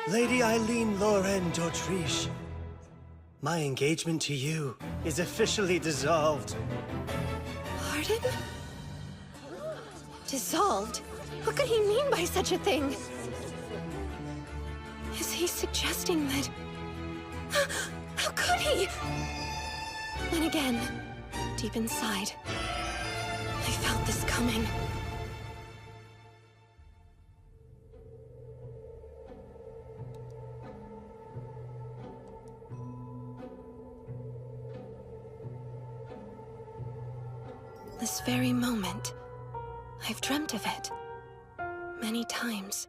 Lady Eileen Loren d'Autriche, my engagement to you is officially dissolved. Pardon? Dissolved? What could he mean by such a thing? Is he suggesting that... How could he? Then again, deep inside, I felt this coming. This very moment, I've dreamt of it. Many times.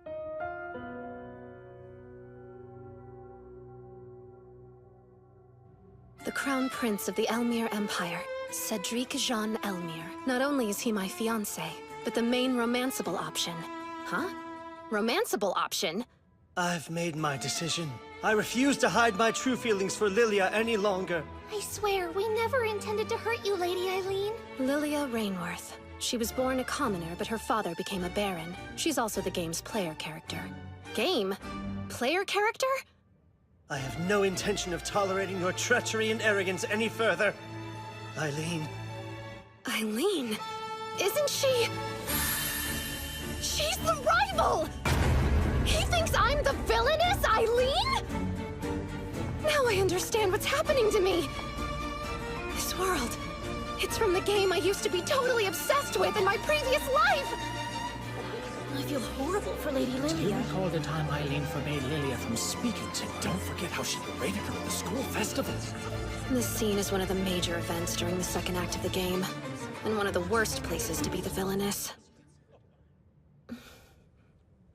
The Crown Prince of the Elmire Empire, Cedric Jean Elmire. Not only is he my fiancé, but the main romanceable option. Huh? Romanceable option? I've made my decision. I refuse to hide my true feelings for Lilia any longer. I swear, we never intended to hurt you, Lady Eileen. Lilia Rainworth. She was born a commoner, but her father became a baron. She's also the game's player character. Game? Player character? I have no intention of tolerating your treachery and arrogance any further. Eileen. Eileen? Isn't she... She's the rival! He thinks I'm the villainous Eileen? Now I understand what's happening to me. This world, it's from the game I used to be totally obsessed with in my previous life. I feel horrible for Lady Do you Lilia. recall the time Eileen forbade Lilia from speaking to me? Don't forget how she berated her at the school festival. This scene is one of the major events during the second act of the game, and one of the worst places to be the villainess.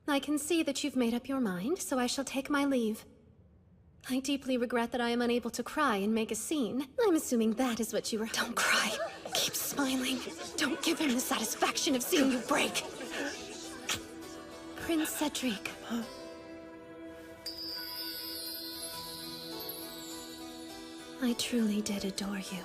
I can see that you've made up your mind, so I shall take my leave. I deeply regret that I am unable to cry and make a scene. I'm assuming that is what you were— Don't cry. Keep smiling. Don't give him the satisfaction of seeing you break. Prince Cedric. I truly did adore you.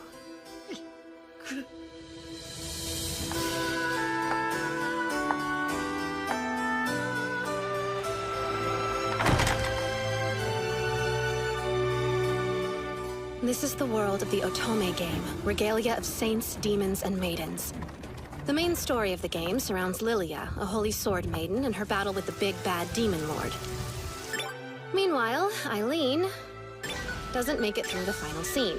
This is the world of the Otome game, regalia of saints, demons, and maidens. The main story of the game surrounds Lilia, a holy sword maiden, and her battle with the big bad demon lord. Meanwhile, Eileen doesn't make it through the final scene.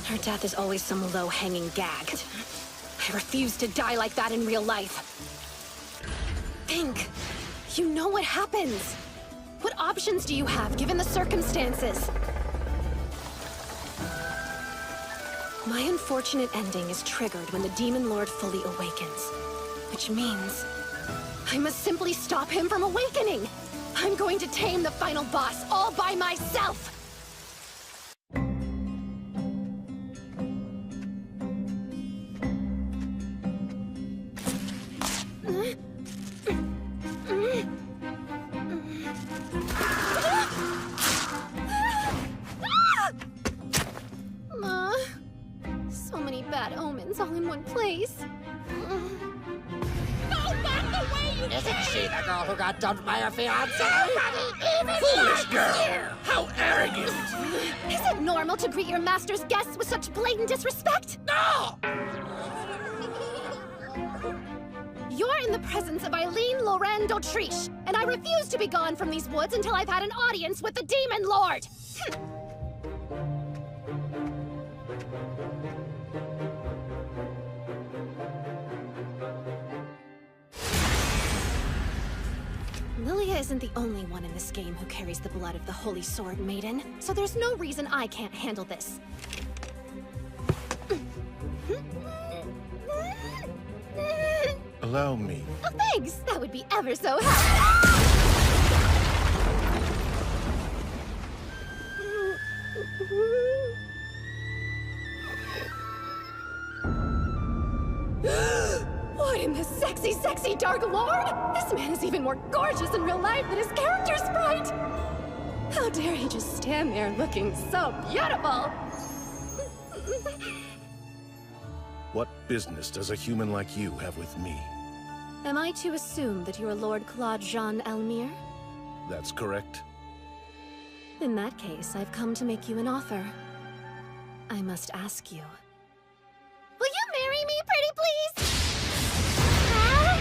Her death is always some low-hanging gag. I refuse to die like that in real life. Think. You know what happens. What options do you have, given the circumstances? My unfortunate ending is triggered when the Demon Lord fully awakens. Which means I must simply stop him from awakening! I'm going to tame the final boss all by myself! So many bad omens all in one place. Isn't she the girl who got dumped by her fiancé? Foolish girl! How arrogant! Is it normal to greet your master's guests with such blatant disrespect? No! You're in the presence of Eileen Loren d'Autriche, and I refuse to be gone from these woods until I've had an audience with the Demon Lord! Lilia isn't the only one in this game who carries the blood of the Holy Sword Maiden, so there's no reason I can't handle this. Allow me. Oh, thanks! That would be ever so helpful. What in the sexy sexy Dark Lord? This man is even more gorgeous in real life than his character sprite! How dare he just stand there looking so beautiful? What business does a human like you have with me? Am I to assume that you're Lord Claude Jean Elmire? That's correct. In that case, I've come to make you an offer. I must ask you. Will you marry me, pretty please? Huh?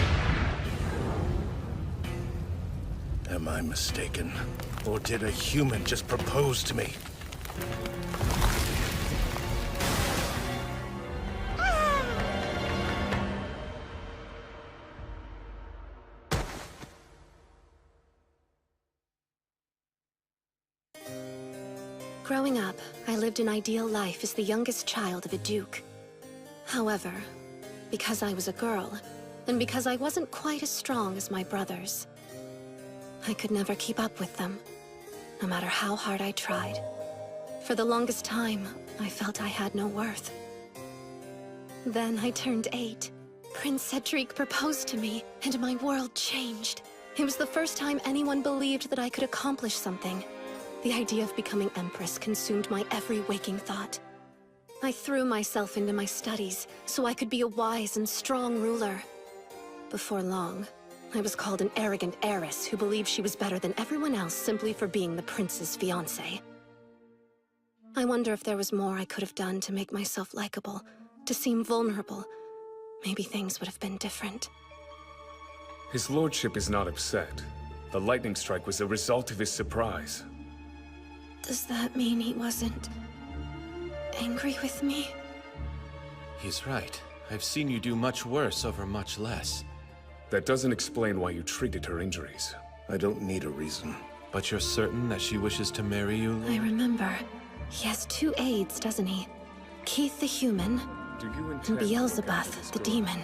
Am I mistaken? Or did a human just propose to me? Growing up, I lived an ideal life as the youngest child of a duke. However, because I was a girl, and because I wasn't quite as strong as my brothers, I could never keep up with them, no matter how hard I tried. For the longest time, I felt I had no worth. Then I turned 8. Prince Cedric proposed to me, and my world changed. It was the first time anyone believed that I could accomplish something. The idea of becoming Empress consumed my every waking thought. I threw myself into my studies so I could be a wise and strong ruler. Before long, I was called an arrogant heiress who believed she was better than everyone else simply for being the prince's fiancée. I wonder if there was more I could have done to make myself likable, to seem vulnerable. Maybe things would have been different. His lordship is not upset. The lightning strike was the result of his surprise. Does that mean he wasn't angry with me? He's right. I've seen you do much worse over much less. That doesn't explain why you treated her injuries. I don't need a reason. But you're certain that she wishes to marry you, Lord? I remember. He has 2 aides, doesn't he? Keith the human, Do you and intend Beelzebub the demon.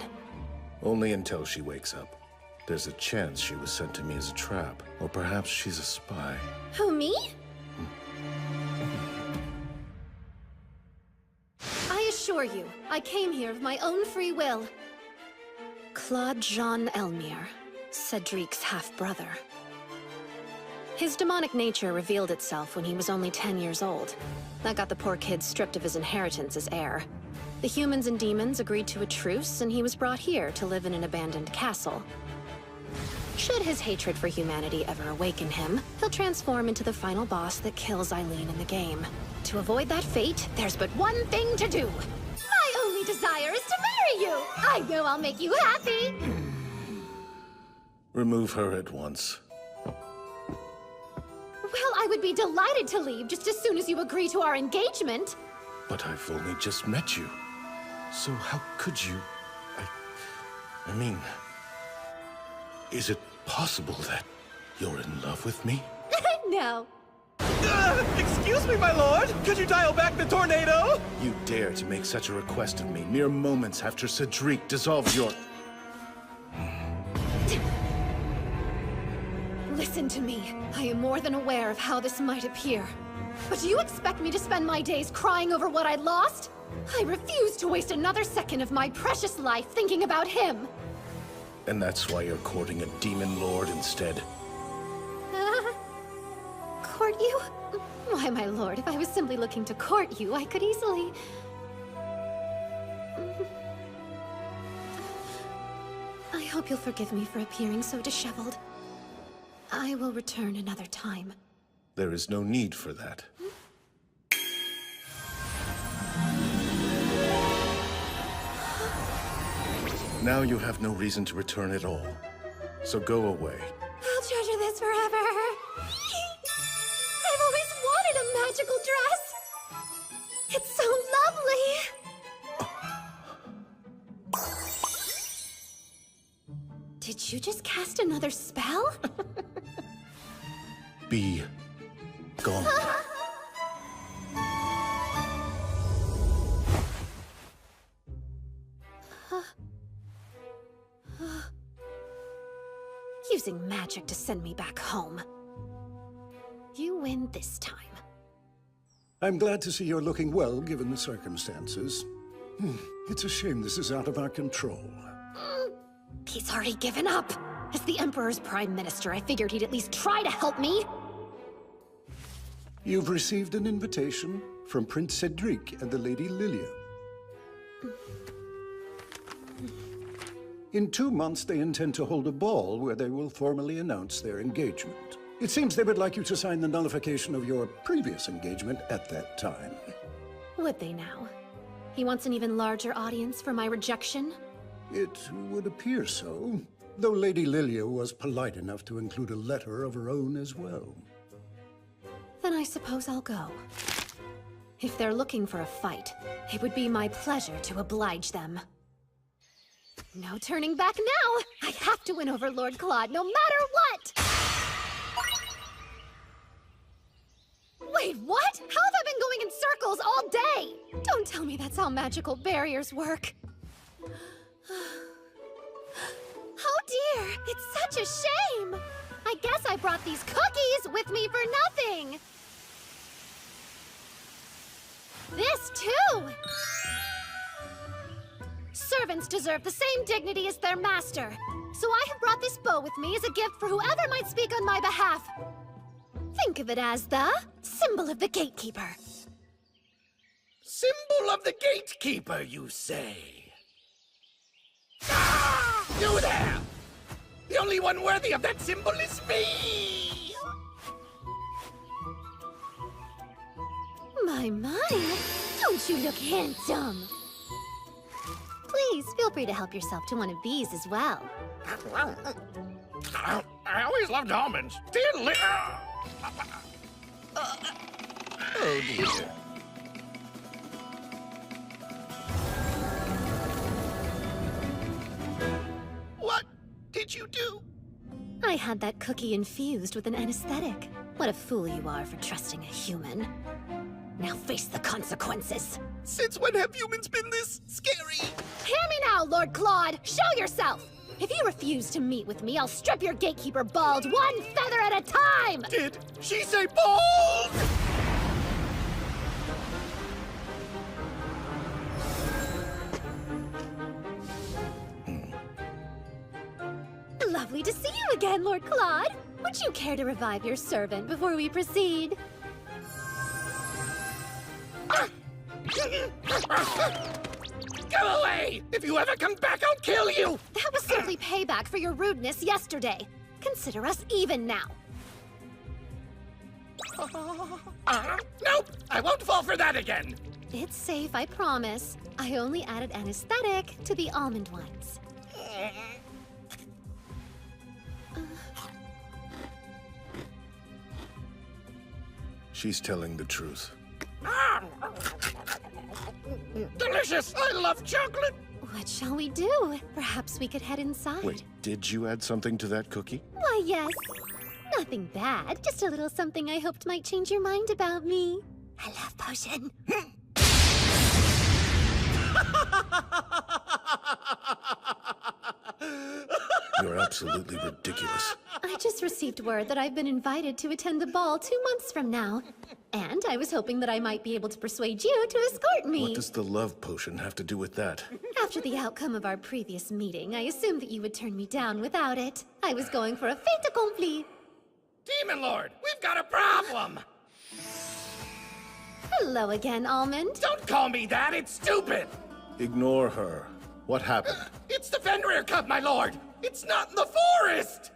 Only until she wakes up. There's a chance she was sent to me as a trap. Or perhaps she's a spy. Who, me? I assure you, I came here of my own free will. Claude Jean Elmire, Cedric's half-brother. His demonic nature revealed itself when he was only 10 years old. That got the poor kid stripped of his inheritance as heir. The humans and demons agreed to a truce, and he was brought here to live in an abandoned castle. Should his hatred for humanity ever awaken him, he'll transform into the final boss that kills Eileen in the game. To avoid that fate, there's but one thing to do. My only desire is to marry you. I know I'll make you happy. Remove her at once. Well, I would be delighted to leave just as soon as you agree to our engagement. But I've only just met you. So how could you... I mean... Is it possible that you're in love with me? No. Excuse me, my lord! Could you dial back the tornado? You dare to make such a request of me mere moments after Cedric dissolved your... Listen to me. I am more than aware of how this might appear. But do you expect me to spend my days crying over what I lost? I refuse to waste another second of my precious life thinking about him. And that's why you're courting a demon lord instead? Court you? Why, my lord, if I was simply looking to court you, I could easily... I hope you'll forgive me for appearing so disheveled. I will return another time. There is no need for that. Now you have no reason to return at all. So go away. I'll treasure this forever. I've always wanted a magical dress. It's so lovely. Did you just cast another spell? Be gone. Using magic to send me back home. You win this time. I'm glad to see you're looking well, given the circumstances. It's a shame this is out of our control. He's already given up. As the Emperor's Prime Minister, I figured he'd at least try to help me. You've received an invitation from Prince Cedric and the Lady Lilia. In 2 months, they intend to hold a ball where they will formally announce their engagement. It seems they would like you to sign the nullification of your previous engagement at that time. Would they now? He wants an even larger audience for my rejection? It would appear so, though Lady Lilia was polite enough to include a letter of her own as well. Then I suppose I'll go. If they're looking for a fight, it would be my pleasure to oblige them. No turning back now! I have to win over Lord Claude, no matter what! Wait, what? How have I been going in circles all day? Don't tell me that's how magical barriers work. Oh dear, it's such a shame! I guess I brought these cookies with me for nothing! This too! Servants deserve the same dignity as their master. So I have brought this bow with me as a gift for whoever might speak on my behalf. Think of it as the symbol of the gatekeeper. Symbol of the gatekeeper, you say? Ah! You there! The only one worthy of that symbol is me! My, don't you look handsome? Please, feel free to help yourself to one of these as well. I always loved almonds. Oh dear. What did you do? I had that cookie infused with an anesthetic. What a fool you are for trusting a human. Now face the consequences. Since when have humans been this scary? Hear me now, Lord Claude! Show yourself! If you refuse to meet with me, I'll strip your gatekeeper bald, one feather at a time! Did she say bald? Lovely to see you again, Lord Claude. Would you care to revive your servant before we proceed? Go away! If you ever come back, I'll kill you! That was simply payback for your rudeness yesterday. Consider us even now. Nope! I won't fall for that again! It's safe, I promise. I only added anesthetic to the almond ones. She's telling the truth. Delicious! I love chocolate! What shall we do? Perhaps we could head inside. Wait, did you add something to that cookie? Why, yes. Nothing bad, just a little something I hoped might change your mind about me. A love potion. You're absolutely ridiculous. I just received word that I've been invited to attend a ball 2 months from now. And I was hoping that I might be able to persuade you to escort me. What does the love potion have to do with that? After the outcome of our previous meeting, I assumed that you would turn me down without it. I was going for a fait accompli. Demon Lord, we've got a problem! Hello again, Almond. Don't call me that, it's stupid! Ignore her. What happened? It's the Fenrir Cup, my lord! It's not in the forest!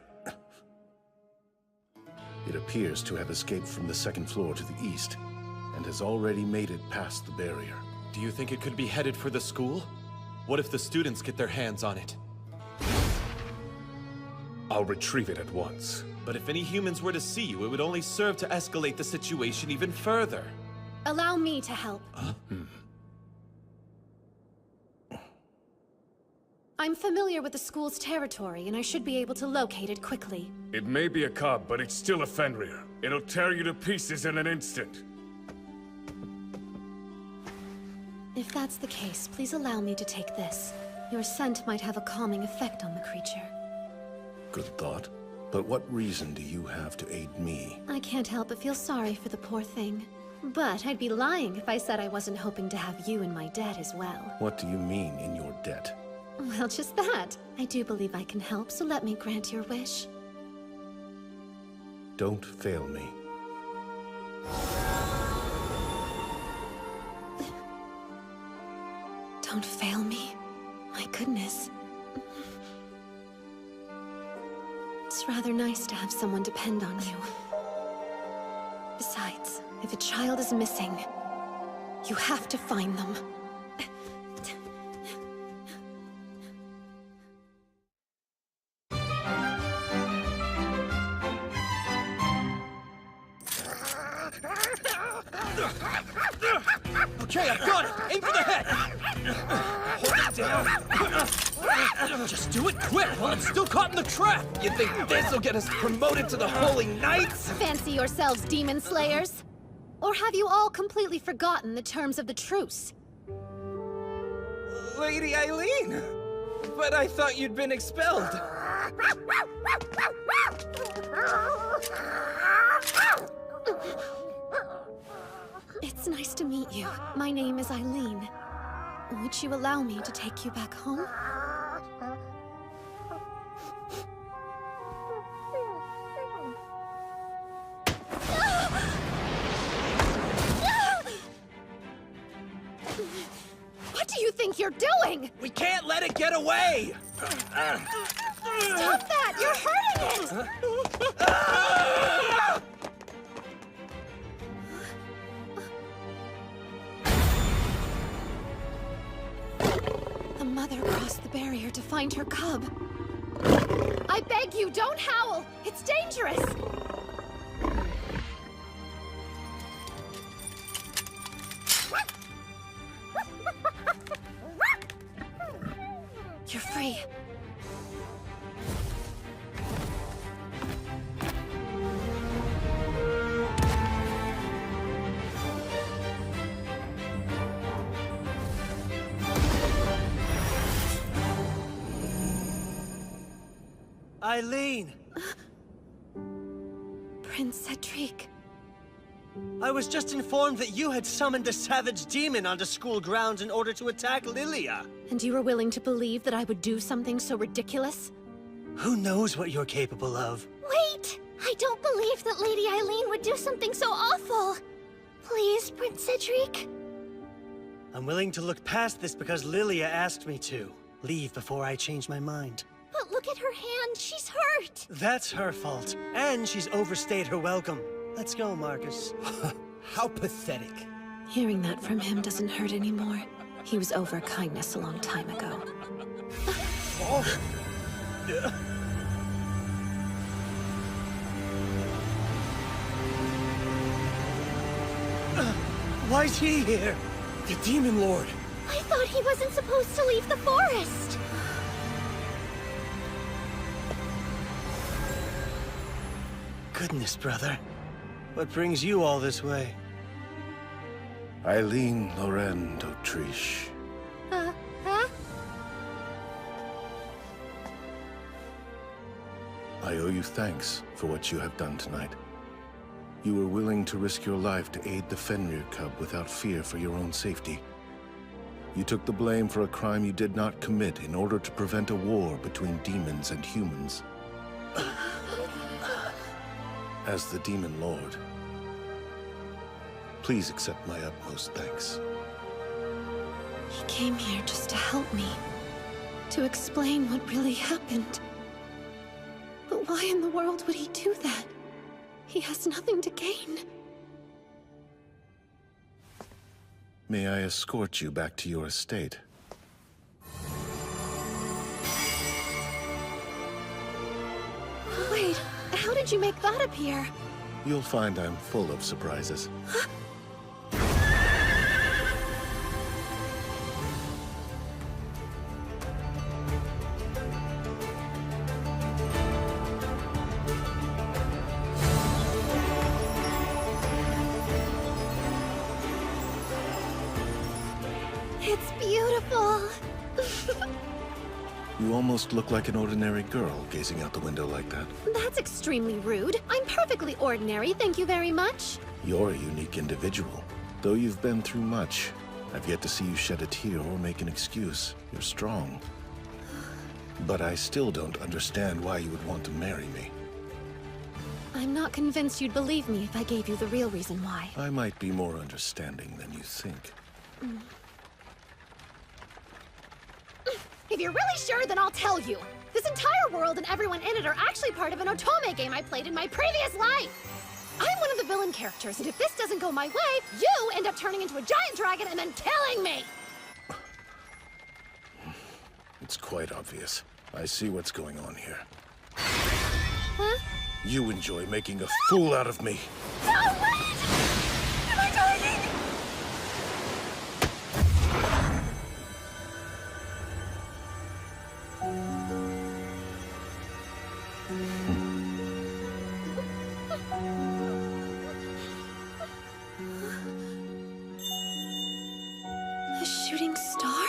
It appears to have escaped from the second floor to the east, and has already made it past the barrier. Do you think it could be headed for the school? What if the students get their hands on it? I'll retrieve it at once. But if any humans were to see you, it would only serve to escalate the situation even further. Allow me to help. I'm familiar with the school's territory, and I should be able to locate it quickly. It may be a cub, but it's still a Fenrir. It'll tear you to pieces in an instant. If that's the case, please allow me to take this. Your scent might have a calming effect on the creature. Good thought. But what reason do you have to aid me? I can't help but feel sorry for the poor thing. But I'd be lying if I said I wasn't hoping to have you in my debt as well. What do you mean, in your debt? Well, just that. I do believe I can help, so let me grant your wish. Don't fail me. Don't fail me. My goodness. It's rather nice to have someone depend on you. Besides, if a child is missing, you have to find them. Okay, I've got it! Aim for the head! Hold it down! Just do it quick while it's still caught in the trap! You think this'll get us promoted to the Holy Knights? Fancy yourselves demon slayers? Or have you all completely forgotten the terms of the truce? Lady Eileen! But I thought you'd been expelled. It's nice to meet you. My name is Eileen. Would you allow me to take you back home? What do you think you're doing? We can't let it get away! Stop that! You're hurting it! The mother crossed the barrier to find her cub. I beg you, don't howl! It's dangerous! You're free. Eileen! Prince Cedric. I was just informed that you had summoned a savage demon onto school grounds in order to attack Lilia. And you were willing to believe that I would do something so ridiculous? Who knows what you're capable of? Wait! I don't believe that Lady Eileen would do something so awful! Please, Prince Cedric? I'm willing to look past this because Lilia asked me to. Leave before I change my mind. But look at her hand, she's hurt! That's her fault. And she's overstayed her welcome. Let's go, Marcus. How pathetic. Hearing that from him doesn't hurt anymore. He was over kindness a long time ago. Why's he here? The Demon Lord. I thought he wasn't supposed to leave the forest! Goodness, brother. What brings you all this way? Eileen Loren d'Autriche. Huh? I owe you thanks for what you have done tonight. You were willing to risk your life to aid the Fenrir cub without fear for your own safety. You took the blame for a crime you did not commit in order to prevent a war between demons and humans. As the Demon Lord, please accept my utmost thanks. He came here just to help me. To explain what really happened. But why in the world would he do that? He has nothing to gain. May I escort you back to your estate? Wait, how did you make that appear? You'll find I'm full of surprises. It's beautiful! You almost look like an ordinary girl gazing out the window like that. That's extremely rude. I'm perfectly ordinary, thank you very much. You're a unique individual. Though you've been through much, I've yet to see you shed a tear or make an excuse. You're strong. But I still don't understand why you would want to marry me. I'm not convinced you'd believe me if I gave you the real reason why. I might be more understanding than you think. If you're really sure, then I'll tell you. This entire world and everyone in it are actually part of an otome game I played in my previous life. I'm one of the villain characters, and if this doesn't go my way, you end up turning into a giant dragon and then killing me! It's quite obvious. I see what's going on here. Huh? You enjoy making a fool out of me. No, wait! Am I dying? A shooting star?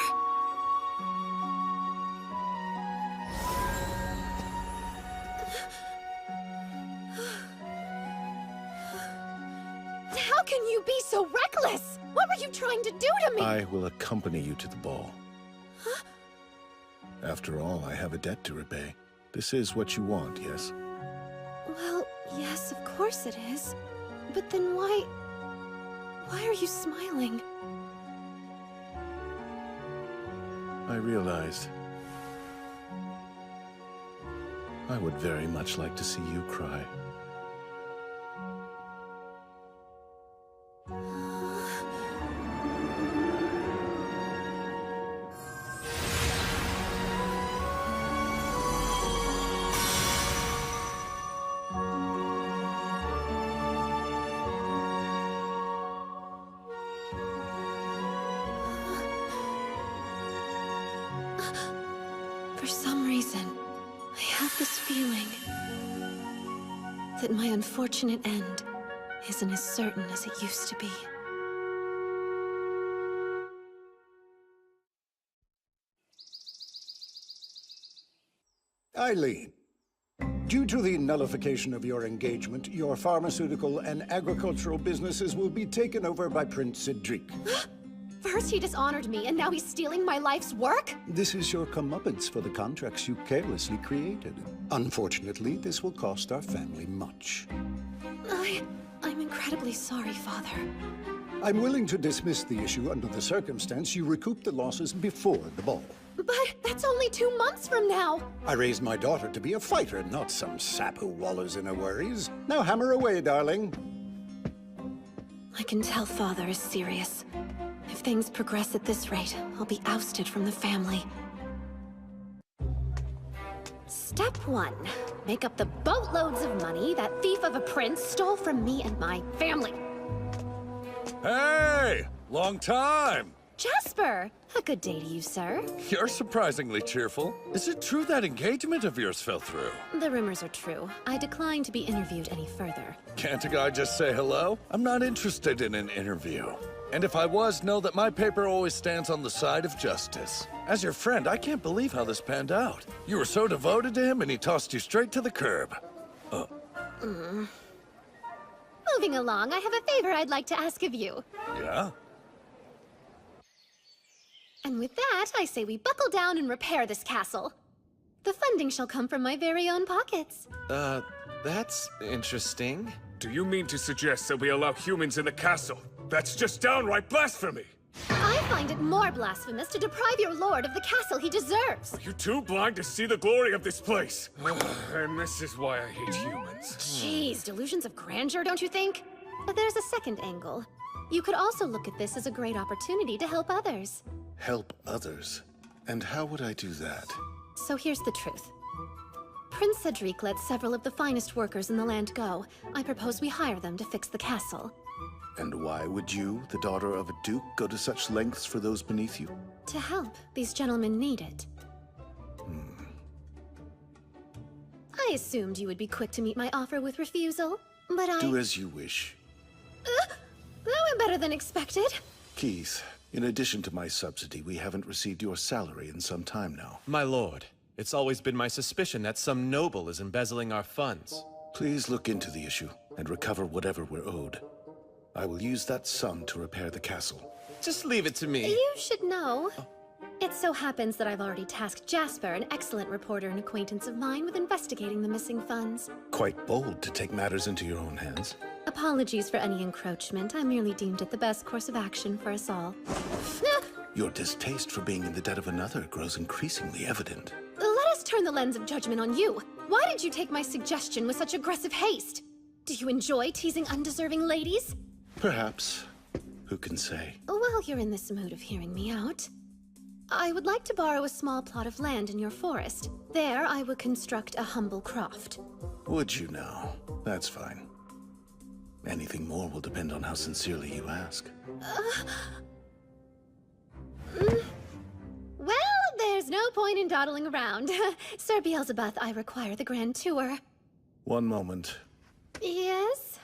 How can you be so reckless? What were you trying to do to me? I will accompany you to the ball. After all, I have a debt to repay. This is what you want, yes? Well, yes, of course it is. But then why are you smiling? I realized I would very much like to see you cry. For some reason, I have this feeling that my unfortunate end isn't as certain as it used to be. Eileen, due to the nullification of your engagement, your pharmaceutical and agricultural businesses will be taken over by Prince Cedric. First he dishonored me, and now he's stealing my life's work? This is your comeuppance for the contracts you carelessly created. Unfortunately, this will cost our family much. I'm incredibly sorry, Father. I'm willing to dismiss the issue under the circumstance you recoup the losses before the ball. But that's only 2 months from now. I raised my daughter to be a fighter, not some sap who wallows in her worries. Now hammer away, darling. I can tell Father is serious. If things progress at this rate, I'll be ousted from the family. Step 1. Make up the boatloads of money that thief of a prince stole from me and my family. Hey! Long time! Jasper! A good day to you, sir. You're surprisingly cheerful. Is it true that engagement of yours fell through? The rumors are true. I decline to be interviewed any further. Can't a guy just say hello? I'm not interested in an interview. And if I was, know that my paper always stands on the side of justice. As your friend, I can't believe how this panned out. You were so devoted to him and he tossed you straight to the curb. Moving along, I have a favor I'd like to ask of you. Yeah? And with that, I say we buckle down and repair this castle. The funding shall come from my very own pockets. That's interesting. Do you mean to suggest that we allow humans in the castle? That's just downright blasphemy! I find it more blasphemous to deprive your lord of the castle he deserves. Are you too blind to see the glory of this place? And this is why I hate humans. Jeez, delusions of grandeur, don't you think? But there's a second angle. You could also look at this as a great opportunity to help others. Help others? And how would I do that? So here's the truth. Prince Cedric let several of the finest workers in the land go. I propose we hire them to fix the castle. And why would you, the daughter of a duke, go to such lengths for those beneath you? To help. These gentlemen need it. I assumed you would be quick to meet my offer with refusal, but Do as you wish. That went better than expected. Keith, in addition to my subsidy, we haven't received your salary in some time now. My lord, it's always been my suspicion that some noble is embezzling our funds. Please look into the issue and recover whatever we're owed. I will use that sum to repair the castle. Just leave it to me. You should know. It so happens that I've already tasked Jasper, an excellent reporter and acquaintance of mine, with investigating the missing funds. Quite bold to take matters into your own hands. Apologies for any encroachment. I merely deemed it the best course of action for us all. Your distaste for being in the debt of another grows increasingly evident. Let us turn the lens of judgment on you. Why did you take my suggestion with such aggressive haste? Do you enjoy teasing undeserving ladies? Perhaps. Who can say? While you're in this mood of hearing me out, I would like to borrow a small plot of land in your forest. There, I would construct a humble croft. Would you now? That's fine. Anything more will depend on how sincerely you ask. Well, there's no point in dawdling around. Sir Beelzebub, I require the grand tour. One moment. Yes?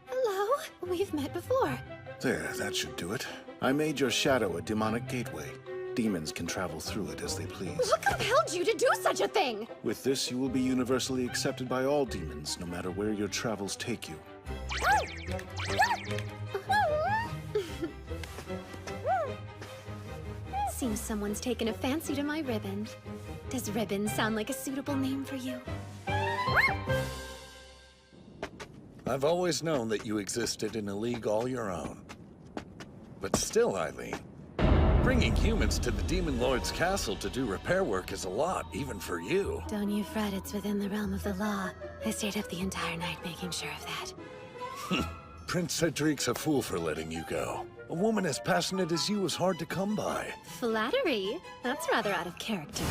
Hello? We've met before. There, that should do it. I made your shadow a demonic gateway. Demons can travel through it as they please. What compelled you to do such a thing? With this, you will be universally accepted by all demons, no matter where your travels take you. Seems someone's taken a fancy to my ribbon. Does ribbon sound like a suitable name for you? I've always known that you existed in a league all your own. But still, Eileen, bringing humans to the Demon Lord's castle to do repair work is a lot, even for you. Don't you fret, it's within the realm of the law. I stayed up the entire night making sure of that. Prince Cedric's a fool for letting you go. A woman as passionate as you is hard to come by. Flattery? That's rather out of character.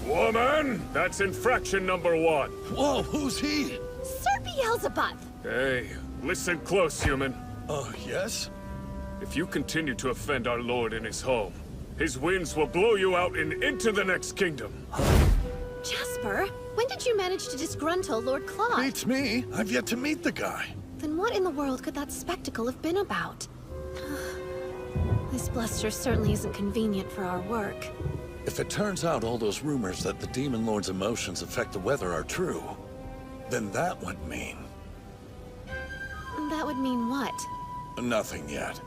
Woman! That's infraction number 1. Whoa, who's he? Sir Beelzebub! Hey, listen close, human. Yes? If you continue to offend our lord in his home, his winds will blow you out and into the next kingdom. Jasper, when did you manage to disgruntle Lord Claude? Beats me. I've yet to meet the guy. Then what in the world could that spectacle have been about? This bluster certainly isn't convenient for our work. If it turns out all those rumors that the Demon Lord's emotions affect the weather are true, then that would mean... That would mean what? Nothing yet.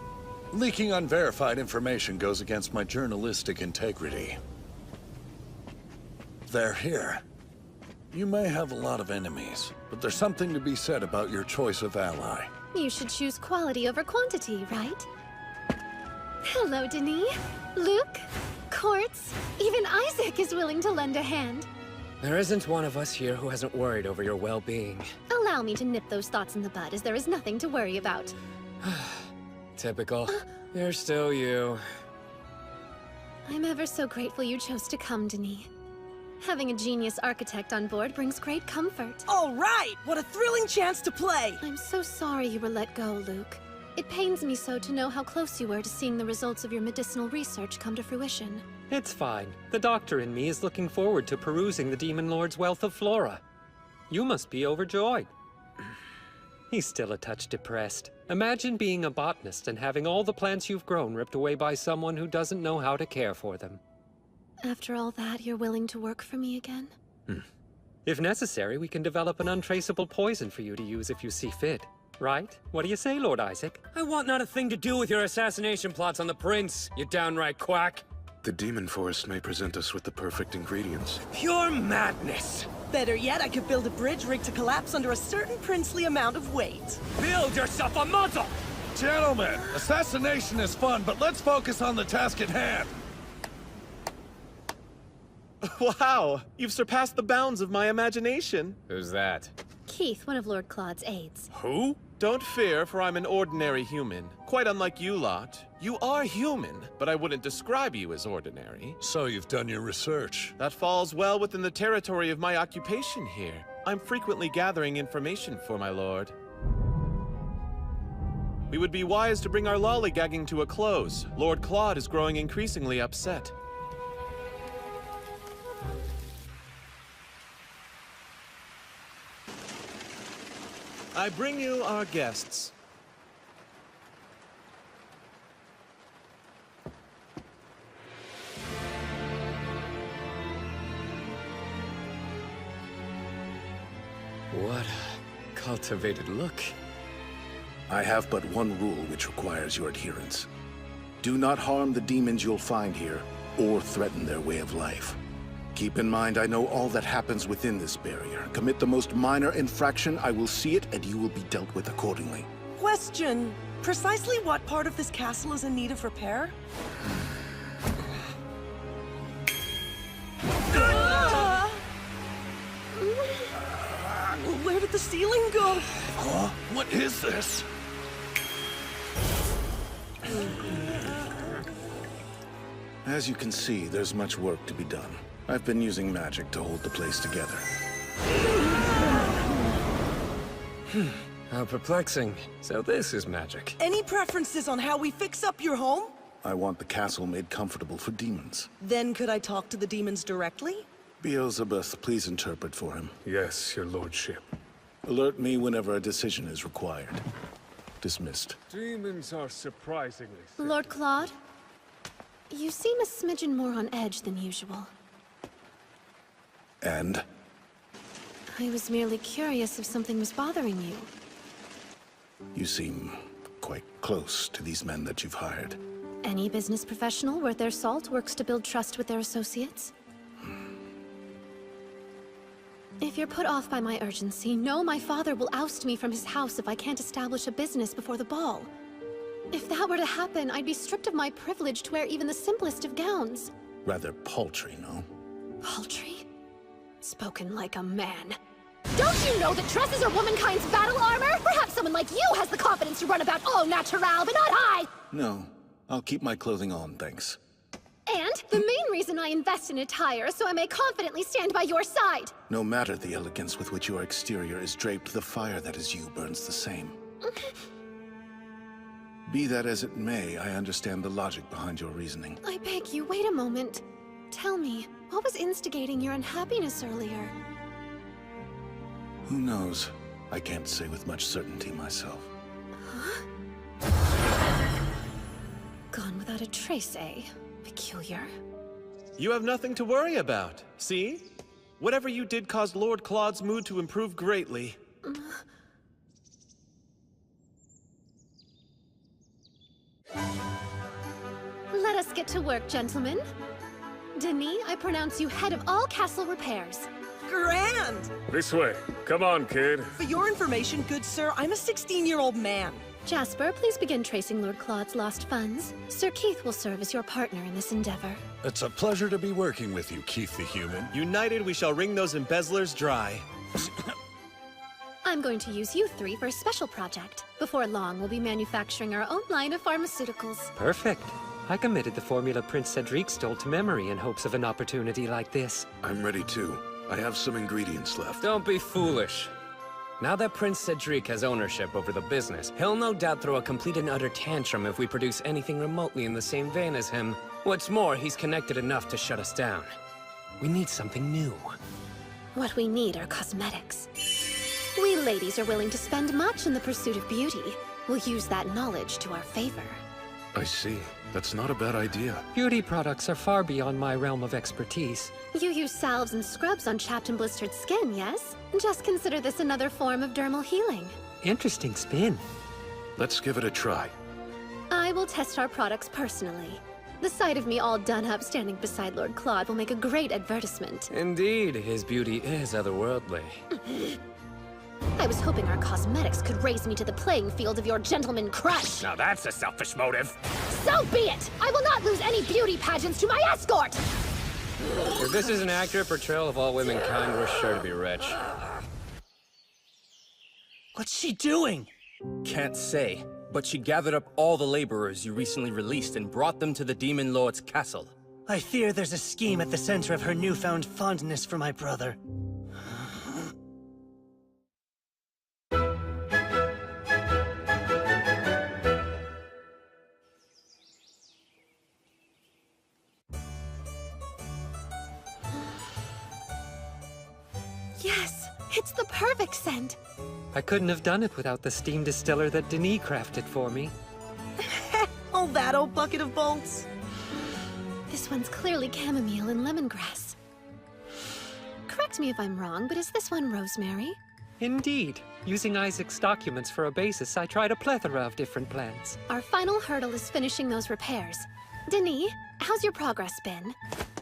Leaking unverified information goes against my journalistic integrity. They're here. You may have a lot of enemies, but there's something to be said about your choice of ally. You should choose quality over quantity, right? Hello, Denis. Luke. Quartz. Even Isaac is willing to lend a hand. There isn't one of us here who hasn't worried over your well-being. Allow me to nip those thoughts in the bud, as there is nothing to worry about. Typical. You're still you. I'm ever so grateful you chose to come, Denis. Having a genius architect on board brings great comfort. All right! What a thrilling chance to play! I'm so sorry you were let go, Luke. It pains me so to know how close you were to seeing the results of your medicinal research come to fruition. It's fine. The doctor in me is looking forward to perusing the Demon Lord's wealth of flora. You must be overjoyed. He's still a touch depressed. Imagine being a botanist and having all the plants you've grown ripped away by someone who doesn't know how to care for them. After all that, you're willing to work for me again? If necessary, we can develop an untraceable poison for you to use if you see fit. Right? What do you say, Lord Isaac? I want not a thing to do with your assassination plots on the prince, you downright quack. The demon forest may present us with the perfect ingredients. Pure madness! Better yet, I could build a bridge rigged to collapse under a certain princely amount of weight. Build yourself a muzzle! Gentlemen, assassination is fun, but let's focus on the task at hand. Wow! You've surpassed the bounds of my imagination. Who's that? Keith, one of Lord Claude's aides. Who? Don't fear, for I'm an ordinary human. Quite unlike you lot. You are human, but I wouldn't describe you as ordinary. So you've done your research. That falls well within the territory of my occupation here. I'm frequently gathering information for my lord. We would be wise to bring our lollygagging to a close. Lord Claude is growing increasingly upset. I bring you our guests. cultivated look. I have but one rule which requires your adherence. Do not harm the demons you'll find here, or threaten their way of life. Keep in mind, I know all that happens within this barrier. Commit the most minor infraction, I will see it, and you will be dealt with accordingly. Question. Precisely what part of this castle is in need of repair? Where did the ceiling go? Huh? What is this? As you can see, there's much work to be done. I've been using magic to hold the place together. How perplexing. So this is magic. Any preferences on how we fix up your home? I want the castle made comfortable for demons. Then could I talk to the demons directly? Beelzebub, please interpret for him. Yes, your lordship. Alert me whenever a decision is required. Dismissed. Demons are surprisingly sick. Lord Claude, you seem a smidgen more on edge than usual. And? I was merely curious if something was bothering you. You seem quite close to these men that you've hired. Any business professional worth their salt works to build trust with their associates. If you're put off by my urgency, know my father will oust me from his house if I can't establish a business before the ball. If that were to happen, I'd be stripped of my privilege to wear even the simplest of gowns. Rather paltry, no? Paltry? Spoken like a man. Don't you know that dresses are womankind's battle armor? Perhaps someone like you has the confidence to run about au naturel, but not I! No. I'll keep my clothing on, thanks. And the main reason I invest in attire so I may confidently stand by your side. No matter the elegance with which your exterior is draped, the fire that is you burns the same. Be that as it may, I understand the logic behind your reasoning. I beg you, wait a moment. Tell me, what was instigating your unhappiness earlier? Who knows? I can't say with much certainty myself. Huh? Gone without a trace, eh? Peculiar. You have nothing to worry about, see? Whatever you did caused Lord Claude's mood to improve greatly. Let us get to work, gentlemen. Denis, I pronounce you head of all castle repairs. Grand! This way. Come on, kid. For your information, good sir, I'm a 16-year-old man. Jasper, please begin tracing Lord Claude's lost funds. Sir Keith will serve as your partner in this endeavor. It's a pleasure to be working with you, Keith the Human. United, we shall wring those embezzlers dry. I'm going to use you three for a special project. Before long, we'll be manufacturing our own line of pharmaceuticals. Perfect. I committed the formula Prince Cedric stole to memory in hopes of an opportunity like this. I'm ready too. I have some ingredients left. Don't be foolish. Now that Prince Cedric has ownership over the business, he'll no doubt throw a complete and utter tantrum if we produce anything remotely in the same vein as him. What's more, he's connected enough to shut us down. We need something new. What we need are cosmetics. We ladies are willing to spend much in the pursuit of beauty. We'll use that knowledge to our favor. I see. That's not a bad idea. Beauty products are far beyond my realm of expertise. You use salves and scrubs on chapped and blistered skin, yes? Just consider this another form of dermal healing. Interesting spin. Let's give it a try. I will test our products personally. The sight of me all done up standing beside Lord Claude will make a great advertisement. Indeed, his beauty is otherworldly. I was hoping our cosmetics could raise me to the playing field of your gentleman crush. Now that's a selfish motive. So be it! I will not lose any beauty pageants to my escort! If this is an accurate portrayal of all womankind, we're sure to be rich. What's she doing? Can't say, but she gathered up all the laborers you recently released and brought them to the Demon Lord's castle. I fear there's a scheme at the center of her newfound fondness for my brother. Yes, it's the perfect scent. I couldn't have done it without the steam distiller that Denis crafted for me. Oh, that old bucket of bolts. This one's clearly chamomile and lemongrass. Correct me if I'm wrong, but is this one rosemary? Indeed. Using Isaac's documents for a basis, I tried a plethora of different plans. Our final hurdle is finishing those repairs. Denis, how's your progress been?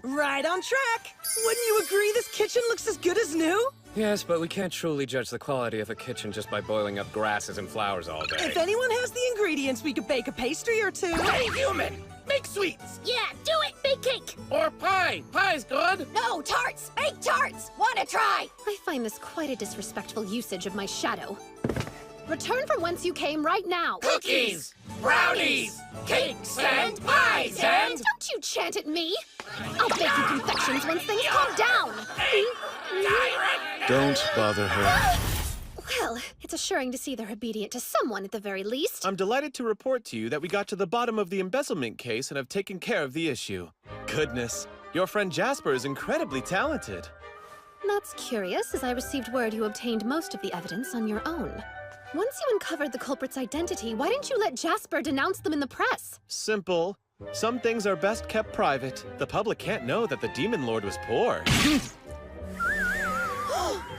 Right on track! Wouldn't you agree this kitchen looks as good as new? Yes, but we can't truly judge the quality of a kitchen just by boiling up grasses and flowers all day. If anyone has the ingredients, we could bake a pastry or two. Hey, human! Make sweets! Yeah, do it! Bake cake! Or pie! Pie's good! No, tarts! Bake tarts! Wanna try? I find this quite a disrespectful usage of my shadow. Return from whence you came right now! Cookies! Brownies! Cakes and pies and... Don't you chant at me! I'll bake you confections once things calm down! Don't bother her. Well, it's assuring to see they're obedient to someone at the very least. I'm delighted to report to you that we got to the bottom of the embezzlement case and have taken care of the issue. Goodness, your friend Jasper is incredibly talented. That's curious, as I received word you obtained most of the evidence on your own. Once you uncovered the culprit's identity, why didn't you let Jasper denounce them in the press? Simple. Some things are best kept private. The public can't know that the Demon Lord was poor.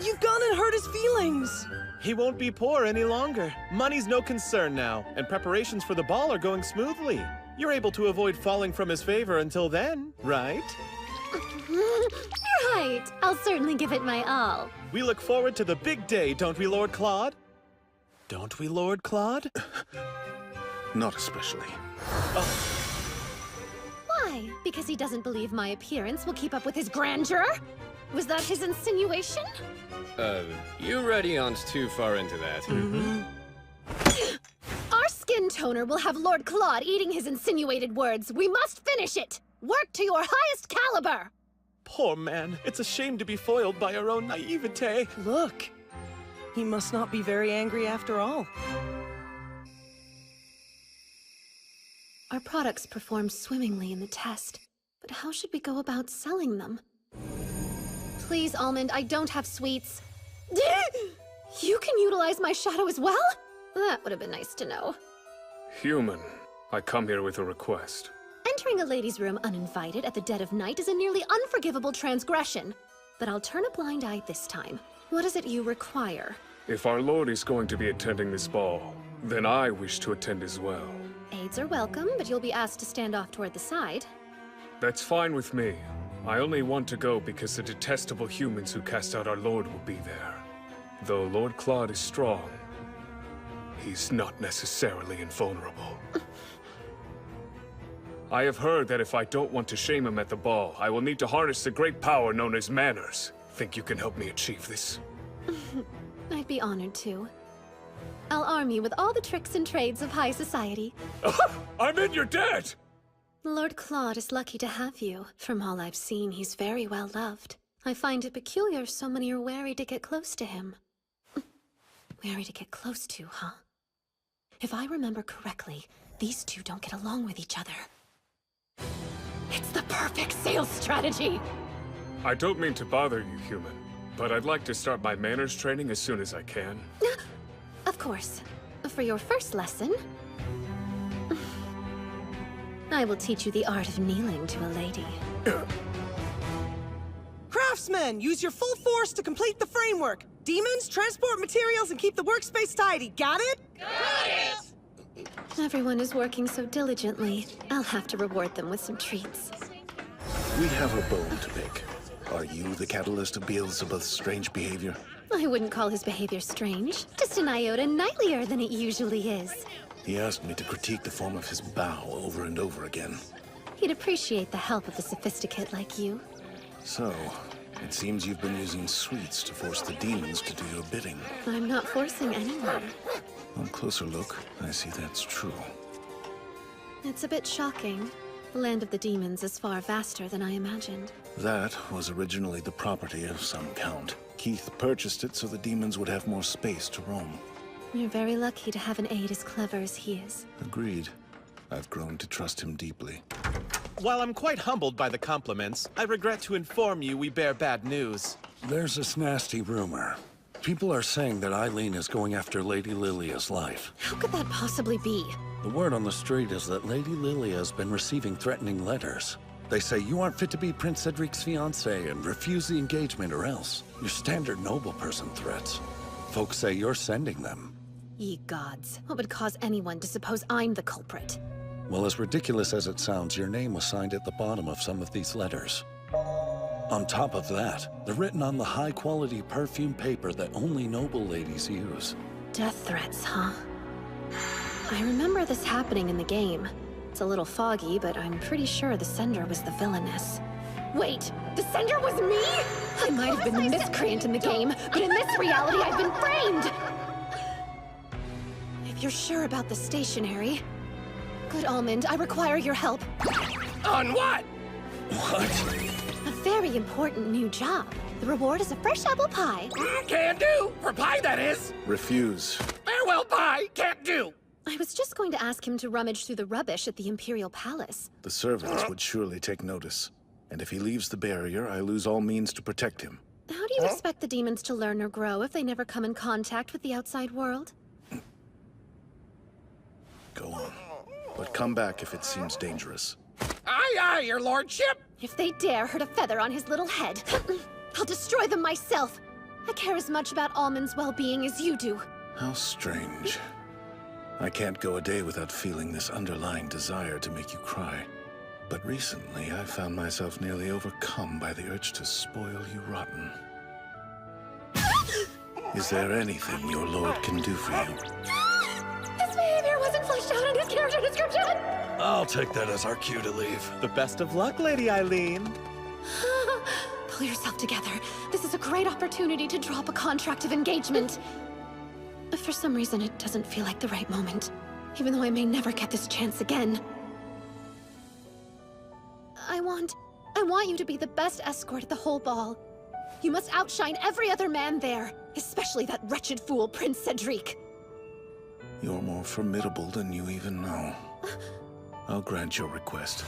You've gone and hurt his feelings. He won't be poor any longer. Money's no concern now, and preparations for the ball are going smoothly. You're able to avoid falling from his favor until then, right? Right. I'll certainly give it my all. We look forward to the big day, don't we, Lord Claude? Don't we, Lord Claude? Not especially. Why? Because he doesn't believe my appearance will keep up with his grandeur? Was that his insinuation? You read eons too far into that. Our skin toner will have Lord Claude eating his insinuated words. We must finish it! Work to your highest caliber! Poor man. It's a shame to be foiled by our own naivete. Look. He must not be very angry after all. Our products performed swimmingly in the test, but how should we go about selling them? Please, Almond, I don't have sweets. You can utilize my shadow as well? That would have been nice to know. Human, I come here with a request. Entering a lady's room uninvited at the dead of night is a nearly unforgivable transgression. But I'll turn a blind eye this time. What is it you require? If our lord is going to be attending this ball, then I wish to attend as well. Aides are welcome, but you'll be asked to stand off toward the side. That's fine with me. I only want to go because the detestable humans who cast out our lord will be there. Though Lord Claude is strong, he's not necessarily invulnerable. I have heard that if I don't want to shame him at the ball, I will need to harness the great power known as manners. Think you can help me achieve this? I'd be honored to. I'll arm you with all the tricks and trades of high society. I'm in your debt! Lord Claude is lucky to have you. From all I've seen, he's very well loved. I find it peculiar so many are wary to get close to him. Wary to get close to, huh? If I remember correctly, these two don't get along with each other. It's the perfect sales strategy! I don't mean to bother you, human, but I'd like to start my manners training as soon as I can. Of course. For your first lesson, I will teach you the art of kneeling to a lady. Craftsmen, use your full force to complete the framework. Demons, transport materials, and keep the workspace tidy. Got it? Got it! Everyone is working so diligently. I'll have to reward them with some treats. We have a bone to pick. Are you the catalyst of Beelzebub's strange behavior? I wouldn't call his behavior strange. Just an iota knightlier than it usually is. He asked me to critique the form of his bow over and over again. He'd appreciate the help of a sophisticate like you. So, it seems you've been using sweets to force the demons to do your bidding. I'm not forcing anyone. On closer look, I see that's true. It's a bit shocking. The land of the demons is far vaster than I imagined. That was originally the property of some count. Keith purchased it so the demons would have more space to roam. You're very lucky to have an aide as clever as he is. Agreed. I've grown to trust him deeply. While I'm quite humbled by the compliments, I regret to inform you we bear bad news. There's this nasty rumor. People are saying that Eileen is going after Lady Lilia's life. How could that possibly be? The word on the street is that Lady Lilia has been receiving threatening letters. They say you aren't fit to be Prince Cedric's fiancée and refuse the engagement or else. Your standard noble person threats. Folks say you're sending them. Ye gods, what would cause anyone to suppose I'm the culprit? Well, as ridiculous as it sounds, your name was signed at the bottom of some of these letters. On top of that, they're written on the high-quality perfume paper that only noble ladies use. Death threats, huh? I remember this happening in the game. It's a little foggy, but I'm pretty sure the sender was the villainess. Wait, the sender was me? I might have been the miscreant in the game, but in this reality I've been framed! If you're sure about the stationery... Good Almond, I require your help. On what? What? A very important new job. The reward is a fresh apple pie. Can do! For pie, that is! Refuse. Farewell, pie! Can't do! I was just going to ask him to rummage through the rubbish at the Imperial Palace. The servants would surely take notice. And if he leaves the barrier, I lose all means to protect him. How do you expect the demons to learn or grow if they never come in contact with the outside world? Go on. But come back if it seems dangerous. Aye, aye, your lordship! If they dare hurt a feather on his little head, I'll destroy them myself. I care as much about Almond's well-being as you do. How strange. I can't go a day without feeling this underlying desire to make you cry. But recently, I found myself nearly overcome by the urge to spoil you rotten. Is there anything your lord can do for you? His behavior wasn't fleshed out in his character description! I'll take that as our cue to leave. The best of luck, Lady Eileen. Pull yourself together. This is a great opportunity to drop a contract of engagement. For some reason, it doesn't feel like the right moment. Even though I may never get this chance again. I want you to be the best escort at the whole ball. You must outshine every other man there, especially that wretched fool, Prince Cedric. You're more formidable than you even know. I'll grant your request.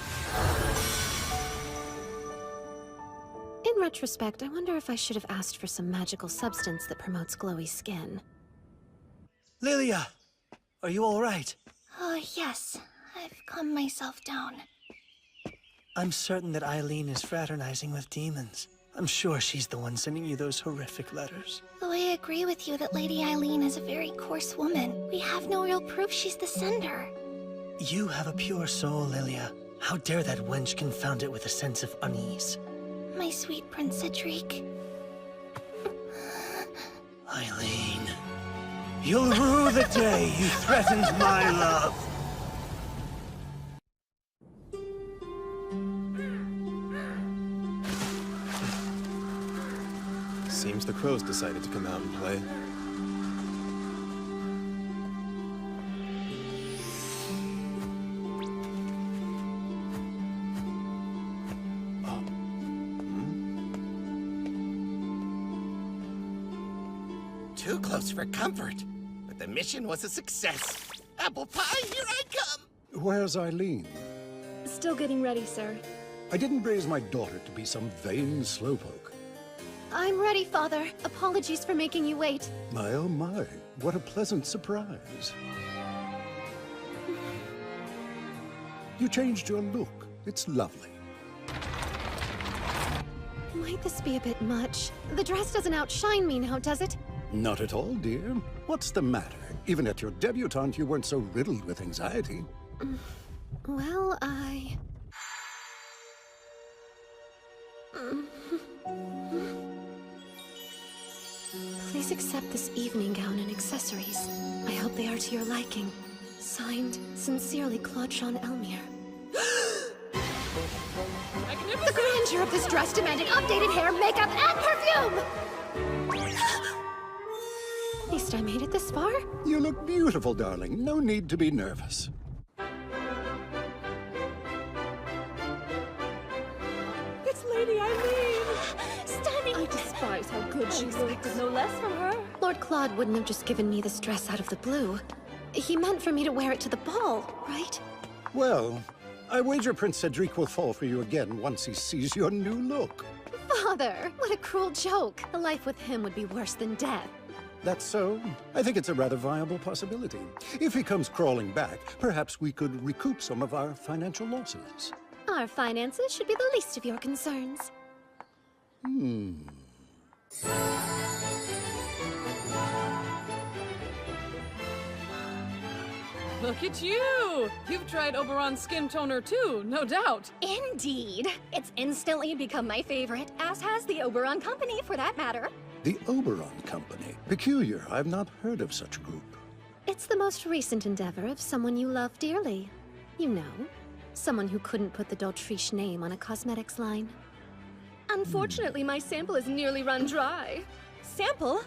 In retrospect, I wonder if I should have asked for some magical substance that promotes glowy skin. Lilia, are you all right? Oh, yes. I've calmed myself down. I'm certain that Eileen is fraternizing with demons. I'm sure she's the one sending you those horrific letters. Though I agree with you that Lady Eileen is a very coarse woman, we have no real proof she's the sender. You have a pure soul, Lilia. How dare that wench confound it with a sense of unease? My sweet Prince Cedric. Eileen, you'll rue the day you threatened my love. Seems the crows decided to come out and play. Too close for comfort, but the mission was a success. Apple pie, here I come! Where's Eileen? Still getting ready, sir. I didn't raise my daughter to be some vain slowpoke. I'm ready, Father. Apologies for making you wait. My oh my, what a pleasant surprise. You changed your look. It's lovely. Might this be a bit much? The dress doesn't outshine me now, does it? Not at all, dear. What's the matter? Even at your debutante, you weren't so riddled with anxiety. Well, I... Please accept this evening gown and accessories. I hope they are to your liking. Signed, sincerely, Claude Jean Elmire. The grandeur of this dress demanded updated hair, makeup, and perfume! At least I made it this far. You look beautiful, darling. No need to be nervous. It's Lady Eileen! Stunning! I despise how good she looked. No less from her. Lord Claude wouldn't have just given me this dress out of the blue. He meant for me to wear it to the ball, right? Well, I wager Prince Cedric will fall for you again once he sees your new look. Father, what a cruel joke. A life with him would be worse than death. That's so? I think it's a rather viable possibility. If he comes crawling back, perhaps we could recoup some of our financial losses. Our finances should be the least of your concerns. Look at you! You've tried Oberon's skin toner too, no doubt. Indeed. It's instantly become my favorite, as has the Oberon Company for that matter. The Oberon Company. Peculiar. I've not heard of such a group. It's the most recent endeavor of someone you love dearly. You know, someone who couldn't put the d'Autriche name on a cosmetics line. Unfortunately, my sample is nearly run dry. Sample?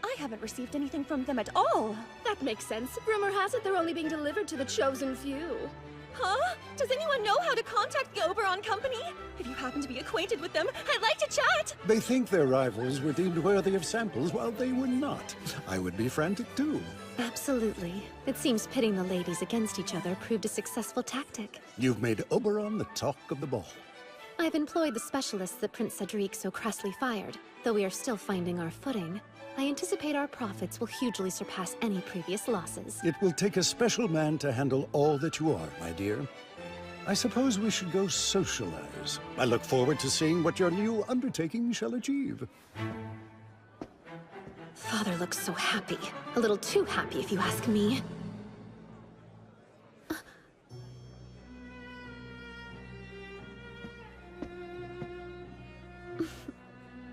I haven't received anything from them at all. That makes sense. Rumor has it they're only being delivered to the chosen few. Huh? Does anyone know how to contact the Oberon Company? If you happen to be acquainted with them, I'd like to chat! They think their rivals were deemed worthy of samples while they were not. I would be frantic too. Absolutely. It seems pitting the ladies against each other proved a successful tactic. You've made Oberon the talk of the ball. I've employed the specialists that Prince Cedric so crassly fired. Though we are still finding our footing, I anticipate our profits will hugely surpass any previous losses. It will take a special man to handle all that you are, my dear. I suppose we should go socialize. I look forward to seeing what your new undertaking shall achieve. Father looks so happy. A little too happy, if you ask me.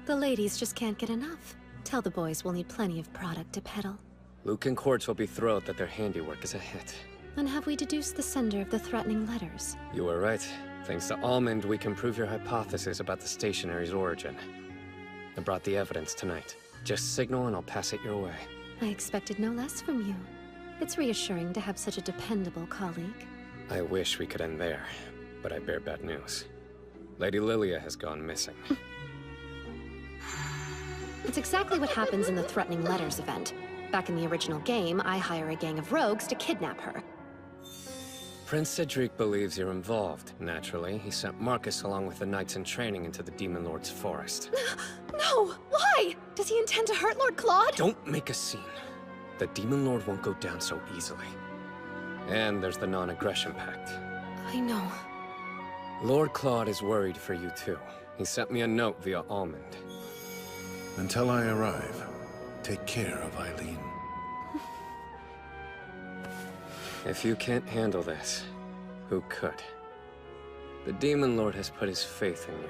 The ladies just can't get enough. Tell the boys we'll need plenty of product to peddle. Luke and Quartz will be thrilled that their handiwork is a hit. And have we deduced the sender of the threatening letters? You were right. Thanks to Almond, we can prove your hypothesis about the stationary's origin. I brought the evidence tonight. Just signal and I'll pass it your way. I expected no less from you. It's reassuring to have such a dependable colleague. I wish we could end there, but I bear bad news. Lady Lilia has gone missing. It's exactly what happens in the Threatening Letters event. Back in the original game, I hire a gang of rogues to kidnap her. Prince Cedric believes you're involved. Naturally, he sent Marcus along with the knights in training into the Demon Lord's forest. No! Why? Does he intend to hurt Lord Claude? Don't make a scene. The Demon Lord won't go down so easily. And there's the non-aggression pact. I know. Lord Claude is worried for you too. He sent me a note via Almond. Until I arrive, take care of Eileen. If you can't handle this, who could? The Demon Lord has put his faith in you.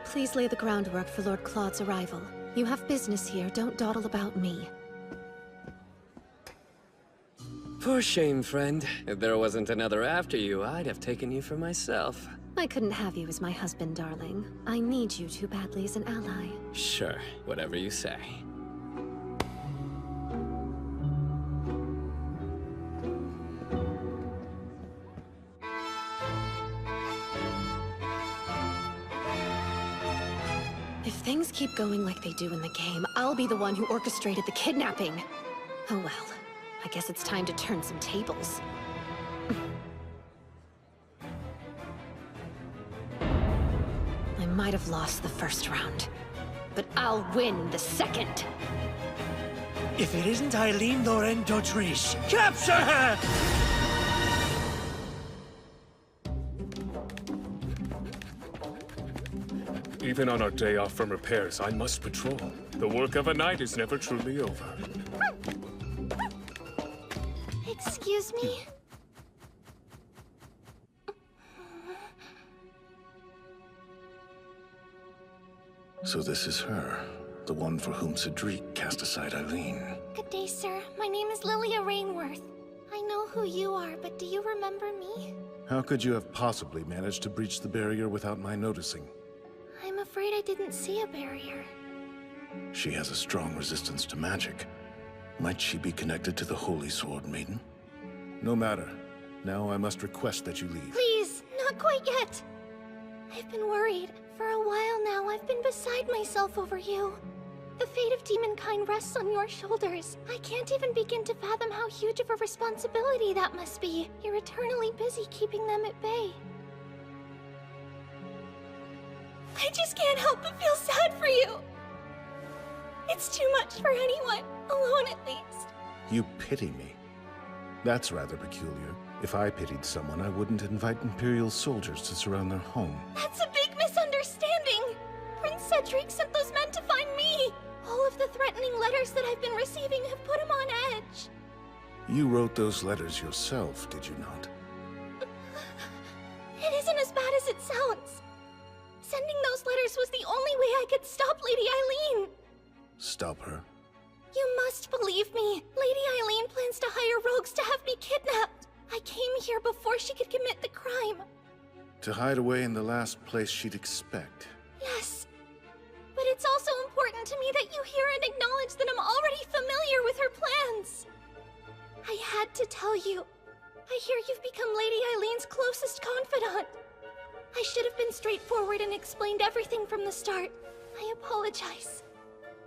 Please lay the groundwork for Lord Claude's arrival. You have business here, don't dawdle about me. For shame, friend. If there wasn't another after you, I'd have taken you for myself. I couldn't have you as my husband, darling. I need you too badly as an ally. Sure, whatever you say. If things keep going like they do in the game, I'll be the one who orchestrated the kidnapping. Oh well, I guess it's time to turn some tables. I might have lost the first round, but I'll win the second. If it isn't Eileen Loren d'Autriche, capture her! Even on our day off from repairs, I must patrol. The work of a night is never truly over. Excuse me? So this is her, the one for whom Cedric cast aside Eileen. Good day, sir. My name is Lilia Rainworth. I know who you are, but do you remember me? How could you have possibly managed to breach the barrier without my noticing? I'm afraid I didn't see a barrier. She has a strong resistance to magic. Might she be connected to the Holy Sword Maiden? No matter. Now I must request that you leave. Please, not quite yet. I've been worried. For a while now, I've been beside myself over you. The fate of demonkind rests on your shoulders. I can't even begin to fathom how huge of a responsibility that must be. You're eternally busy keeping them at bay. I just can't help but feel sad for you. It's too much for anyone, alone at least. You pity me. That's rather peculiar. If I pitied someone, I wouldn't invite Imperial soldiers to surround their home. That's a big misunderstanding! Prince Cedric sent those men to find me! All of the threatening letters that I've been receiving have put him on edge. You wrote those letters yourself, did you not? It isn't as bad as it sounds. Sending those letters was the only way I could stop Lady Eileen. Stop her. You must believe me. Lady Eileen plans to hire rogues to have me kidnapped. I came here before she could commit the crime. To hide away in the last place she'd expect. Yes. But it's also important to me that you hear and acknowledge that I'm already familiar with her plans. I had to tell you. I hear you've become Lady Eileen's closest confidant. I should have been straightforward and explained everything from the start. I apologize.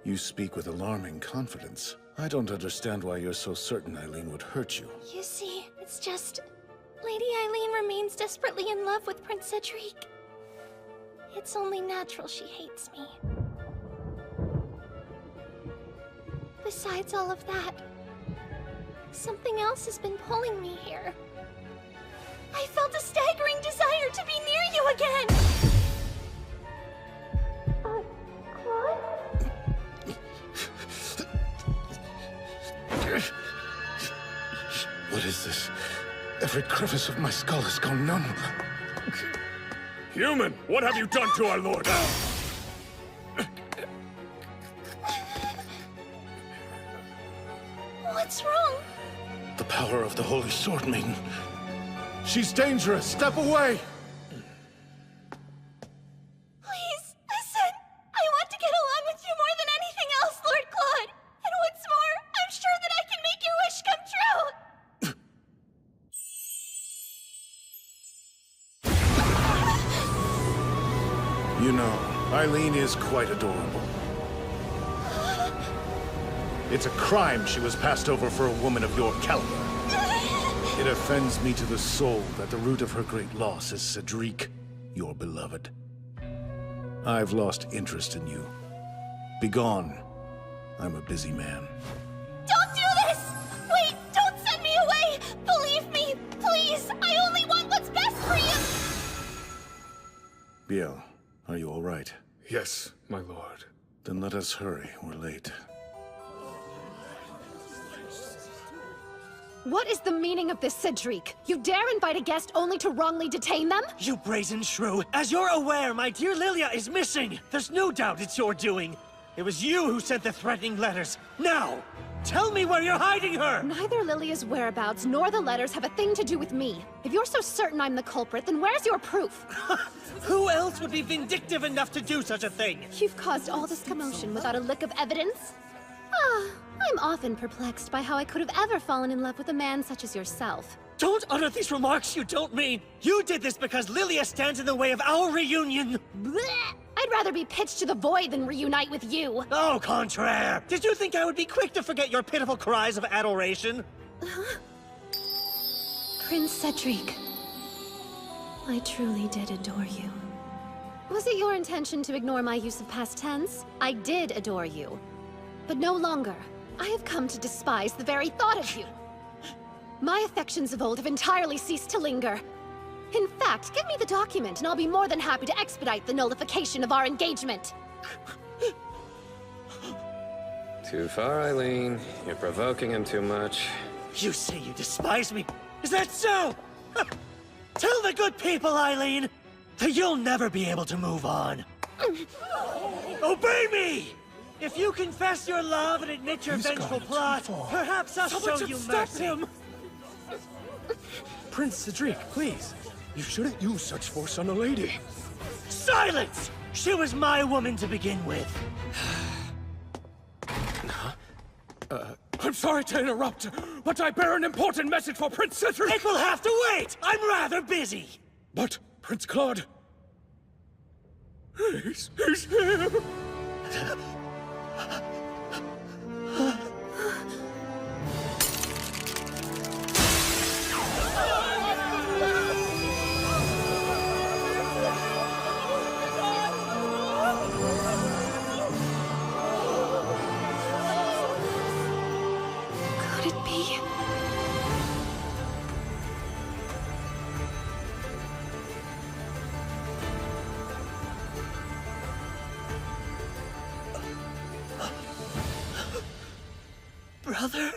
You speak with alarming confidence. I don't understand why you're so certain Eileen would hurt you. You see, it's just... Lady Eileen remains desperately in love with Prince Cedric. It's only natural she hates me. Besides all of that, something else has been pulling me here. I felt a staggering desire to be near you again! Claude? What is this? Every crevice of my skull has gone numb. Human, what have you done to our lord? What's wrong? The power of the Holy Sword Maiden. She's dangerous. Step away! Please, listen! I want to get along with you more than anything else, Lord Claude! And what's more, I'm sure that I can make your wish come true! You know, Eileen is quite adorable. It's a crime she was passed over for a woman of your caliber. It offends me to the soul that the root of her great loss is Cedric, your beloved. I've lost interest in you. Begone. I'm a busy man. Don't do this! Wait, don't send me away! Believe me, please! I only want what's best for you! Biel, are you all right? Yes, my lord. Then let us hurry. We're late. What is the meaning of this, Cedric? You dare invite a guest only to wrongly detain them? You brazen shrew! As you're aware, my dear Lilia is missing! There's no doubt it's your doing! It was you who sent the threatening letters! Now! Tell me where you're hiding her! Neither Lilia's whereabouts nor the letters have a thing to do with me. If you're so certain I'm the culprit, then where's your proof? Who else would be vindictive enough to do such a thing? You've caused all this commotion without a lick of evidence? Ah, I'm often perplexed by how I could have ever fallen in love with a man such as yourself. Don't utter these remarks you don't mean! You did this because Lilia stands in the way of our reunion! Blech! I'd rather be pitched to the void than reunite with you. Au contraire! Did you think I would be quick to forget your pitiful cries of adoration? Prince Cedric, I truly did adore you. Was it your intention to ignore my use of past tense? I did adore you. But no longer. I have come to despise the very thought of you. My affections of old have entirely ceased to linger. In fact, give me the document and I'll be more than happy to expedite the nullification of our engagement. Too far, Eileen. You're provoking him too much. You say you despise me? Is that so? Tell the good people, Eileen, that you'll never be able to move on. Obey me! If you confess your love and admit your vengeful plot, perhaps I'll show you mercy. Prince Cedric, please. You shouldn't use such force on a lady. Silence! She was my woman to begin with. I'm sorry to interrupt, but I bear an important message for Prince Cedric! It will have to wait! I'm rather busy! But, Prince Claude... He's here! Could it be? Brother?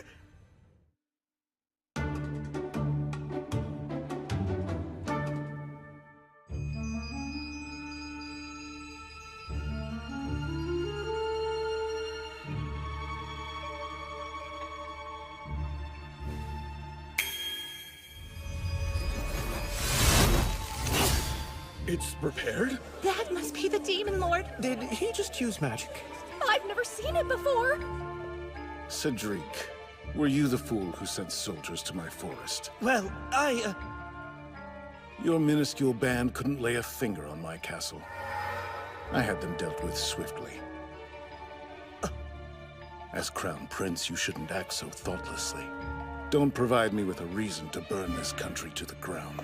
It's repaired? That must be the Demon Lord. Did he just use magic? I've never seen it before. Cedric, were you the fool who sent soldiers to my forest? Well, Your minuscule band couldn't lay a finger on my castle. I had them dealt with swiftly. As Crown Prince, you shouldn't act so thoughtlessly. Don't provide me with a reason to burn this country to the ground.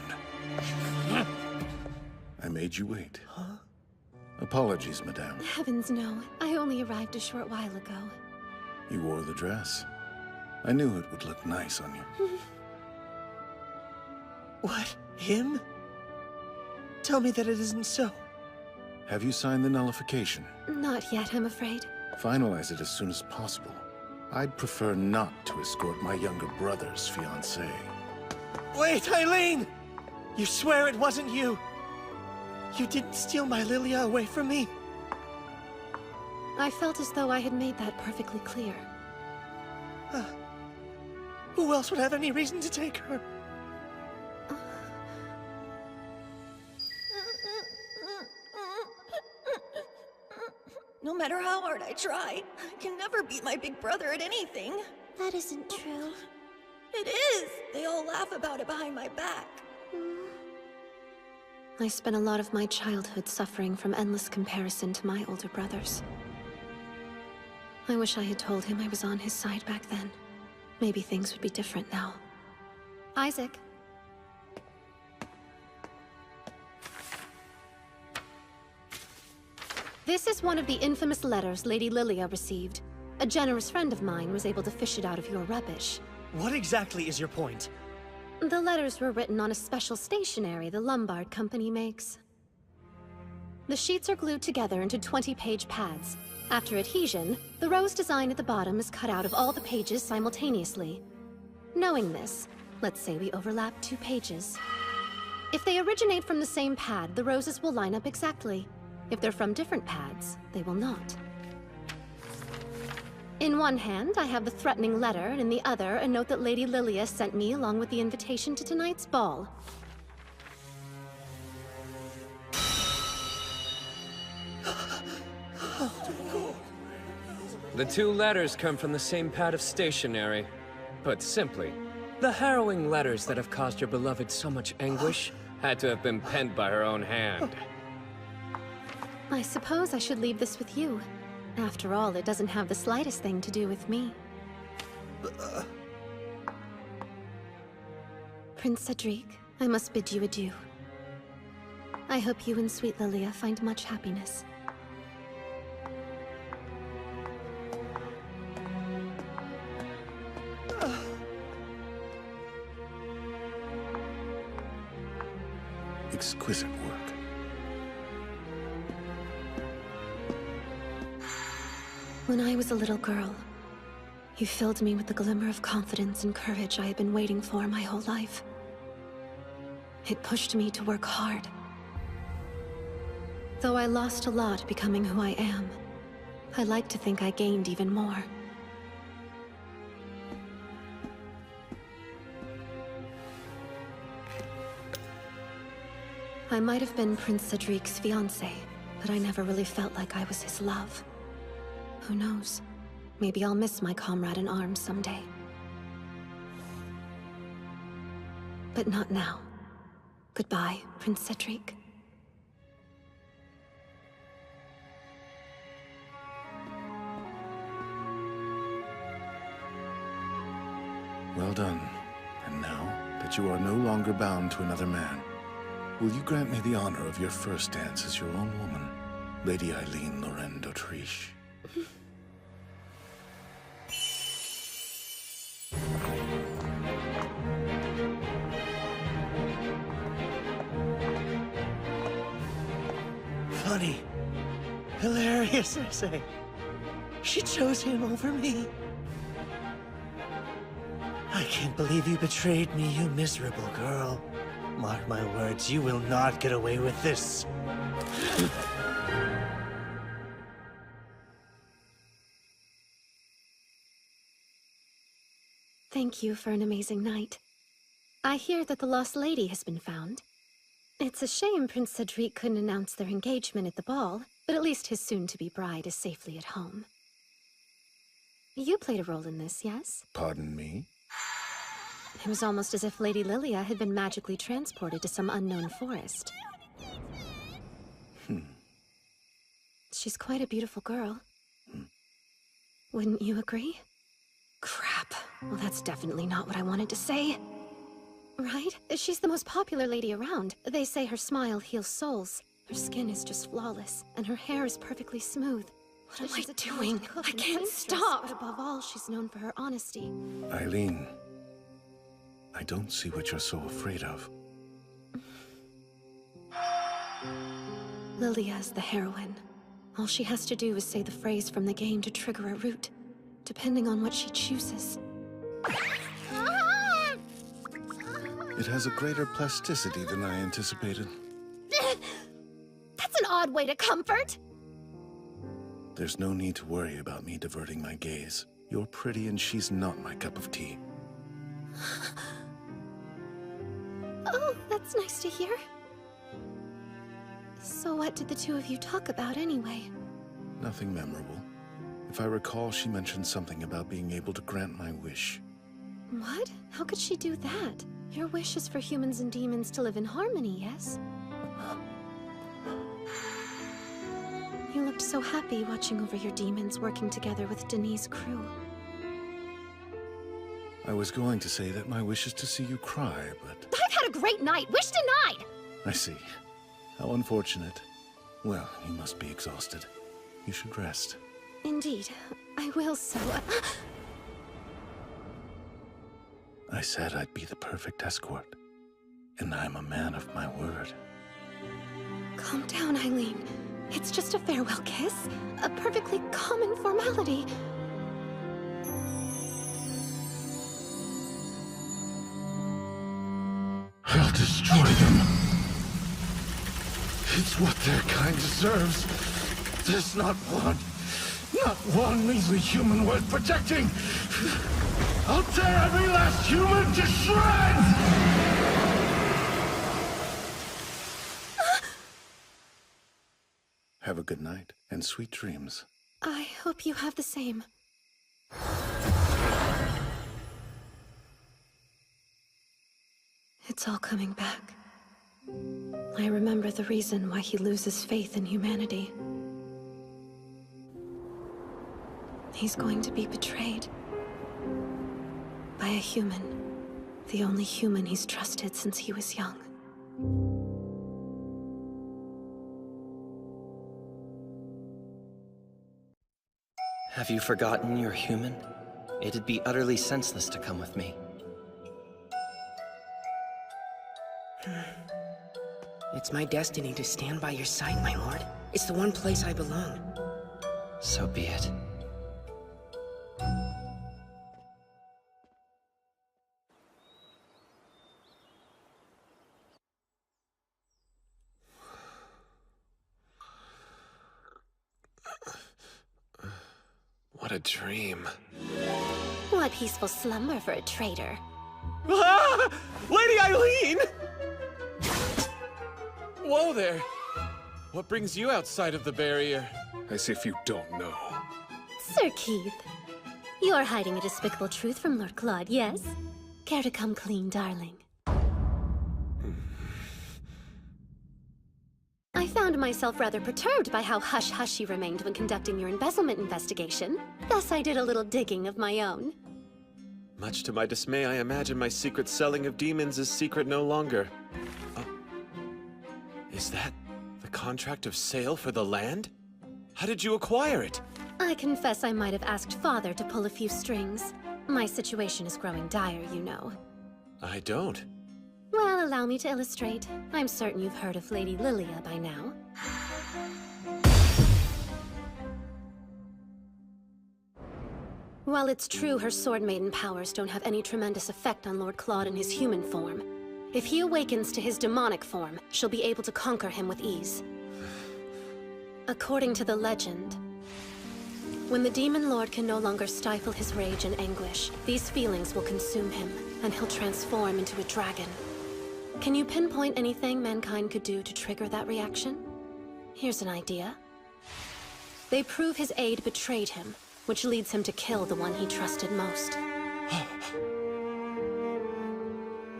I made you wait. Huh? Apologies, madame. Heavens no. I only arrived a short while ago. You wore the dress. I knew it would look nice on you. What? Him? Tell me that it isn't so. Have you signed the nullification? Not yet, I'm afraid. Finalize it as soon as possible. I'd prefer not to escort my younger brother's fiancée. Wait, Eileen! You swear it wasn't you? You didn't steal my Lilia away from me? I felt as though I had made that perfectly clear. Who else would have any reason to take her? No matter how hard I try, I can never beat my big brother at anything. That isn't true. It is! They all laugh about it behind my back. I spent a lot of my childhood suffering from endless comparison to my older brothers. I wish I had told him I was on his side back then. Maybe things would be different now. Isaac. This is one of the infamous letters Lady Lilia received. A generous friend of mine was able to fish it out of your rubbish. What exactly is your point? The letters were written on a special stationery the Lombard Company makes. The sheets are glued together into 20-page pads. After adhesion, the rose design at the bottom is cut out of all the pages simultaneously. Knowing this, let's say we overlap 2 pages. If they originate from the same pad, the roses will line up exactly. If they're from different pads, they will not. In one hand, I have the threatening letter, and in the other, a note that Lady Lilia sent me along with the invitation to tonight's ball. The 2 letters come from the same pad of stationery. Put simply, the harrowing letters that have caused your beloved so much anguish had to have been penned by her own hand. I suppose I should leave this with you. After all, it doesn't have the slightest thing to do with me. Prince Cedric, I must bid you adieu. I hope you and sweet Lilia find much happiness. Exquisite work. When I was a little girl, you filled me with the glimmer of confidence and courage I had been waiting for my whole life. It pushed me to work hard. Though I lost a lot becoming who I am, I like to think I gained even more. I might have been Prince Cedric's fiancée, but I never really felt like I was his love. Who knows? Maybe I'll miss my comrade in arms someday. But not now. Goodbye, Prince Cedric. Well done. And now that you are no longer bound to another man, will you grant me the honor of your first dance as your own woman, Lady Eileen Lorraine d'Autriche? Funny. Hilarious, I say. She chose him over me. I can't believe you betrayed me, you miserable girl. Mark my words, you will not get away with this. Thank you for an amazing night. I hear that the lost lady has been found. It's a shame Prince Cedric couldn't announce their engagement at the ball, but at least his soon-to-be bride is safely at home. You played a role in this, yes? Pardon me? It was almost as if Lady Lilia had been magically transported to some unknown forest. She's quite a beautiful girl. Wouldn't you agree? Crap. Well, that's definitely not what I wanted to say. Right? She's the most popular lady around. They say her smile heals souls. Her skin is just flawless, and her hair is perfectly smooth. What am I doing? I can't stop! But above all, she's known for her honesty. Eileen, I don't see what you're so afraid of. Lilia is the heroine. All she has to do is say the phrase from the game to trigger a root, depending on what she chooses. It has a greater plasticity than I anticipated. That's an odd way to comfort! There's no need to worry about me diverting my gaze. You're pretty and she's not my cup of tea. Oh, that's nice to hear. So what did the two of you talk about anyway? Nothing memorable. If I recall, she mentioned something about being able to grant my wish. What? How could she do that? Your wish is for humans and demons to live in harmony, yes? You looked so happy watching over your demons working together with Denis' crew. I was going to say that my wish is to see you cry, but... I've had a great night! Wish denied! I see. How unfortunate. Well, you must be exhausted. You should rest. Indeed. I will so... I said I'd be the perfect escort. And I'm a man of my word. Calm down, Eileen. It's just a farewell kiss. A perfectly common formality. I'll destroy them. It's what their kind deserves. There's not one measly human worth protecting. I'll tear every last human to shreds! Have a good night, and sweet dreams. I hope you have the same. It's all coming back. I remember the reason why he loses faith in humanity. He's going to be betrayed. By a human. The only human he's trusted since he was young. Have you forgotten you're human? It'd be utterly senseless to come with me. It's my destiny to stand by your side, my lord. It's the one place I belong. So be it. What a dream. What peaceful slumber for a traitor. Ah! Lady Eileen! Whoa there. What brings you outside of the barrier? As if you don't know. Sir Keith, you're hiding a despicable truth from Lord Claude, yes? Care to come clean, darling? I found myself rather perturbed by how hush-hush you remained when conducting your embezzlement investigation. Thus, I did a little digging of my own. Much to my dismay, I imagine my secret selling of demons is secret no longer. Is that the contract of sale for the land? How did you acquire it? I confess I might have asked Father to pull a few strings. My situation is growing dire, you know. I don't. Well, allow me to illustrate. I'm certain you've heard of Lady Lilia by now. While it's true her Sword Maiden powers don't have any tremendous effect on Lord Claude in his human form, if he awakens to his demonic form, she'll be able to conquer him with ease. According to the legend, when the Demon Lord can no longer stifle his rage and anguish, these feelings will consume him, and he'll transform into a dragon. Can you pinpoint anything mankind could do to trigger that reaction? Here's an idea. They prove his aide betrayed him, which leads him to kill the one he trusted most.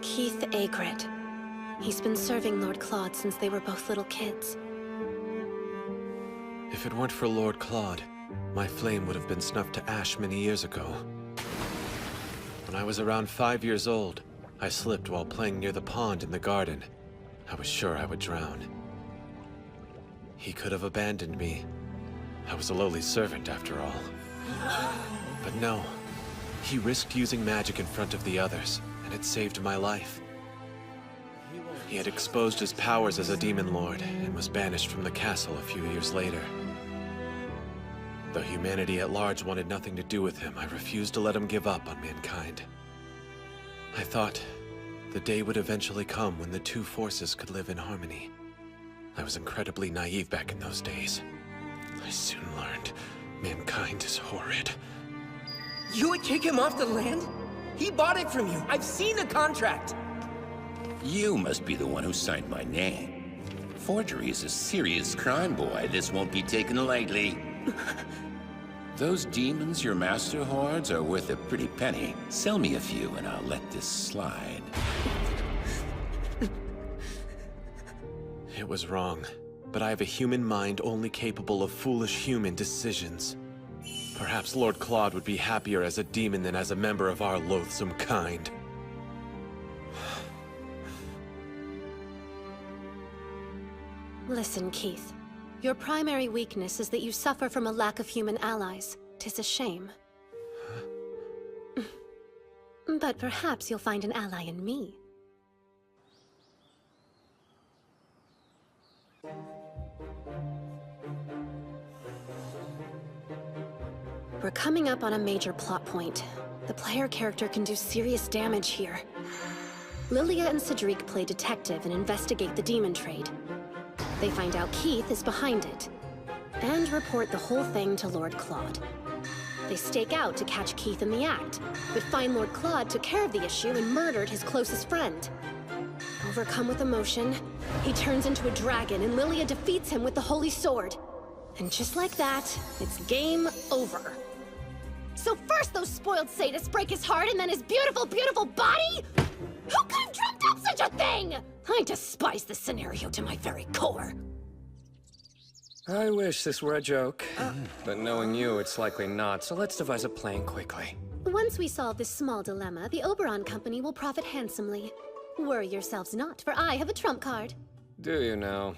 Keith Agrid. He's been serving Lord Claude since they were both little kids. If it weren't for Lord Claude, my flame would have been snuffed to ash many years ago. When I was around 5 years old, I slipped while playing near the pond in the garden. I was sure I would drown. He could have abandoned me. I was a lowly servant after all. But no, he risked using magic in front of the others, and it saved my life. He had exposed his powers as a demon lord, and was banished from the castle a few years later. Though humanity at large wanted nothing to do with him, I refused to let him give up on mankind. I thought the day would eventually come when the two forces could live in harmony. I was incredibly naive back in those days. I soon learned mankind is horrid. You would kick him off the land? He bought it from you. I've seen the contract. You must be the one who signed my name. Forgery is a serious crime, boy. This won't be taken lightly. Those demons your master hoards are worth a pretty penny. Sell me a few and I'll let this slide. It was wrong, but I have a human mind only capable of foolish human decisions. Perhaps Lord Claude would be happier as a demon than as a member of our loathsome kind. Listen, Keith. Your primary weakness is that you suffer from a lack of human allies. 'Tis a shame. But perhaps you'll find an ally in me. We're coming up on a major plot point. The player character can do serious damage here. Lilia and Cedric play detective and investigate the demon trade. They find out Keith is behind it, and report the whole thing to Lord Claude. They stake out to catch Keith in the act, but find Lord Claude took care of the issue and murdered his closest friend. Overcome with emotion, he turns into a dragon and Lilia defeats him with the Holy Sword. And just like that, it's game over. So first those spoiled sadists break his heart and then his beautiful, beautiful body? Who could have dreamt up such a thing? I despise this scenario to my very core. I wish this were a joke, but knowing you, it's likely not, so let's devise a plan quickly. Once we solve this small dilemma, the Oberon Company will profit handsomely. Worry yourselves not, for I have a trump card. Do you now?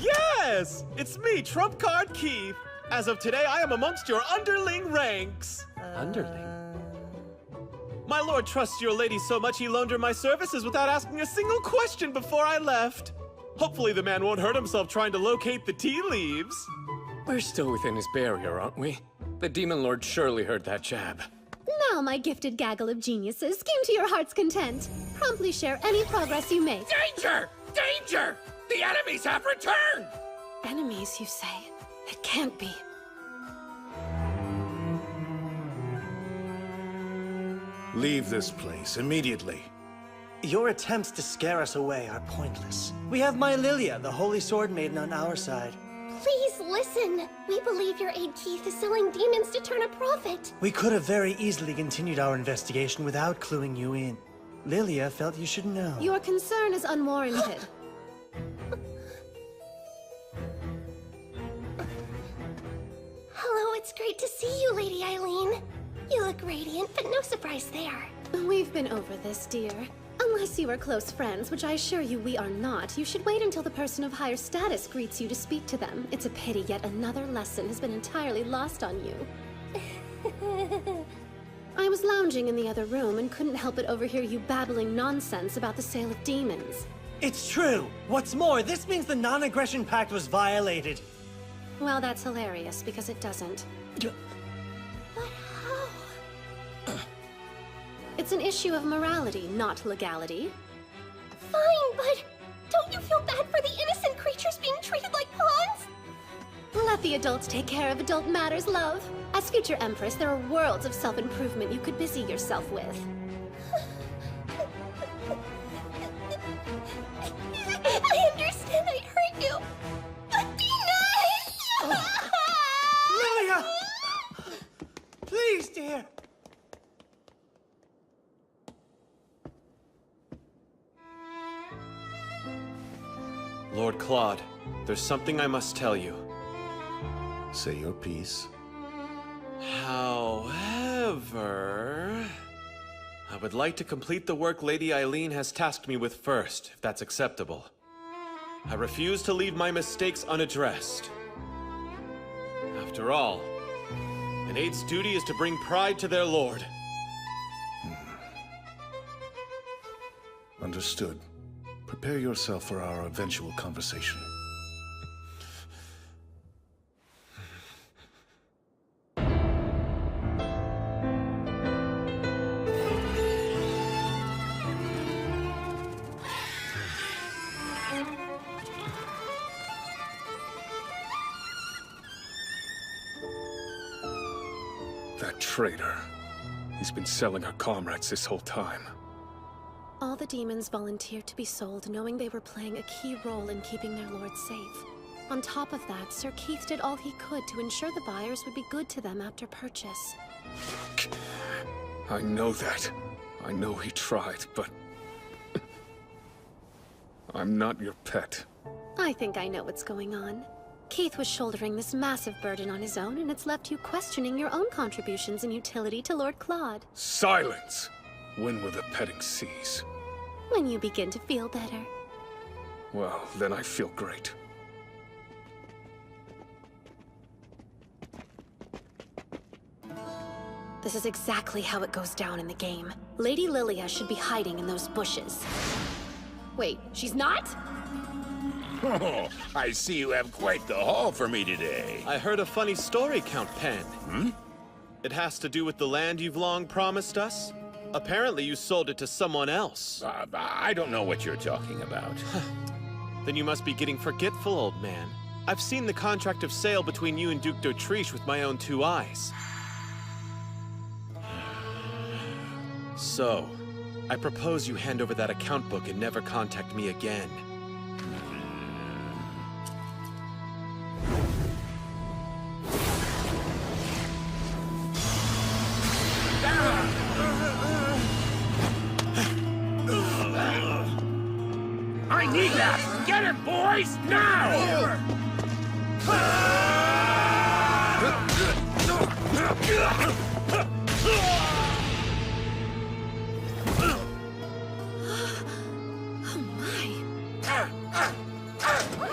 Yes! It's me, Trump Card Keith. As of today, I am amongst your underling ranks. Underling? My lord trusts your lady so much he loaned her my services without asking a single question before I left. Hopefully the man won't hurt himself trying to locate the tea leaves. We're still within his barrier, aren't we? The Demon Lord surely heard that jab. Now, my gifted gaggle of geniuses, scheme to your heart's content. Promptly share any progress you make. Danger! Danger! The enemies have returned! Enemies, you say? It can't be. Leave this place immediately. Your attempts to scare us away are pointless. We have my Lilia, the Holy Sword Maiden, on our side. Please listen. We believe your aide Keith is selling demons to turn a profit. We could have very easily continued our investigation without cluing you in. Lilia felt you should know. Your concern is unwarranted. Hello, it's great to see you, Lady Eileen. You look radiant, but no surprise there. We've been over this, dear. Unless you are close friends, which I assure you we are not, you should wait until the person of higher status greets you to speak to them. It's a pity yet another lesson has been entirely lost on you. I was lounging in the other room and couldn't help but overhear you babbling nonsense about the sale of demons. It's true! What's more, this means the non-aggression pact was violated. Well, that's hilarious, because it doesn't. But how? It's an issue of morality, not legality. Fine, but don't you feel bad for the innocent creatures being treated like pawns? Let the adults take care of adult matters, love. As future Empress, there are worlds of self-improvement you could busy yourself with. Lord Claude, there's something I must tell you. Say your piece. However, I would like to complete the work Lady Eileen has tasked me with first, if that's acceptable. I refuse to leave my mistakes unaddressed. After all, an aide's duty is to bring pride to their lord. Understood. Prepare yourself for our eventual conversation. That traitor. He's been selling our comrades this whole time. All the demons volunteered to be sold, knowing they were playing a key role in keeping their lord safe. On top of that, Sir Keith did all he could to ensure the buyers would be good to them after purchase. I know that. I know he tried, but... I'm not your pet. I think I know what's going on. Keith was shouldering this massive burden on his own, and it's left you questioning your own contributions and utility to Lord Claude. Silence! When will the petting cease? When you begin to feel better. Well, then I feel great. This is exactly how it goes down in the game. Lady Lilia should be hiding in those bushes. Wait, she's not? Oh, I see you have quite the haul for me today. I heard a funny story, Count Penn. It has to do with the land you've long promised us? Apparently you sold it to someone else. I don't know what you're talking about. Then you must be getting forgetful, old man. I've seen the contract of sale between you and Duke d'Autriche with my own 2 eyes. So, I propose you hand over that account book and never contact me again. I need that! Get it, boys! Now!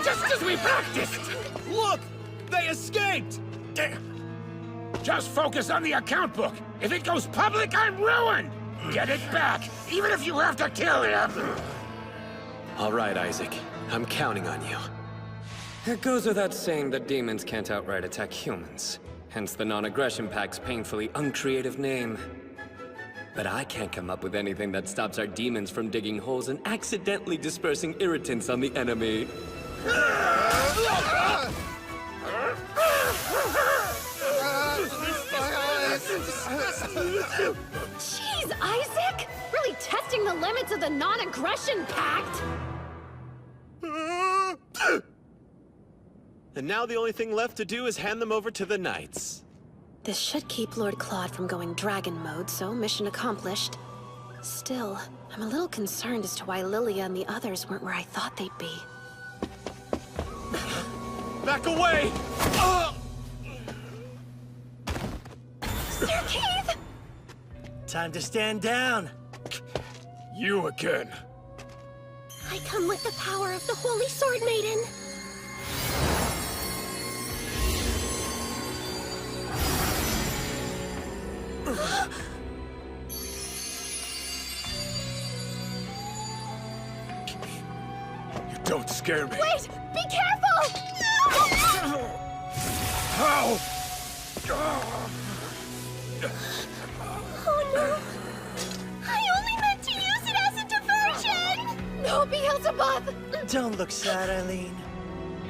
Just as we practiced! Look! They escaped! Just focus on the account book. If it goes public, I'm ruined! Get it back, even if you have to kill him! All right, Isaac. I'm counting on you. It goes without saying that demons can't outright attack humans. Hence the non-aggression pact's painfully uncreative name. But I can't come up with anything that stops our demons from digging holes and accidentally dispersing irritants on the enemy. Jeez, Isaac! Really testing the limits of the non-aggression pact! And now the only thing left to do is hand them over to the knights. This should keep Lord Claude from going dragon mode, so mission accomplished. Still, I'm a little concerned as to why Lilia and the others weren't where I thought they'd be. Back away! Sir Keith! Time to stand down. You again. I come with the power of the Holy Sword Maiden. You don't scare me. Wait! Be careful! How? Oh no! I only meant to use it as a diversion! No, Beelzebub! Don't look sad, Eileen.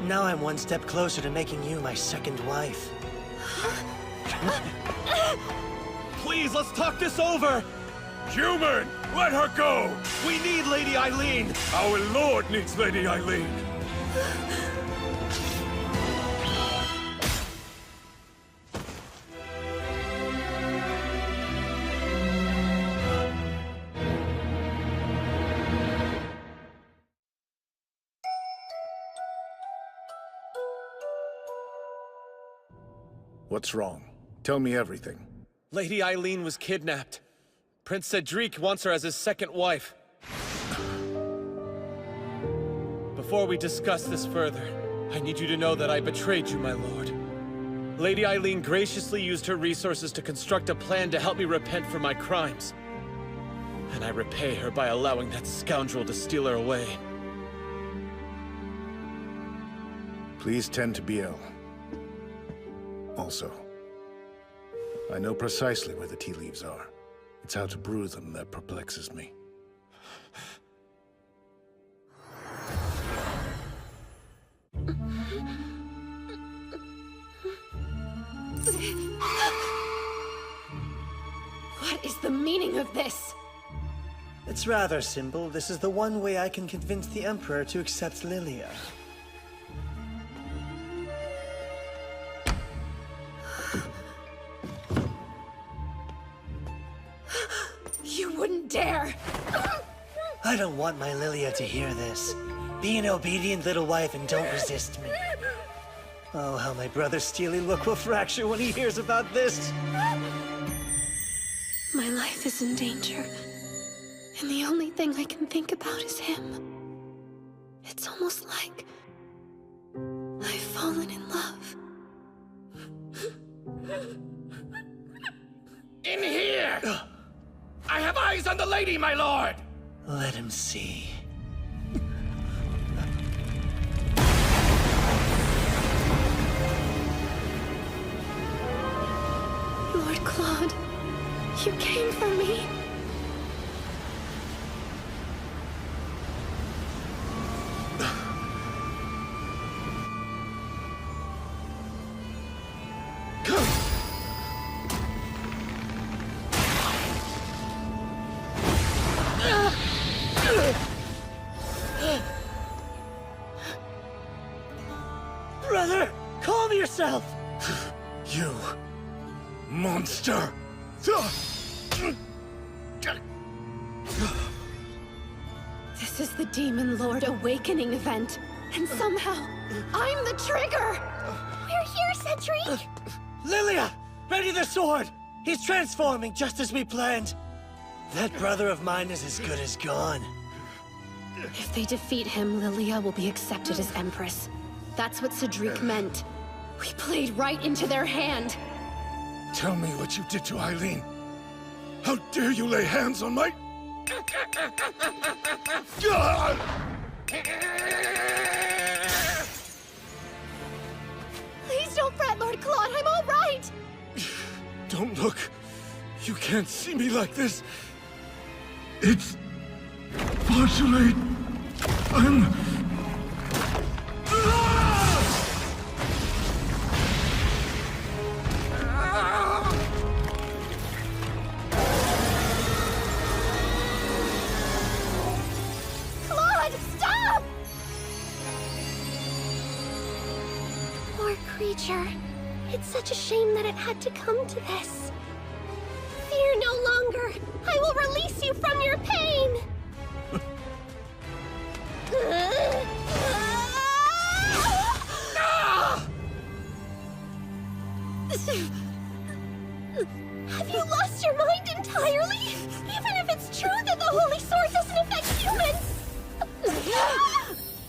Now I'm one step closer to making you my second wife. Please, let's talk this over! Human! Let her go! We need Lady Eileen! Our lord needs Lady Eileen! What's wrong? Tell me everything. Lady Eileen was kidnapped. Prince Cedric wants her as his second wife. Before we discuss this further, I need you to know that I betrayed you, my lord. Lady Eileen graciously used her resources to construct a plan to help me repent for my crimes. And I repay her by allowing that scoundrel to steal her away. Please tend to Biel. Also, I know precisely where the tea leaves are. It's how to brew them that perplexes me. What is the meaning of this? It's rather simple. This is the one way I can convince the Emperor to accept Lilia. You wouldn't dare! I don't want my Lilia to hear this. Be an obedient little wife and don't resist me. Oh, how my brother's steely look will fracture when he hears about this. My life is in danger, and the only thing I can think about is him. It's almost like I've fallen in love. In here! I have eyes on the lady, my lord! Let him see. Lord Claude, you came for me. Brother, calm yourself! You... monster! This is the Demon Lord Awakening event, and somehow, I'm the trigger! We're here, Cedric! Lilia! Ready the sword! He's transforming just as we planned! That brother of mine is as good as gone. If they defeat him, Lilia will be accepted as Empress. That's what Cedric meant. We played right into their hand. Tell me what you did to Eileen. How dare you lay hands on my... Please don't fret, Lord Claude. I'm all right. Don't look. You can't see me like this. It's... far too late. I'm... Claude, stop! Poor creature. It's such a shame that it had to come to this. Fear no longer. I will release you from your pain. Have you lost your mind entirely? Even if it's true that the Holy Sword doesn't affect humans?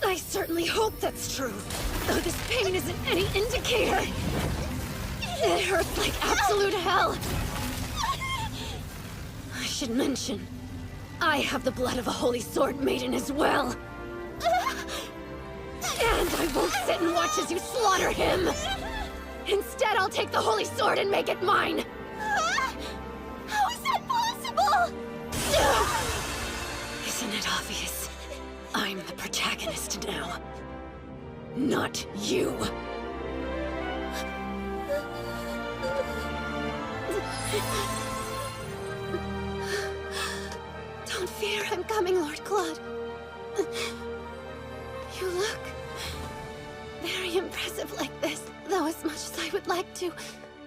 I certainly hope that's true. Though this pain isn't any indicator. It hurts like absolute hell. I should mention, I have the blood of a Holy Sword Maiden as well. And I won't sit and watch as you slaughter him. Instead, I'll take the Holy Sword and make it mine. How is that possible? Isn't it obvious? I'm the protagonist now. Not you. Don't fear, I'm coming, Lord Claude. You look very impressive like this, though as much as I would like to,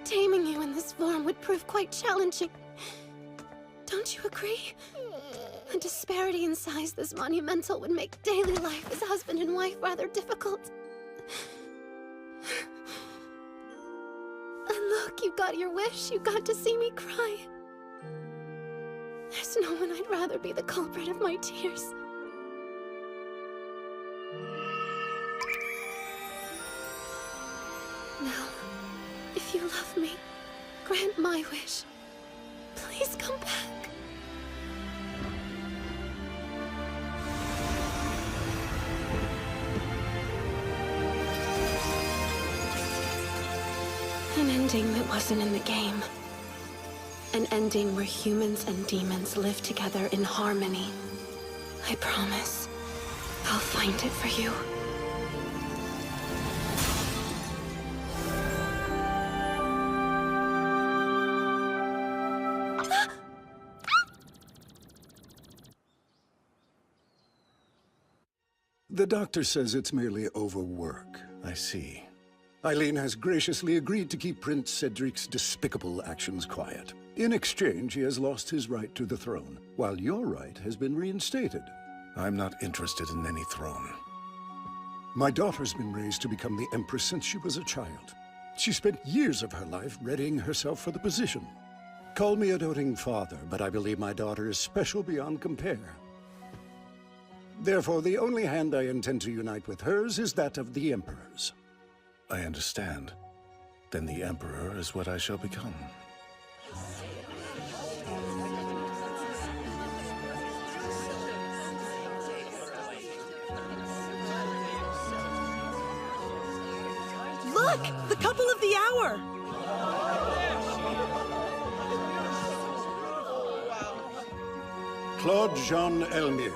taming you in this form would prove quite challenging. Don't you agree? A disparity in size this monumental would make daily life as husband and wife rather difficult. got your wish. You got to see me cry. There's no one I'd rather be the culprit of my tears. Now, if you love me, grant my wish. Please come back. An ending that wasn't in the game. An ending where humans and demons live together in harmony. I promise. I'll find it for you. The doctor says it's merely overwork. I see. Eileen has graciously agreed to keep Prince Cedric's despicable actions quiet. In exchange, he has lost his right to the throne, while your right has been reinstated. I'm not interested in any throne. My daughter's been raised to become the Empress since she was a child. She spent years of her life readying herself for the position. Call me a doting father, but I believe my daughter is special beyond compare. Therefore, the only hand I intend to unite with hers is that of the Emperor's. I understand. Then the Emperor is what I shall become. Look! The couple of the hour! Claude Jean Elmire.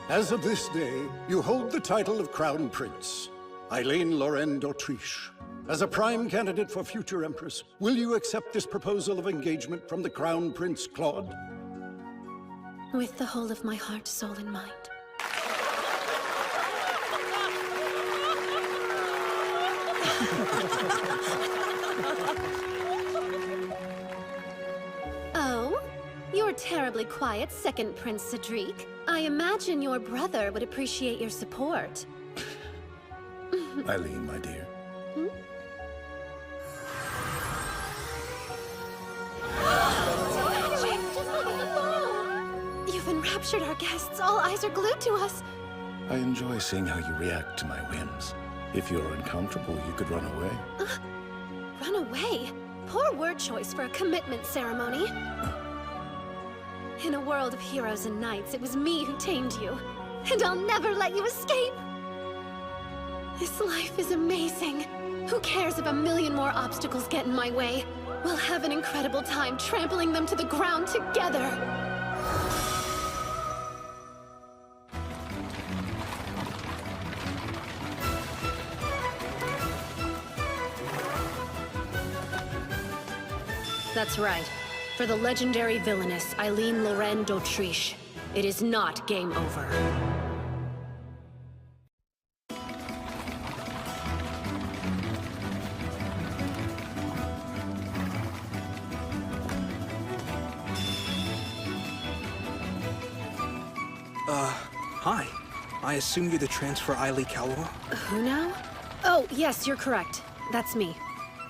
As of this day, you hold the title of Crown Prince. Eileen Lorraine d'Autriche. As a prime candidate for future Empress, will you accept this proposal of engagement from the Crown Prince Claude? With the whole of my heart, soul, and mind. Oh? You're terribly quiet, second Prince Cedric. I imagine your brother would appreciate your support. Eileen, my dear. You've enraptured our guests. All eyes are glued to us. I enjoy seeing how you react to my whims. If you're uncomfortable, you could run away. Run away? Poor word choice for a commitment ceremony. In a world of heroes and knights, it was me who tamed you. And I'll never let you escape! This life is amazing. Who cares if a million more obstacles get in my way? We'll have an incredible time trampling them to the ground together. That's right. For the legendary villainess, Eileen Lorraine d'Autriche. It is not game over. Hi. I assume you're the transfer Eileen Calor? Who now? Oh, yes, you're correct. That's me.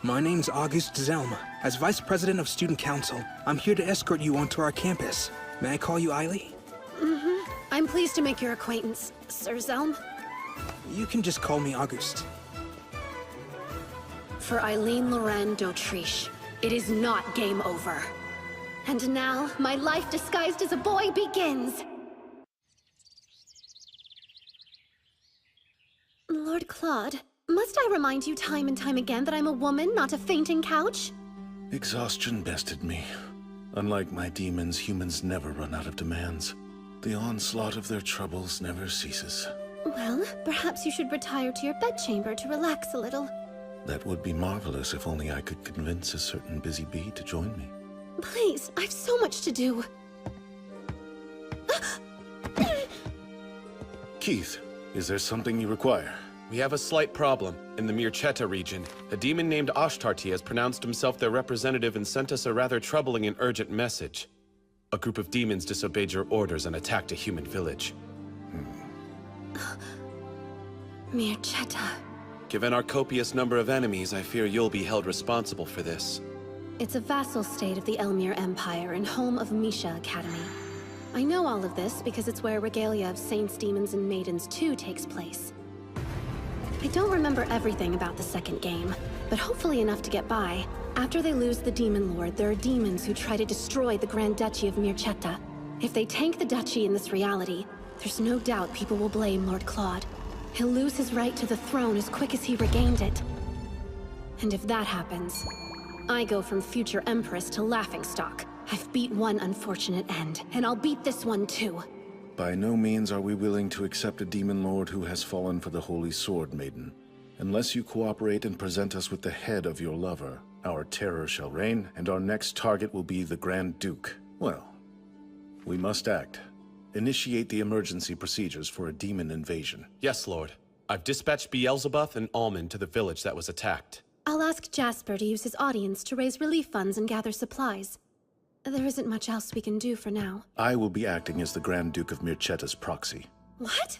My name's August Zelm. As Vice President of Student Council, I'm here to escort you onto our campus. May I call you Eileen? Mm-hmm. I'm pleased to make your acquaintance, Sir Zelm. You can just call me August. For Eileen Lorraine d'Autriche, it is not game over. And now, my life disguised as a boy begins! Lord Claude, must I remind you time and time again that I'm a woman, not a fainting couch? Exhaustion bested me. Unlike my demons, humans never run out of demands. The onslaught of their troubles never ceases. Well, perhaps you should retire to your bedchamber to relax a little. That would be marvelous if only I could convince a certain busy bee to join me. Please, I've so much to do. Keith, is there something you require? We have a slight problem. In the Mirchetta region, a demon named Ashtarti has pronounced himself their representative and sent us a rather troubling and urgent message. A group of demons disobeyed your orders and attacked a human village. Mirchetta. Given our copious number of enemies, I fear you'll be held responsible for this. It's a vassal state of the Elmir Empire and home of Misha Academy. I know all of this because it's where Regalia of Saints, Demons, and Maidens 2 takes place. I don't remember everything about the second game, but hopefully enough to get by. After they lose the Demon Lord, there are demons who try to destroy the Grand Duchy of Mirchetta. If they tank the duchy in this reality, there's no doubt people will blame Lord Claude. He'll lose his right to the throne as quick as he regained it. And if that happens, I go from future Empress to laughingstock. I've beat one unfortunate end, and I'll beat this one too. By no means are we willing to accept a demon lord who has fallen for the Holy Sword, Maiden. Unless you cooperate and present us with the head of your lover, our terror shall reign, and our next target will be the Grand Duke. Well, we must act. Initiate the emergency procedures for a demon invasion. Yes, Lord. I've dispatched Beelzebub and Almond to the village that was attacked. I'll ask Jasper to use his audience to raise relief funds and gather supplies. There isn't much else we can do for now. I will be acting as the Grand Duke of Mirchetta's proxy. What?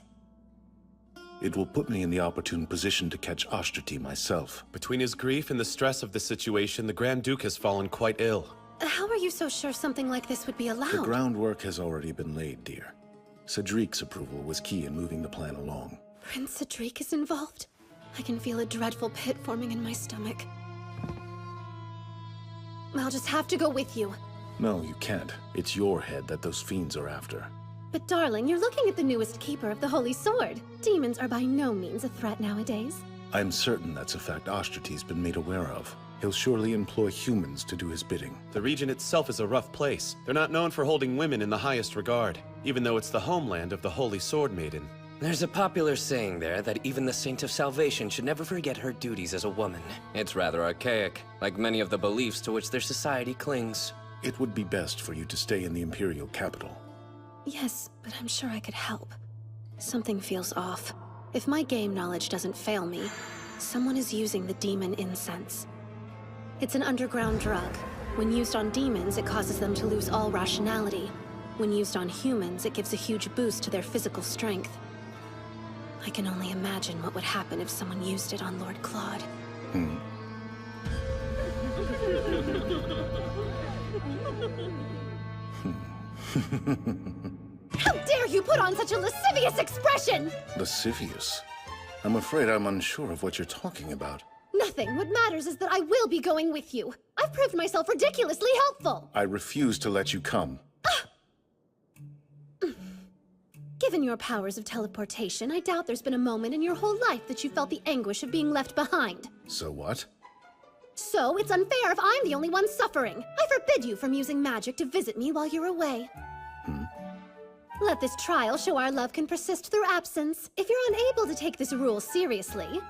It will put me in the opportune position to catch Ostrati myself. Between his grief and the stress of the situation, the Grand Duke has fallen quite ill. How are you so sure something like this would be allowed? The groundwork has already been laid, dear. Cedric's approval was key in moving the plan along. Prince Cedric is involved? I can feel a dreadful pit forming in my stomach. I'll just have to go with you. No, you can't. It's your head that those fiends are after. But darling, you're looking at the newest keeper of the Holy Sword. Demons are by no means a threat nowadays. I'm certain that's a fact Ostrati's been made aware of. He'll surely employ humans to do his bidding. The region itself is a rough place. They're not known for holding women in the highest regard, even though it's the homeland of the Holy Sword Maiden. There's a popular saying there that even the Saint of Salvation should never forget her duties as a woman. It's rather archaic, like many of the beliefs to which their society clings. It would be best for you to stay in the Imperial capital. Yes, but I'm sure I could help. Something feels off. If my game knowledge doesn't fail me, someone is using the demon incense. It's an underground drug. When used on demons, it causes them to lose all rationality. When used on humans, it gives a huge boost to their physical strength. I can only imagine what would happen if someone used it on Lord Claude. How dare you put on such a lascivious expression! Lascivious? I'm afraid I'm unsure of what you're talking about. Nothing. What matters is that I will be going with you. I've proved myself ridiculously helpful. I refuse to let you come. Given your powers of teleportation, I doubt there's been a moment in your whole life that you felt the anguish of being left behind. So what? So it's unfair if I'm the only one suffering. I forbid you from using magic to visit me while you're away. Let this trial show our love can persist through absence. If you're unable to take this rule seriously,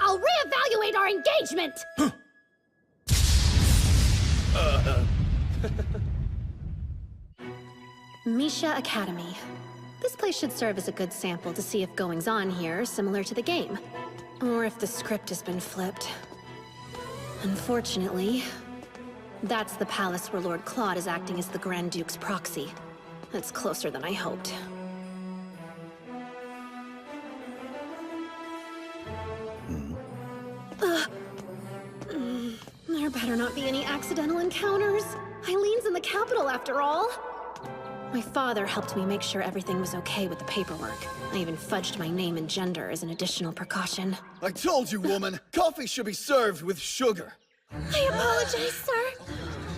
I'll reevaluate our engagement! Misha Academy. This place should serve as a good sample to see if goings-on here are similar to the game. Or if the script has been flipped. Unfortunately, that's the palace where Lord Claude is acting as the Grand Duke's proxy. That's closer than I hoped. There better not be any accidental encounters. Eileen's in the capital, after all. My father helped me make sure everything was okay with the paperwork. I even fudged my name and gender as an additional precaution. I told you, woman! Coffee should be served with sugar. I apologize, sir.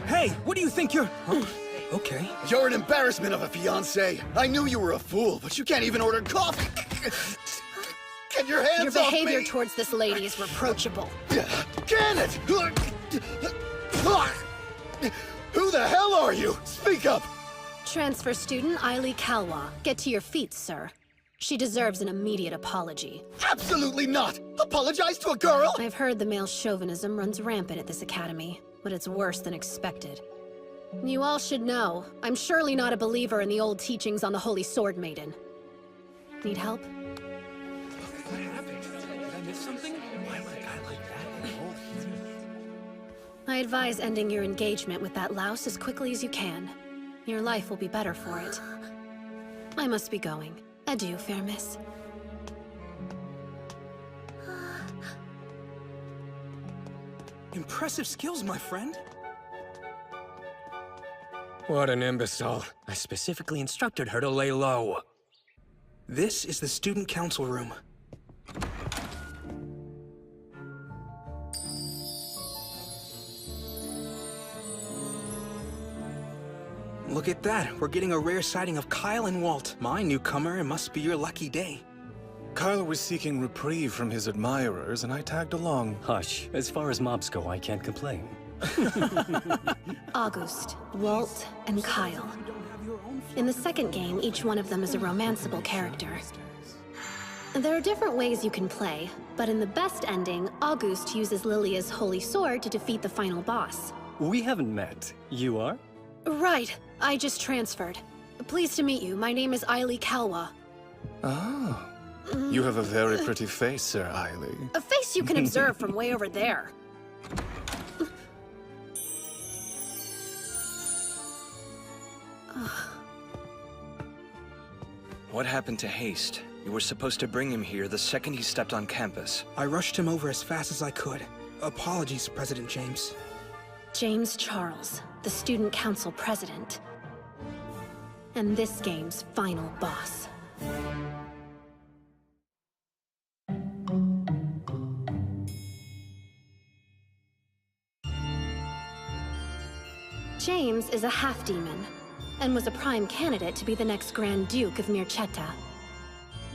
Hey, what do you think you're... Oh, okay. You're an embarrassment of a fiancé. I knew you were a fool, but you can't even order coffee. Get your hands Your off me! behavior towards this lady is reproachable. Can it? Who the hell are you? Speak up! Transfer student Eily Kalwa. Get to your feet, sir. She deserves an immediate apology. Absolutely not! Apologize to a girl? I've heard the male chauvinism runs rampant at this academy, but it's worse than expected. You all should know, I'm surely not a believer in the old teachings on the Holy Sword Maiden. Need help? I advise ending your engagement with that louse as quickly as you can. Your life will be better for it. I must be going. Adieu, fair miss. Impressive skills, my friend. What an imbecile. I specifically instructed her to lay low. This is the student council room. Look at that. We're getting a rare sighting of Kyle and Walt. My newcomer, it must be your lucky day. Kyle was seeking reprieve from his admirers, and I tagged along. Hush. As far as mobs go, I can't complain. August, Walt, and Kyle. In the second game, each one of them is a romanceable character. There are different ways you can play, but in the best ending, August uses Lilia's holy sword to defeat the final boss. We haven't met. You are? Right. I just transferred. Pleased to meet you. My name is Ailey Kalwa. Ah. You have a very pretty face, Sir Ailey. A face you can observe from way over there. What happened to Haste? You were supposed to bring him here the second he stepped on campus. I rushed him over as fast as I could. Apologies, President James. James Charles, the Student Council President. And this game's final boss. James is a half-demon, and was a prime candidate to be the next Grand Duke of Mircetta.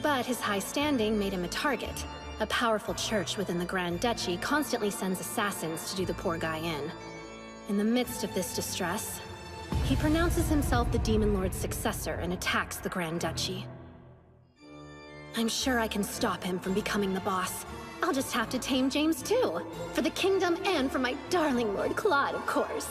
But his high standing made him a target. A powerful church within the Grand Duchy constantly sends assassins to do the poor guy in. In the midst of this distress, he pronounces himself the Demon Lord's successor and attacks the Grand Duchy. I'm sure I can stop him from becoming the boss. I'll just have to tame James too. For the kingdom and for my darling Lord Claude, of course.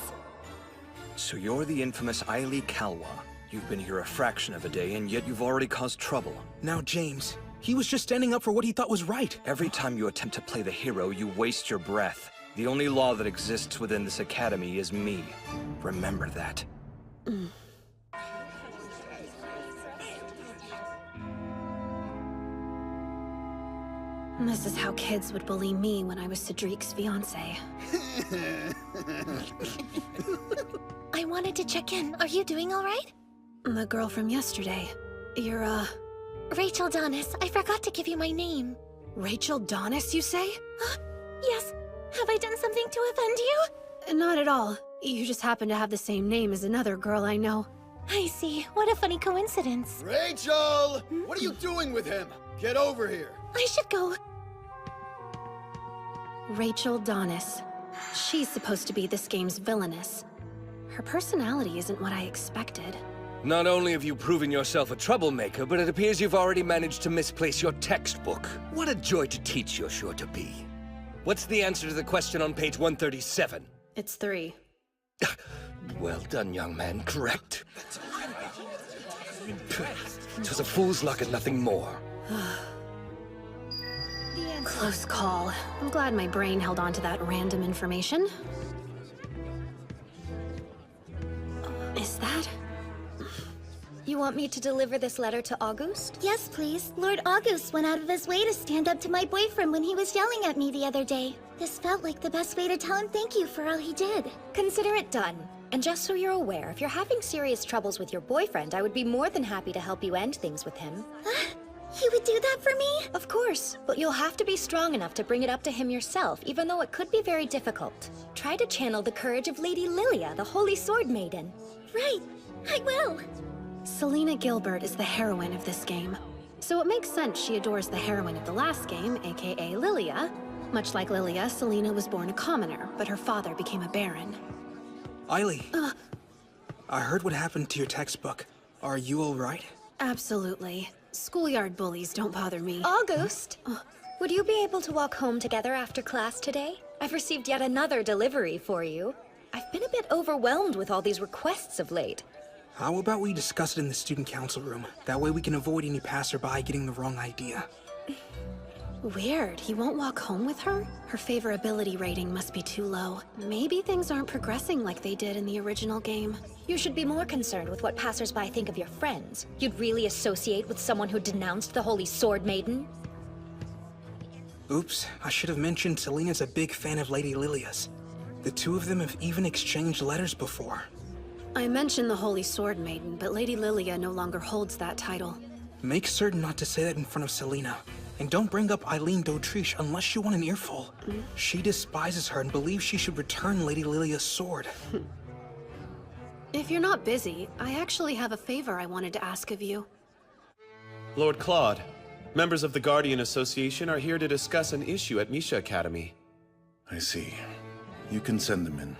So you're the infamous Ailey Kalwa. You've been here a fraction of a day, and yet you've already caused trouble. Now, James, he was just standing up for what he thought was right. Every time you attempt to play the hero, you waste your breath. The only law that exists within this academy is me. Remember that. This is how kids would bully me when I was Cedric's fiancé. I wanted to check in. Are you doing all right? The girl from yesterday. You're, Rachel Donis. I forgot to give you my name. Rachel Donis, you say? Yes. Have I done something to offend you? Not at all. You just happen to have the same name as another girl I know. I see. What a funny coincidence. Rachel! What are you doing with him? Get over here. I should go. Rachel Donis. She's supposed to be this game's villainess. Her personality isn't what I expected. Not only have you proven yourself a troublemaker, but it appears you've already managed to misplace your textbook. What a joy to teach you're sure to be. What's the answer to the question on page 137? It's 3. Well done, young man. Correct. It was a fool's luck and nothing more. Close call. I'm glad my brain held on to that random information. Is that? You want me to deliver this letter to August? Yes, please. Lord August went out of his way to stand up to my boyfriend when he was yelling at me the other day. This felt like the best way to tell him thank you for all he did. Consider it done. And just so you're aware, if you're having serious troubles with your boyfriend, I would be more than happy to help you end things with him. You would do that for me? Of course, but you'll have to be strong enough to bring it up to him yourself, even though it could be very difficult. Try to channel the courage of Lady Lilia, the Holy Sword Maiden. Right, I will. Selena Gilbert is the heroine of this game. So it makes sense she adores the heroine of the last game, aka Lilia. Much like Lilia, Selena was born a commoner, but her father became a baron. Ailey, I heard what happened to your textbook. Are you all right? Absolutely. Schoolyard bullies don't bother me. August, would you be able to walk home together after class today? I've received yet another delivery for you. I've been a bit overwhelmed with all these requests of late. How about we discuss it in the student council room? That way we can avoid any passerby getting the wrong idea. Weird. He won't walk home with her? Her favorability rating must be too low. Maybe things aren't progressing like they did in the original game. You should be more concerned with what passersby think of your friends. You'd really associate with someone who denounced the Holy Sword Maiden? Oops, I should have mentioned Selena's a big fan of Lady Lilia's. The two of them have even exchanged letters before. I mentioned the Holy Sword Maiden, but Lady Lilia no longer holds that title. Make certain not to say that in front of Selena. And don't bring up Eileen d'Autriche unless you want an earful. She despises her and believes she should return Lady Lilia's sword. If you're not busy, I actually have a favor I wanted to ask of you. Lord Claude, members of the Guardian Association are here to discuss an issue at Misha Academy. I see. You can send them in.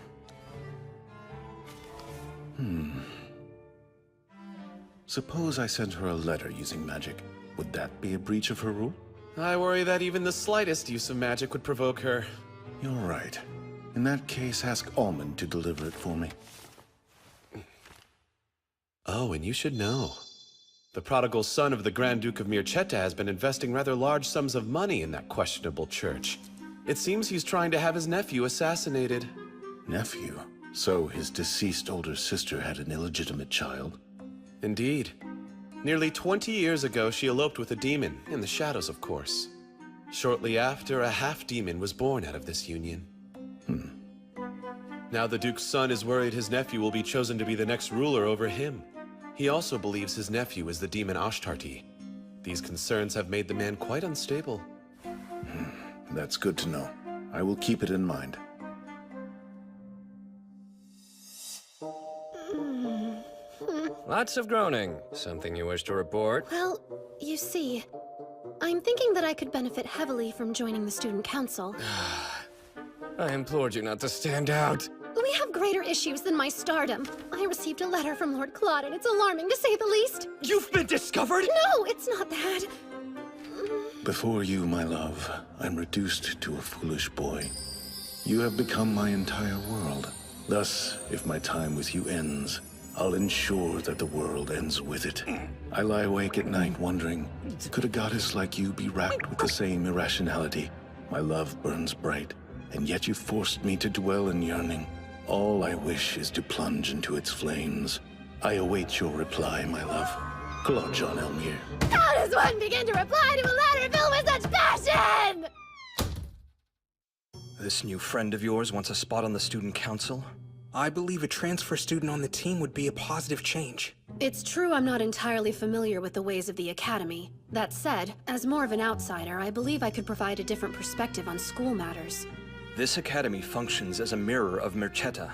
Suppose I sent her a letter using magic. Would that be a breach of her rule? I worry that even the slightest use of magic would provoke her. You're right. In that case, ask Almond to deliver it for me. Oh, and you should know. The prodigal son of the Grand Duke of Mirceta has been investing rather large sums of money in that questionable church. It seems he's trying to have his nephew assassinated. Nephew? So his deceased older sister had an illegitimate child? Indeed. Nearly 20 years ago, she eloped with a demon, in the shadows, of course. Shortly after, a half-demon was born out of this union. Now the Duke's son is worried his nephew will be chosen to be the next ruler over him. He also believes his nephew is the demon Ashtarti. These concerns have made the man quite unstable. That's good to know. I will keep it in mind. Lots of groaning. Something you wish to report? Well, you see, I'm thinking that I could benefit heavily from joining the student council. I implored you not to stand out. We have greater issues than my stardom. I received a letter from Lord Claude, and it's alarming to say the least. You've been discovered? No, it's not that. Before you, my love, I'm reduced to a foolish boy. You have become my entire world. Thus, if my time with you ends, I'll ensure that the world ends with it. I lie awake at night wondering, could a goddess like you be racked with the same irrationality? My love burns bright, and yet you forced me to dwell in yearning. All I wish is to plunge into its flames. I await your reply, my love. Claude Jean Elmire. How does one begin to reply to a letter filled with such passion? This new friend of yours wants a spot on the student council? I believe a transfer student on the team would be a positive change. It's true I'm not entirely familiar with the ways of the Academy. That said, as more of an outsider, I believe I could provide a different perspective on school matters. This academy functions as a mirror of Mirceta.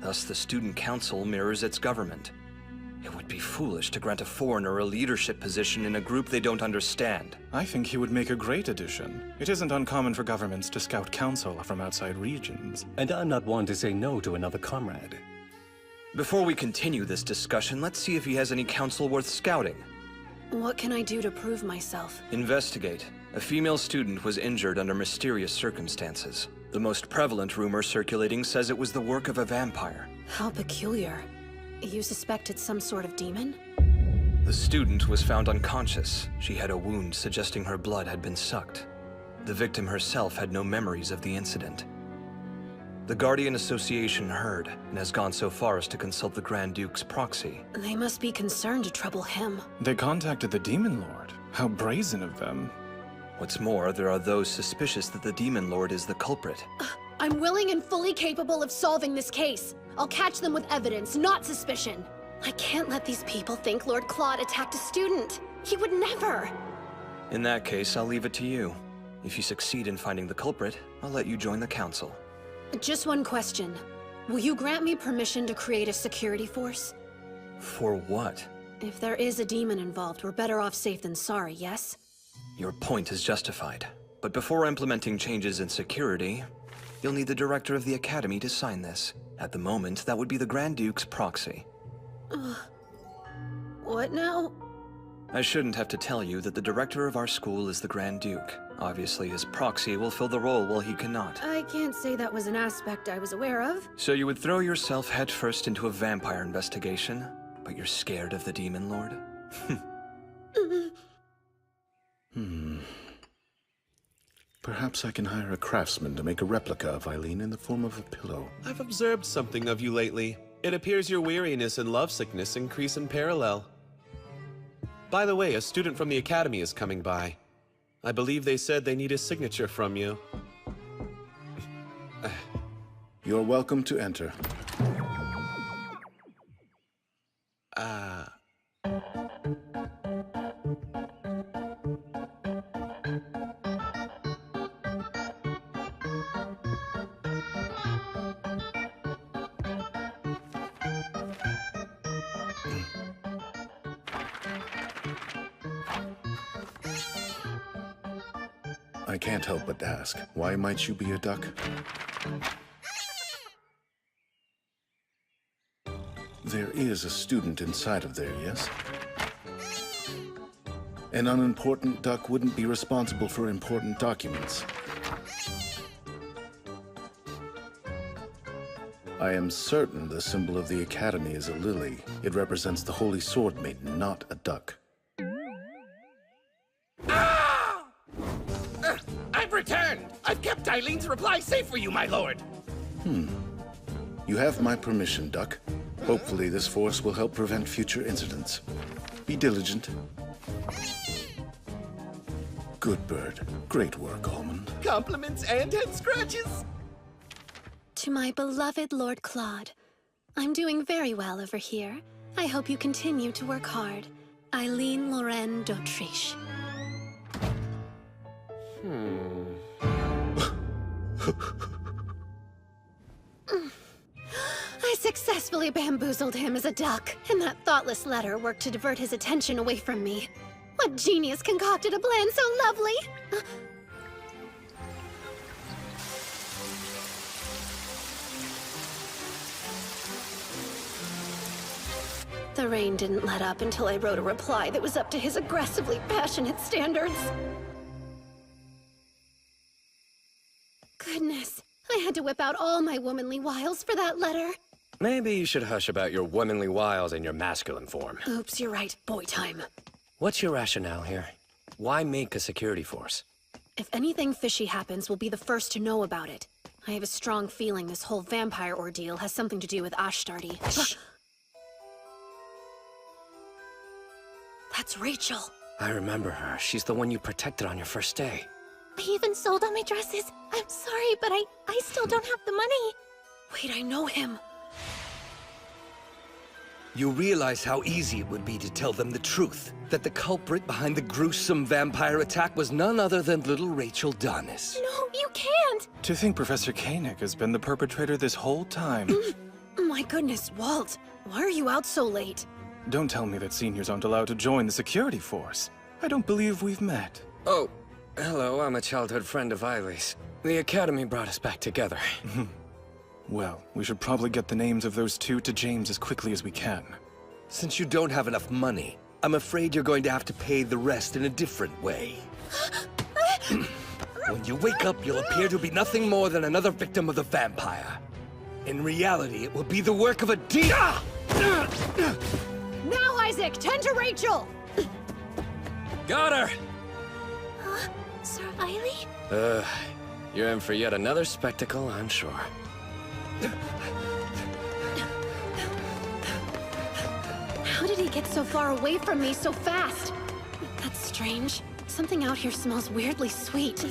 Thus, the student council mirrors its government. It would be foolish to grant a foreigner a leadership position in a group they don't understand. I think he would make a great addition. It isn't uncommon for governments to scout counsel from outside regions. And I'm not one to say no to another comrade. Before we continue this discussion, let's see if he has any counsel worth scouting. What can I do to prove myself? Investigate. A female student was injured under mysterious circumstances. The most prevalent rumor circulating says it was the work of a vampire. How peculiar. You suspect it's some sort of demon? The student was found unconscious. She had a wound suggesting her blood had been sucked. The victim herself had no memories of the incident. The Guardian Association heard and has gone so far as to consult the Grand Duke's proxy. They must be concerned to trouble him. They contacted the Demon Lord. How brazen of them. What's more, there are those suspicious that the Demon Lord is the culprit. I'm willing and fully capable of solving this case. I'll catch them with evidence, not suspicion. I can't let these people think Lord Claude attacked a student. He would never. In that case, I'll leave it to you. If you succeed in finding the culprit, I'll let you join the council. Just one question. Will you grant me permission to create a security force? For what? If there is a demon involved, we're better off safe than sorry, yes? Your point is justified. But before implementing changes in security, you'll need the director of the academy to sign this. At the moment, that would be the Grand Duke's proxy. What now? I shouldn't have to tell you that the director of our school is the Grand Duke. Obviously, his proxy will fill the role while he cannot. I can't say that was an aspect I was aware of. So you would throw yourself headfirst into a vampire investigation, but you're scared of the Demon Lord? Perhaps I can hire a craftsman to make a replica of Eileen in the form of a pillow. I've observed something of you lately. It appears your weariness and lovesickness increase in parallel. By the way, a student from the academy is coming by. I believe they said they need a signature from you. You're welcome to enter. I can't help but ask, why might you be a duck? There is a student inside of there, yes? An unimportant duck wouldn't be responsible for important documents. I am certain the symbol of the Academy is a lily. It represents the Holy Sword Maiden, not a duck. I've returned! I've kept Eileen's reply safe for you, my lord! You have my permission, Duck. Hopefully this force will help prevent future incidents. Be diligent. Good bird. Great work, Almond. Compliments and head scratches! To my beloved Lord Claude, I'm doing very well over here. I hope you continue to work hard. Eileen Lorraine d'Autriche. I successfully bamboozled him as a duck, and that thoughtless letter worked to divert his attention away from me. What genius concocted a plan so lovely? The rain didn't let up until I wrote a reply that was up to his aggressively passionate standards. Goodness, I had to whip out all my womanly wiles for that letter. Maybe you should hush about your womanly wiles in your masculine form. Oops, you're right. Boy time. What's your rationale here? Why make a security force? If anything fishy happens, we'll be the first to know about it. I have a strong feeling this whole vampire ordeal has something to do with Ashtardi. That's Rachel. I remember her. She's the one you protected on your first day. I even sold all my dresses. I'm sorry, but I still don't have the money. Wait, I know him. You realize how easy it would be to tell them the truth. That the culprit behind the gruesome vampire attack was none other than little Rachel Donis. No, you can't! To think Professor Koenig has been the perpetrator this whole time. My goodness, Walt. Why are you out so late? Don't tell me that seniors aren't allowed to join the security force. I don't believe we've met. Oh, hello, I'm a childhood friend of Eileen's. The Academy brought us back together. Well, we should probably get the names of those two to James as quickly as we can. Since you don't have enough money, I'm afraid you're going to have to pay the rest in a different way. When you wake up, you'll appear to be nothing more than another victim of the vampire. In reality, it will be the work of a demon! Now, Isaac, tend to Rachel! Got her! Sir Eileen? You're in for yet another spectacle, I'm sure. How did he get so far away from me so fast? That's strange. Something out here smells weirdly sweet.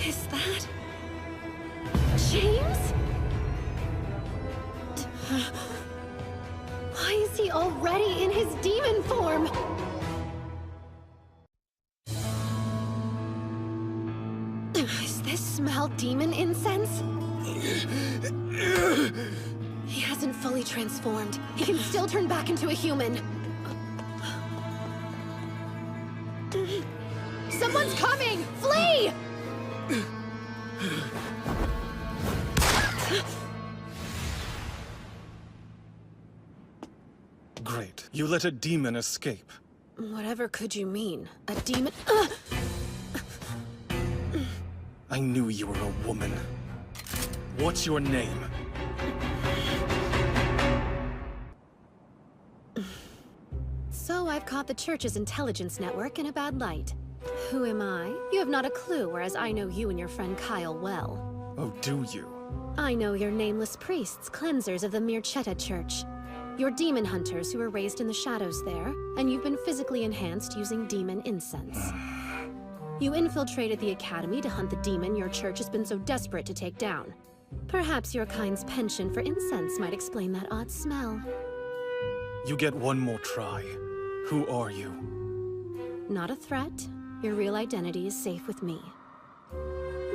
Is that James? Why is he already in his demon form? Does this smell demon incense? He hasn't fully transformed. He can still turn back into a human. Someone's coming! Flee! Great. You let a demon escape. Whatever could you mean? A demon? I knew you were a woman. What's your name? So I've caught the church's intelligence network in a bad light. Who am I? You have not a clue, whereas I know you and your friend Kyle well. Oh, do you? I know you're nameless priests, cleansers of the Mirchetta Church. You're demon hunters who were raised in the shadows there, and you've been physically enhanced using demon incense. You infiltrated the Academy to hunt the demon your church has been so desperate to take down. Perhaps your kind's penchant for incense might explain that odd smell. You get one more try. Who are you? Not a threat. Your real identity is safe with me.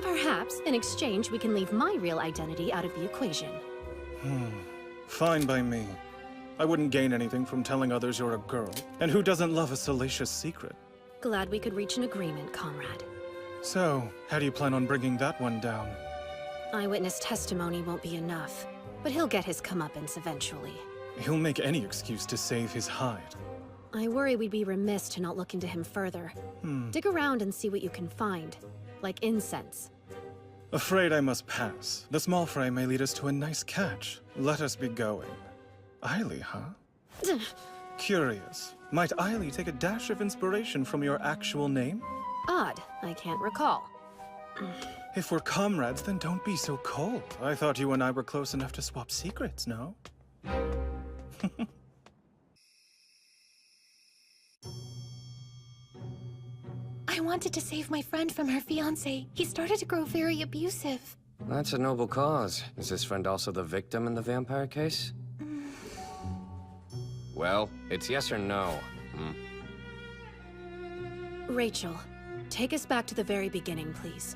Perhaps, in exchange, we can leave my real identity out of the equation. Fine by me. I wouldn't gain anything from telling others you're a girl. And who doesn't love a salacious secret? Glad we could reach an agreement, comrade. So, how do you plan on bringing that one down? Eyewitness testimony won't be enough, but he'll get his comeuppance eventually. He'll make any excuse to save his hide. I worry we'd be remiss to not look into him further. Dig around and see what you can find, like incense. Afraid I must pass. The small fray may lead us to a nice catch. Let us be going. Eiley, huh? Curious. Might Eiley take a dash of inspiration from your actual name? Odd. I can't recall. If we're comrades, then don't be so cold. I thought you and I were close enough to swap secrets, no? I wanted to save my friend from her fiancé. He started to grow very abusive. That's a noble cause. Is this friend also the victim in the vampire case? Well, it's yes or no. Rachel, take us back to the very beginning, please.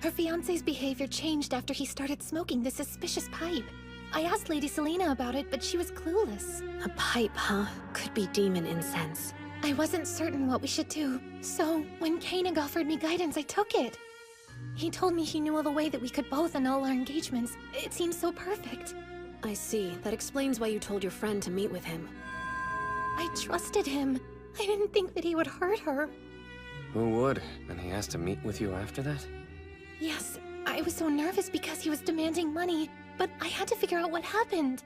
Her fiancé's behavior changed after he started smoking the suspicious pipe. I asked Lady Selena about it, but she was clueless. A pipe, huh? Could be demon incense. I wasn't certain what we should do, so when Koenig offered me guidance, I took it. He told me he knew of a way that we could both annul our engagements. It seemed so perfect. I see. That explains why you told your friend to meet with him. I trusted him. I didn't think that he would hurt her. Who would? And he asked to meet with you after that? Yes, I was so nervous because he was demanding money, but I had to figure out what happened.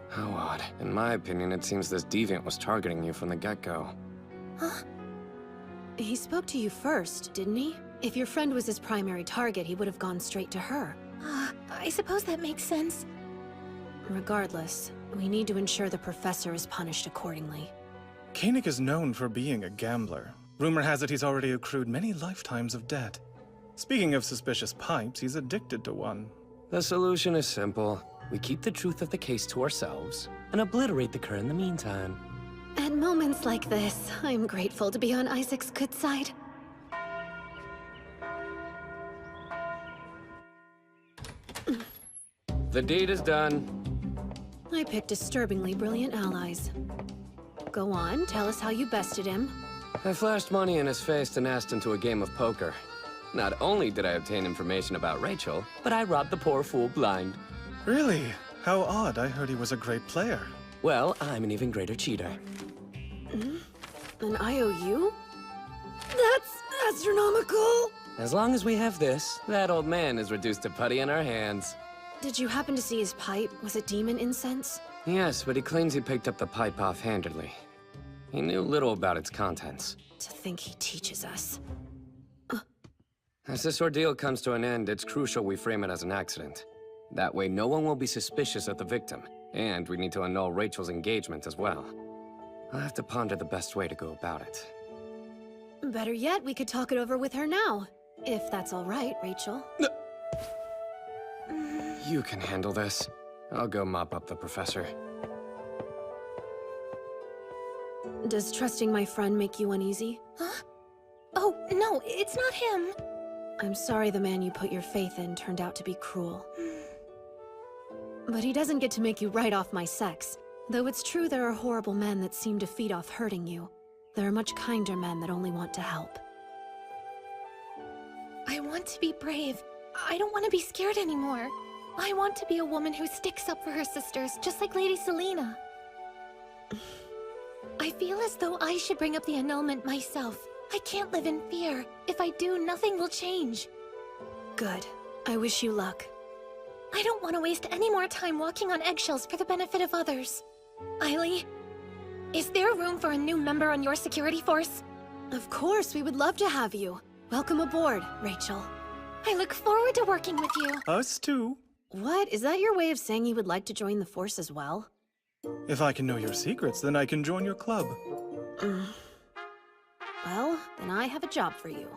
How odd. In my opinion, it seems this deviant was targeting you from the get-go. Huh? He spoke to you first, didn't he? If your friend was his primary target, he would have gone straight to her. I suppose that makes sense. Regardless, we need to ensure the professor is punished accordingly. Koenig is known for being a gambler. Rumor has it he's already accrued many lifetimes of debt. Speaking of suspicious pipes, he's addicted to one. The solution is simple. We keep the truth of the case to ourselves and obliterate the cur in the meantime. At moments like this, I'm grateful to be on Isaac's good side. The deed is done. I picked disturbingly brilliant allies. Go on, tell us how you bested him. I flashed money in his face and asked into a game of poker. Not only did I obtain information about Rachel, but I robbed the poor fool blind. Really? How odd. I heard he was a great player. Well, I'm an even greater cheater. An IOU? That's astronomical! As long as we have this, that old man is reduced to putty in our hands. Did you happen to see his pipe? Was it demon incense? Yes, but he claims he picked up the pipe offhandedly. He knew little about its contents. To think he teaches us. As this ordeal comes to an end, it's crucial we frame it as an accident. That way no one will be suspicious of the victim, and we need to annul Rachel's engagement as well. I'll have to ponder the best way to go about it. Better yet, we could talk it over with her now. If that's all right, Rachel. You can handle this. I'll go mop up the professor. Does trusting my friend make you uneasy? Huh? Oh, no, it's not him. I'm sorry the man you put your faith in turned out to be cruel. But he doesn't get to make you write off my sex. Though it's true there are horrible men that seem to feed off hurting you, there are much kinder men that only want to help. I want to be brave. I don't want to be scared anymore. I want to be a woman who sticks up for her sisters, just like Lady Selena. I feel as though I should bring up the annulment myself. I can't live in fear. If I do, nothing will change. Good. I wish you luck. I don't want to waste any more time walking on eggshells for the benefit of others. Eiley, is there room for a new member on your security force? Of course, we would love to have you. Welcome aboard, Rachel. I look forward to working with you. Us too. What? Is that your way of saying you would like to join the force as well? If I can know your secrets, then I can join your club. Well, then I have a job for you.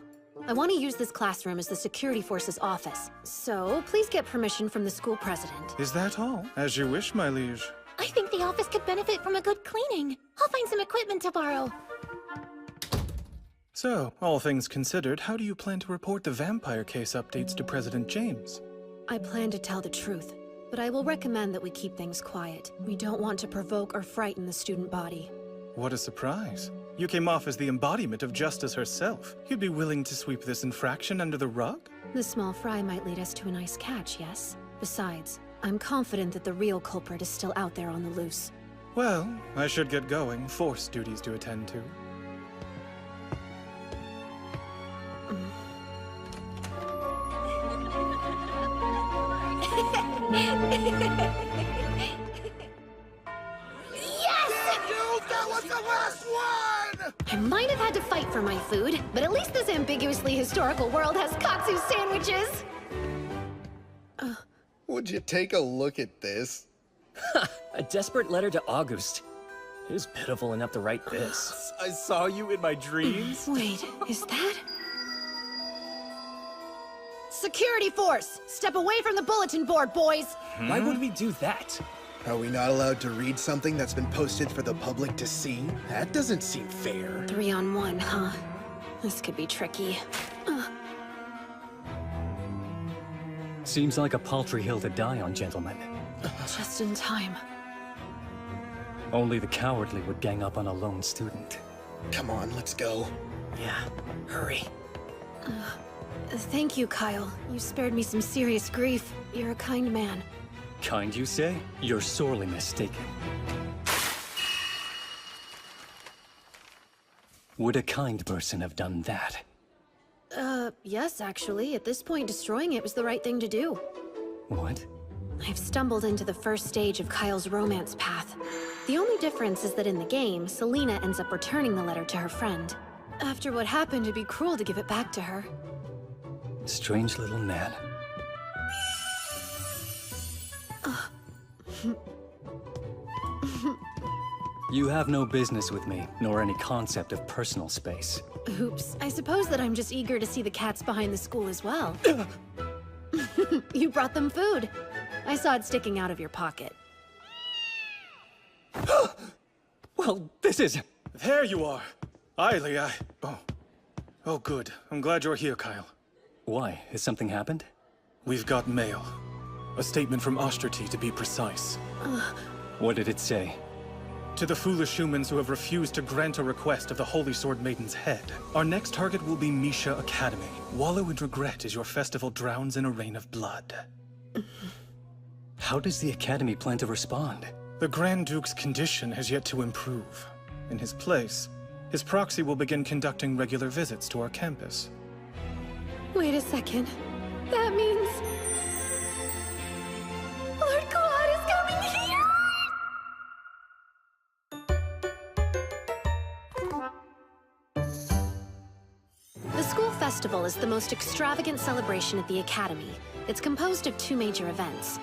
I want to use this classroom as the security force's office, so please get permission from the school president. Is that all? As you wish, my liege. I think the office could benefit from a good cleaning. I'll find some equipment to borrow. So, all things considered, how do you plan to report the vampire case updates to President James? I plan to tell the truth, but I will recommend that we keep things quiet. We don't want to provoke or frighten the student body. What a surprise. You came off as the embodiment of justice herself. You'd be willing to sweep this infraction under the rug? The small fry might lead us to a nice catch, yes? Besides, I'm confident that the real culprit is still out there on the loose. Well, I should get going. Force duties to attend to. That was the last one! I might have had to fight for my food, but at least this ambiguously historical world has katsu sandwiches! Would you take a look at this? A desperate letter to August. Who's pitiful enough to write this? I saw you in my dreams. Wait, is that? Security force! Step away from the bulletin board, boys! Why would we do that? Are we not allowed to read something that's been posted for the public to see? That doesn't seem fair. 3-on-1, huh? This could be tricky. Seems like a paltry hill to die on, gentlemen. Just in time. Only the cowardly would gang up on a lone student. Come on, let's go. Yeah, hurry. Thank you, Kyle. You spared me some serious grief. You're a kind man. Kind, you say? You're sorely mistaken. Would a kind person have done that? Yes, actually. At this point, destroying it was the right thing to do. What? I've stumbled into the first stage of Kyle's romance path. The only difference is that in the game, Selena ends up returning the letter to her friend. After what happened, it'd be cruel to give it back to her. Strange little man. You have no business with me, nor any concept of personal space. Oops. I suppose that I'm just eager to see the cats behind the school as well. You brought them food. I saw it sticking out of your pocket. Well, this is... There you are. Eiley, Oh, good. I'm glad you're here, Kyle. Why? Has something happened? We've got mail. A statement from Osterty, to be precise. What did it say? To the foolish humans who have refused to grant a request of the Holy Sword Maiden's head, our next target will be Misha Academy. Wallow in regret as your festival drowns in a rain of blood. How does the Academy plan to respond? The Grand Duke's condition has yet to improve. In his place, his proxy will begin conducting regular visits to our campus. Wait a second. That means... Lord Claude is coming here! The school festival is the most extravagant celebration at the Academy. It's composed of 2 major events.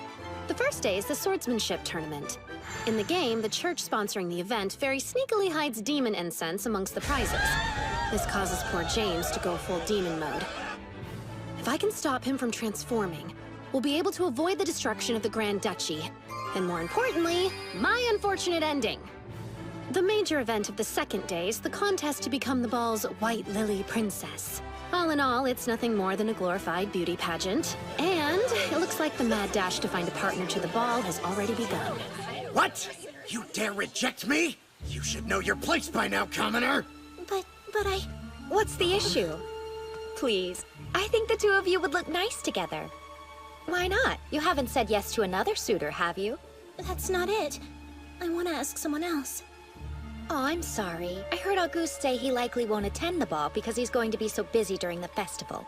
The first day is the swordsmanship tournament. In the game, the church sponsoring the event very sneakily hides demon incense amongst the prizes. This causes poor James to go full demon mode. If I can stop him from transforming, we'll be able to avoid the destruction of the Grand Duchy. And more importantly, my unfortunate ending. The major event of the second day is the contest to become the ball's White Lily Princess. All in all, it's nothing more than a glorified beauty pageant. And it looks like the mad dash to find a partner to the ball has already begun. What? You dare reject me? You should know your place by now, commoner! But I... What's the issue? Please, I think the 2 of you would look nice together. Why not? You haven't said yes to another suitor, have you? That's not it. I want to ask someone else. Oh, I'm sorry. I heard Auguste say he likely won't attend the ball because he's going to be so busy during the festival.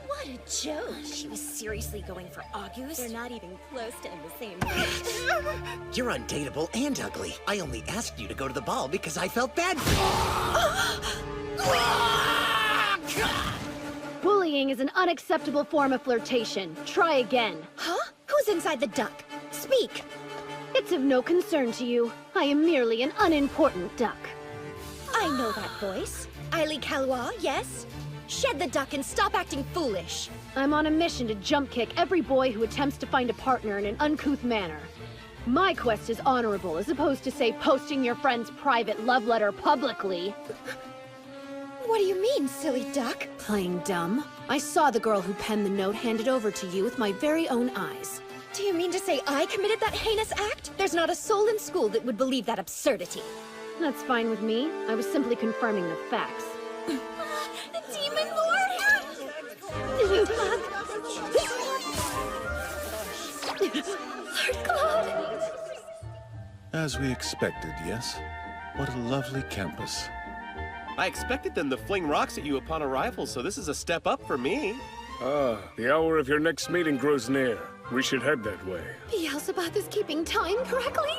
What a joke. She was seriously going for Auguste? They're not even close to in the same league. You're undateable and ugly. I only asked you to go to the ball because I felt bad for you. Bullying is an unacceptable form of flirtation. Try again. Huh? Who's inside the duck? Speak! It's of no concern to you. I am merely an unimportant duck. I know that voice. Eiley Calois, yes? Shed the duck and stop acting foolish. I'm on a mission to jump kick every boy who attempts to find a partner in an uncouth manner. My quest is honorable, as opposed to, say, posting your friend's private love letter publicly. What do you mean, silly duck? Playing dumb? I saw the girl who penned the note handed over to you with my very own eyes. Do you mean to say I committed that heinous act? There's not a soul in school that would believe that absurdity. That's fine with me. I was simply confirming the facts. The Demon Lord! Lord Claude! As we expected, yes? What a lovely campus. I expected them to fling rocks at you upon arrival, so this is a step up for me. The hour of your next meeting grows near. We should head that way. Beelzebub is keeping time correctly?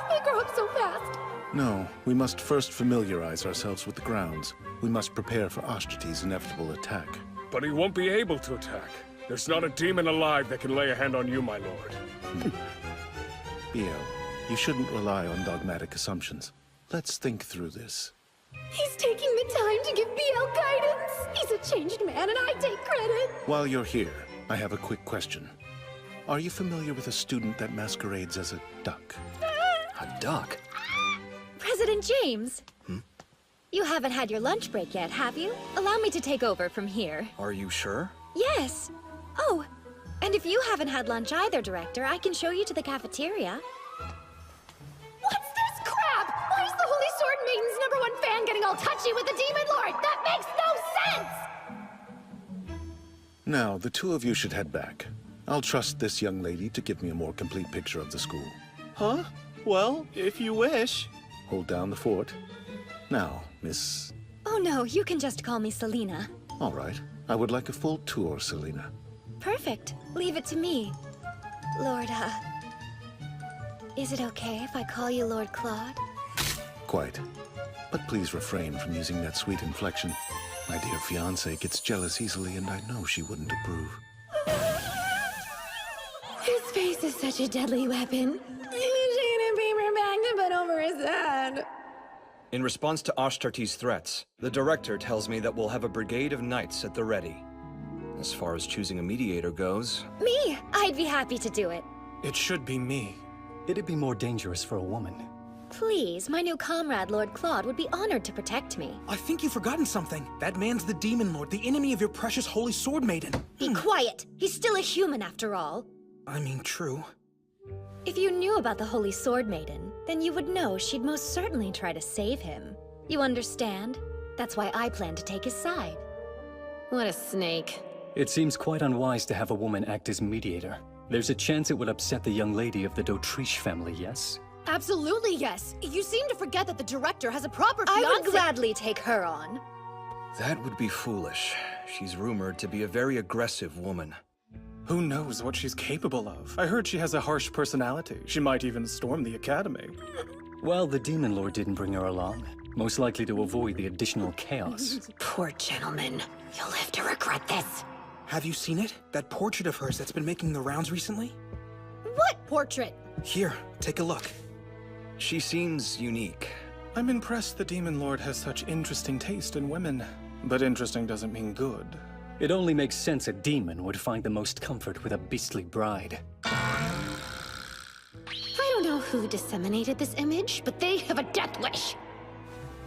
They grow up so fast. No, we must first familiarize ourselves with the grounds. We must prepare for Ashtartes' inevitable attack. But he won't be able to attack. There's not a demon alive that can lay a hand on you, my lord. Biel, you shouldn't rely on dogmatic assumptions. Let's think through this. He's taking the time to give BL guidance. He's a changed man and I take credit. While you're here, I have a quick question. Are you familiar with a student that masquerades as a duck? A duck? President James! You haven't had your lunch break yet, have you? Allow me to take over from here. Are you sure? Yes! Oh, and if you haven't had lunch either, Director, I can show you to the cafeteria. What's this crap? Why is the Holy Sword Maiden's #1 fan getting all touchy with the Demon Lord? That makes no sense! Now, the two of you should head back. I'll trust this young lady to give me a more complete picture of the school. Huh? Well, if you wish. Hold down the fort. Now, Miss... Oh no, you can just call me Selena. All right. I would like a full tour, Selena. Perfect. Leave it to me. Lord, is it okay if I call you Lord Claude? Quite. But please refrain from using that sweet inflection. My dear fiancé gets jealous easily, and I know she wouldn't approve. His face is such a deadly weapon. Shaking a paper bag to put over his head. In response to Ashtartes' threats, the director tells me that we'll have a brigade of knights at the ready. As far as choosing a mediator goes... Me! I'd be happy to do it. It should be me. It'd be more dangerous for a woman. Please, my new comrade, Lord Claude, would be honored to protect me. I think you've forgotten something. That man's the Demon Lord, the enemy of your precious Holy Sword Maiden. Be quiet! He's still a human after all. I mean, true. If you knew about the Holy Sword Maiden, then you would know she'd most certainly try to save him. You understand? That's why I plan to take his side. What a snake. It seems quite unwise to have a woman act as mediator. There's a chance it would upset the young lady of the d'Autriche family, yes? Absolutely yes. You seem to forget that the director has a proper fiancé. I would gladly take her on. That would be foolish. She's rumored to be a very aggressive woman. Who knows what she's capable of? I heard she has a harsh personality. She might even storm the academy. Well, the Demon Lord didn't bring her along. Most likely to avoid the additional chaos. Poor gentleman. You'll live to regret this. Have you seen it? That portrait of hers that's been making the rounds recently? What portrait? Here, take a look. She seems unique. I'm impressed the Demon Lord has such interesting taste in women. But interesting doesn't mean good. It only makes sense a demon would find the most comfort with a beastly bride. I don't know who disseminated this image, but they have a death wish.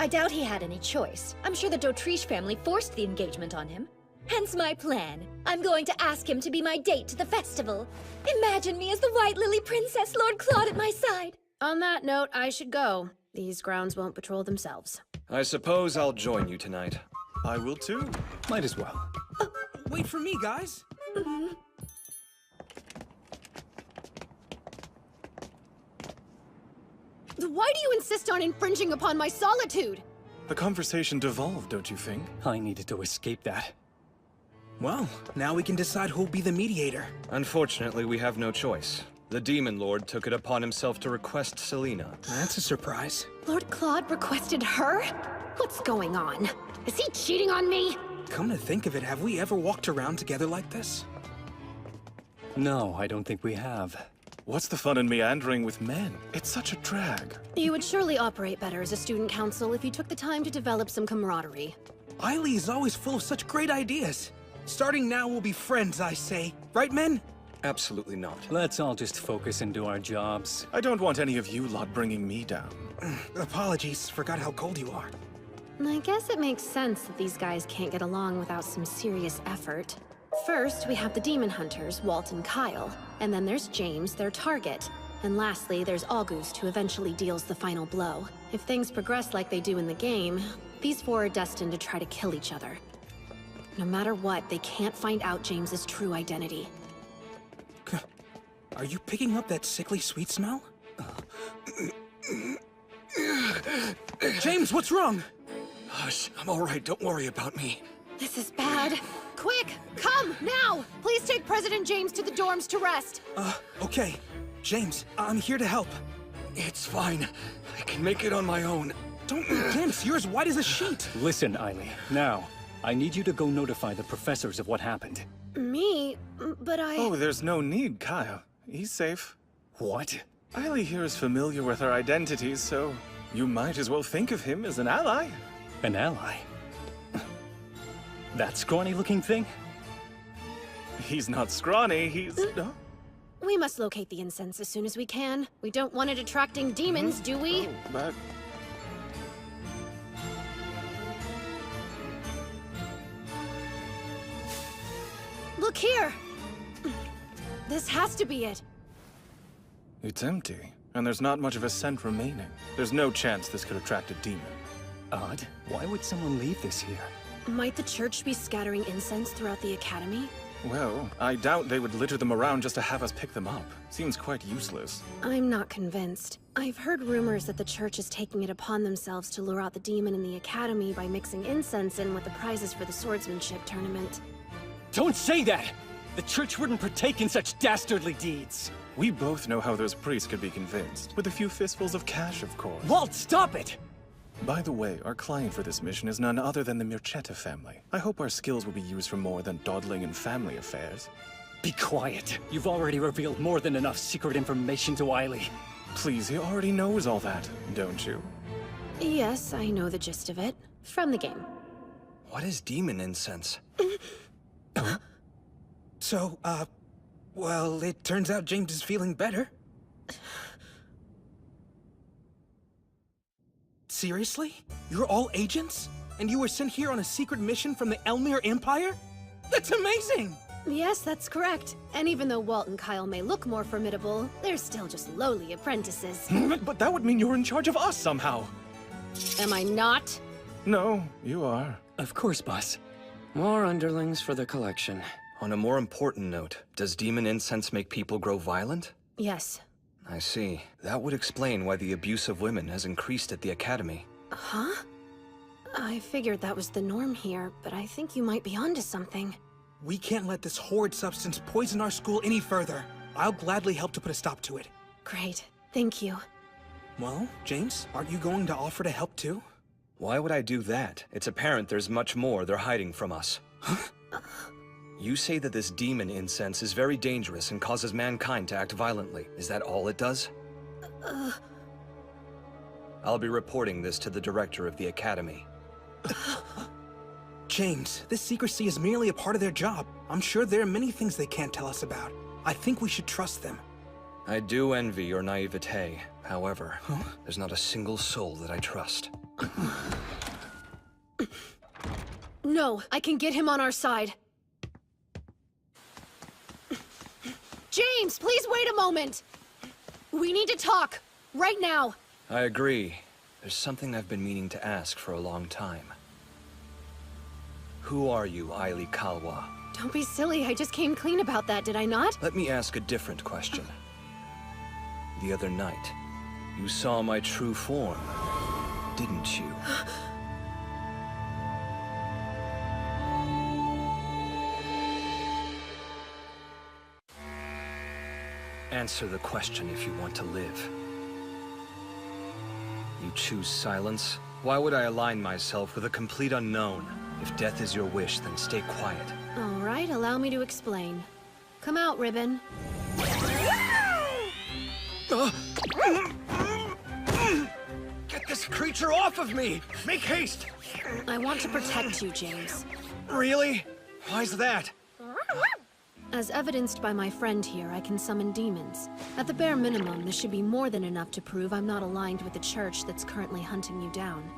I doubt he had any choice. I'm sure the d'Autriche family forced the engagement on him. Hence my plan. I'm going to ask him to be my date to the festival. Imagine me as the White Lily Princess, Lord Claude at my side. On that note, I should go. These grounds won't patrol themselves. I suppose I'll join you tonight. I will too. Might as well. Wait for me, guys. Why do you insist on infringing upon my solitude? The conversation devolved, don't you think? I needed to escape that. Well, now we can decide who'll be the mediator. Unfortunately, we have no choice. The Demon Lord took it upon himself to request Selena. That's a surprise. Lord Claude requested her? What's going on? Is he cheating on me? Come to think of it, have we ever walked around together like this? No, I don't think we have. What's the fun in meandering with men? It's such a drag. You would surely operate better as a student council if you took the time to develop some camaraderie. Eiley is always full of such great ideas. Starting now, we'll be friends, I say. Right, men? Absolutely not. Let's all just focus and do our jobs. I don't want any of you lot bringing me down. Apologies, forgot how cold you are. I guess it makes sense that these guys can't get along without some serious effort. First, we have the demon hunters, Walt and Kyle. And then there's James, their target. And lastly, there's August, who eventually deals the final blow. If things progress like they do in the game, these four are destined to try to kill each other. No matter what, they can't find out James's true identity. Are you picking up that sickly sweet smell? James, what's wrong? Hush, I'm all right. Don't worry about me. This is bad. Quick, come, now! Please take President James to the dorms to rest. Okay. James, I'm here to help. It's fine. I can make it on my own. Don't be dense. You're as white as a sheet. Listen, Eiley. Now, I need you to go notify the professors of what happened. Me? But I... Oh, there's no need, Kyle. He's safe. What? Eiley here is familiar with our identities, so you might as well think of him as an ally. An ally? That scrawny-looking thing? He's not scrawny, he's... We must locate the incense as soon as we can. We don't want it attracting demons, do we? Oh, but... Look here! This has to be it. It's empty, and there's not much of a scent remaining. There's no chance this could attract a demon. Odd. Why would someone leave this here? Might the church be scattering incense throughout the academy? Well, I doubt they would litter them around just to have us pick them up. Seems quite useless. I'm not convinced. I've heard rumors that the church is taking it upon themselves to lure out the demon in the academy by mixing incense in with the prizes for the swordsmanship tournament. Don't say that! The church wouldn't partake in such dastardly deeds! We both know how those priests could be convinced. With a few fistfuls of cash, of course. Walt, stop it! By the way, our client for this mission is none other than the Mirchetta family. I hope our skills will be used for more than dawdling in family affairs. Be quiet. You've already revealed more than enough secret information to Eiley. Please, he already knows all that, don't you? Yes, I know the gist of it. From the game. What is demon incense? So, well, it turns out James is feeling better. Seriously? You're all agents? And you were sent here on a secret mission from the Elmir Empire? That's amazing! Yes, that's correct. And even though Walt and Kyle may look more formidable, they're still just lowly apprentices. But that would mean you're in charge of us somehow. Am I not? No, you are. Of course, boss. More underlings for the collection. On a more important note, does demon incense make people grow violent? Yes. I see. That would explain why the abuse of women has increased at the academy. Huh? I figured that was the norm here, but I think you might be onto something. We can't let this horrid substance poison our school any further. I'll gladly help to put a stop to it. Great. Thank you. Well, James, aren't you going to offer to help too? Why would I do that? It's apparent there's much more they're hiding from us. Huh? You say that this demon incense is very dangerous and causes mankind to act violently. Is that all it does? I'll be reporting this to the director of the academy. James, this secrecy is merely a part of their job. I'm sure there are many things they can't tell us about. I think we should trust them. I do envy your naivete. However, there's not a single soul that I trust. No, I can get him on our side. James, please wait a moment! We need to talk, right now. I agree. There's something I've been meaning to ask for a long time. Who are you, Eiley Kalwa? Don't be silly, I just came clean about that, did I not? Let me ask a different question. The other night, you saw my true form, didn't you? Answer the question if you want to live. You choose silence? Why would I align myself with a complete unknown? If death is your wish, then stay quiet. All right, allow me to explain. Come out, Ribbon. Get this creature off of me! Make haste! I want to protect you, James. Really? Why's that? As evidenced by my friend here, I can summon demons. At the bare minimum, this should be more than enough to prove I'm not aligned with the church that's currently hunting you down.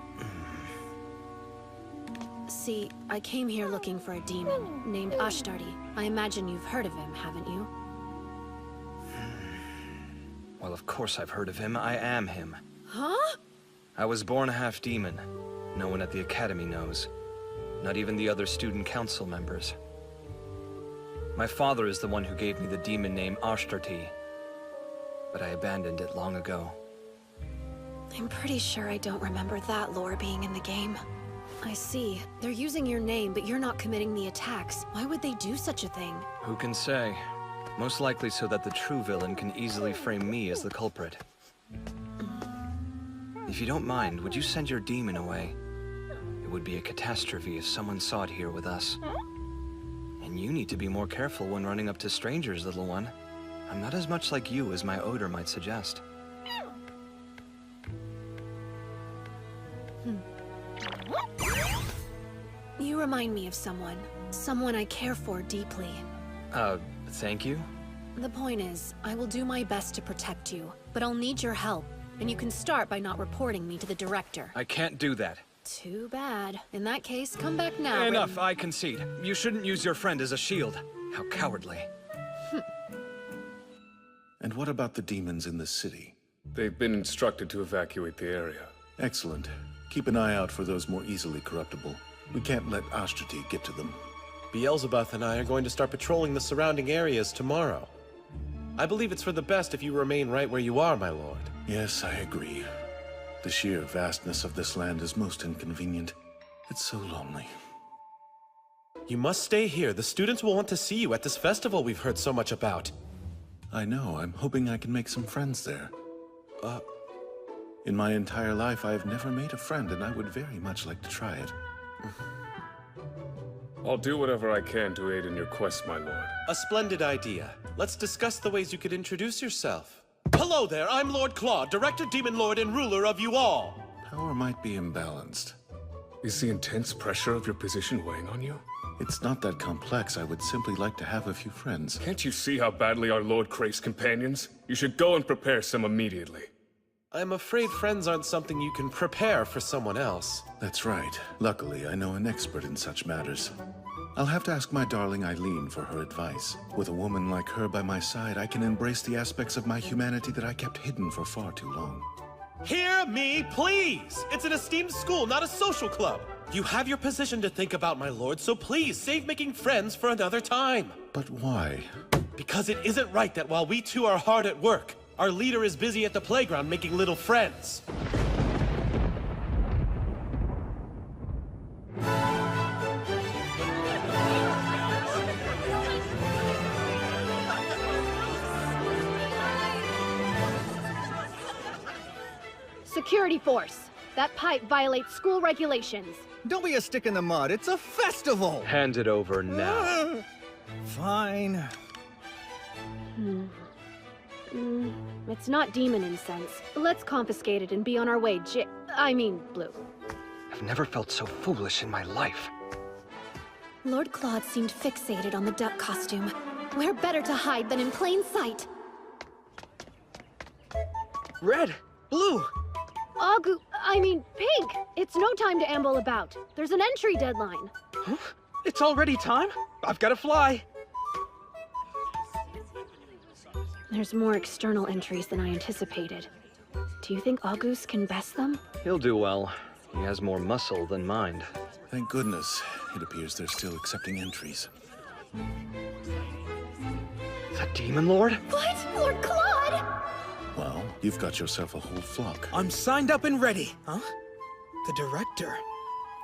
See, I came here looking for a demon named Ashtarti. I imagine you've heard of him, haven't you? Well, of course I've heard of him. I am him. Huh? I was born half demon. No one at the Academy knows. Not even the other student council members. My father is the one who gave me the demon name Ashtarti, but I abandoned it long ago. I'm pretty sure I don't remember that lore being in the game. I see. They're using your name, but you're not committing the attacks. Why would they do such a thing? Who can say? Most likely so that the true villain can easily frame me as the culprit. If you don't mind, would you send your demon away? It would be a catastrophe if someone saw it here with us. And you need to be more careful when running up to strangers, little one. I'm not as much like you as my odor might suggest. You remind me of someone. Someone I care for deeply. Thank you? The point is, I will do my best to protect you, but I'll need your help. And you can start by not reporting me to the director. I can't do that. Too bad. In that case, come back now. Enough, I concede. You shouldn't use your friend as a shield. How cowardly. And what about the demons in the city? They've been instructed to evacuate the area. Excellent. Keep an eye out for those more easily corruptible. We can't let Ashtarti get to them. Beelzebub and I are going to start patrolling the surrounding areas tomorrow. I believe it's for the best if you remain right where you are, my lord. Yes, I agree. The sheer vastness of this land is most inconvenient. It's so lonely. You must stay here. The students will want to see you at this festival we've heard so much about. I know. I'm hoping I can make some friends there. In my entire life, I have never made a friend, and I would very much like to try it. I'll do whatever I can to aid in your quest, my lord. A splendid idea. Let's discuss the ways you could introduce yourself. Hello there, I'm Lord Claude, Director, Demon Lord, and ruler of you all. Power might be imbalanced. Is the intense pressure of your position weighing on you? It's not that complex. I would simply like to have a few friends. Can't you see how badly our lord craves companions? You should go and prepare some immediately. I'm afraid friends aren't something you can prepare for someone else. That's right. Luckily, I know an expert in such matters. I'll have to ask my darling Eileen for her advice. With a woman like her by my side, I can embrace the aspects of my humanity that I kept hidden for far too long. Hear me, please! It's an esteemed school, not a social club. You have your position to think about, my lord, so please save making friends for another time. But why? Because it isn't right that while we two are hard at work, our leader is busy at the playground making little friends. Security force. That pipe violates school regulations. Don't be a stick in the mud. It's a festival. Hand it over now. Fine. It's not demon incense. Let's confiscate it and be on our way, Blue. I've never felt so foolish in my life. Lord Claude seemed fixated on the duck costume. Where better to hide than in plain sight? Red, blue. Pink! It's no time to amble about. There's an entry deadline. Huh? It's already time? I've got to fly. There's more external entries than I anticipated. Do you think August can best them? He'll do well. He has more muscle than mind. Thank goodness. It appears they're still accepting entries. The Demon Lord? What? Lord Claude? Well, you've got yourself a whole flock. I'm signed up and ready. Huh? The director.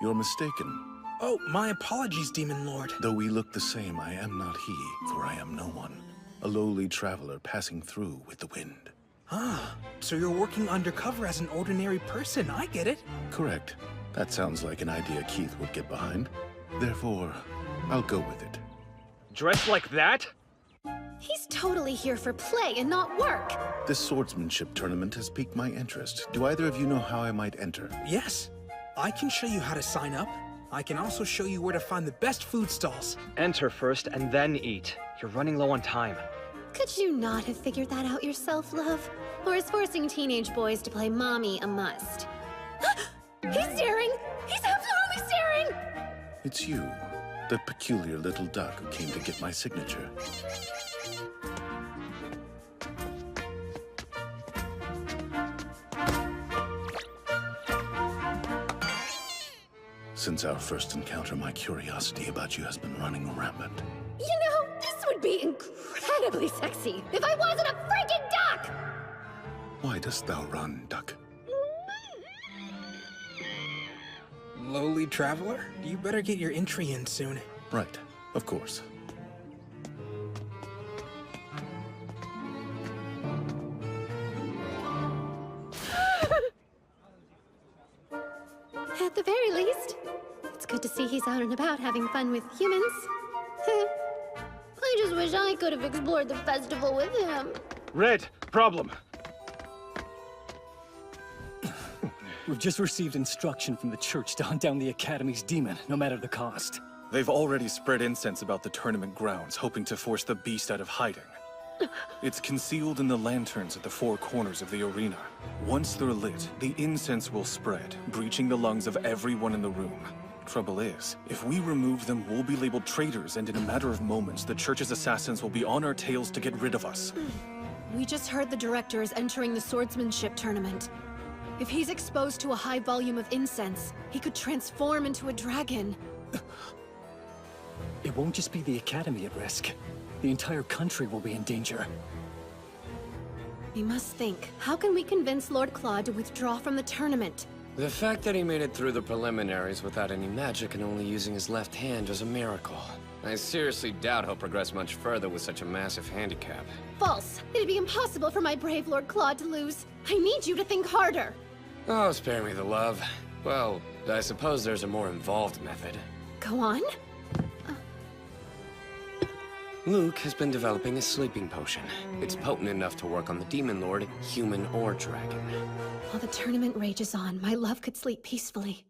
You're mistaken. Oh, my apologies, Demon Lord. Though we look the same, I am not he, for I am no one. A lowly traveler passing through with the wind. Ah, so you're working undercover as an ordinary person. I get it. Correct. That sounds like an idea Keith would get behind. Therefore, I'll go with it. Dressed like that? He's totally here for play and not work. This swordsmanship tournament has piqued my interest. Do either of you know how I might enter? Yes. I can show you how to sign up. I can also show you where to find the best food stalls. Enter first and then eat. You're running low on time. Could you not have figured that out yourself, love? Or is forcing teenage boys to play mommy a must? He's staring! He's absolutely staring! It's you, the peculiar little duck who came to get my signature. Since our first encounter, my curiosity about you has been running rampant. You know, this would be incredibly sexy if I wasn't a freaking duck! Why dost thou run, duck? Lowly traveler, you better get your entry in soon. Right, of course. At the very least, it's good to see he's out and about having fun with humans. I just wish I could have explored the festival with him. Red, problem. We've just received instruction from the church to hunt down the Academy's demon, no matter the cost. They've already spread incense about the tournament grounds, hoping to force the beast out of hiding. It's concealed in the lanterns at the four corners of the arena. Once they're lit, the incense will spread, breaching the lungs of everyone in the room. Trouble is, if we remove them, we'll be labeled traitors, and in a matter of moments, the church's assassins will be on our tails to get rid of us. We just heard the director is entering the swordsmanship tournament. If he's exposed to a high volume of incense, he could transform into a dragon. It won't just be the Academy at risk. The entire country will be in danger. We must think, how can we convince Lord Claude to withdraw from the tournament? The fact that he made it through the preliminaries without any magic and only using his left hand is a miracle. I seriously doubt he'll progress much further with such a massive handicap. False. It'd be impossible for my brave Lord Claude to lose. I need you to think harder. Oh, spare me the love. Well, I suppose there's a more involved method. Go on. Luke has been developing a sleeping potion. It's potent enough to work on the Demon Lord, human or dragon. While the tournament rages on, my love could sleep peacefully.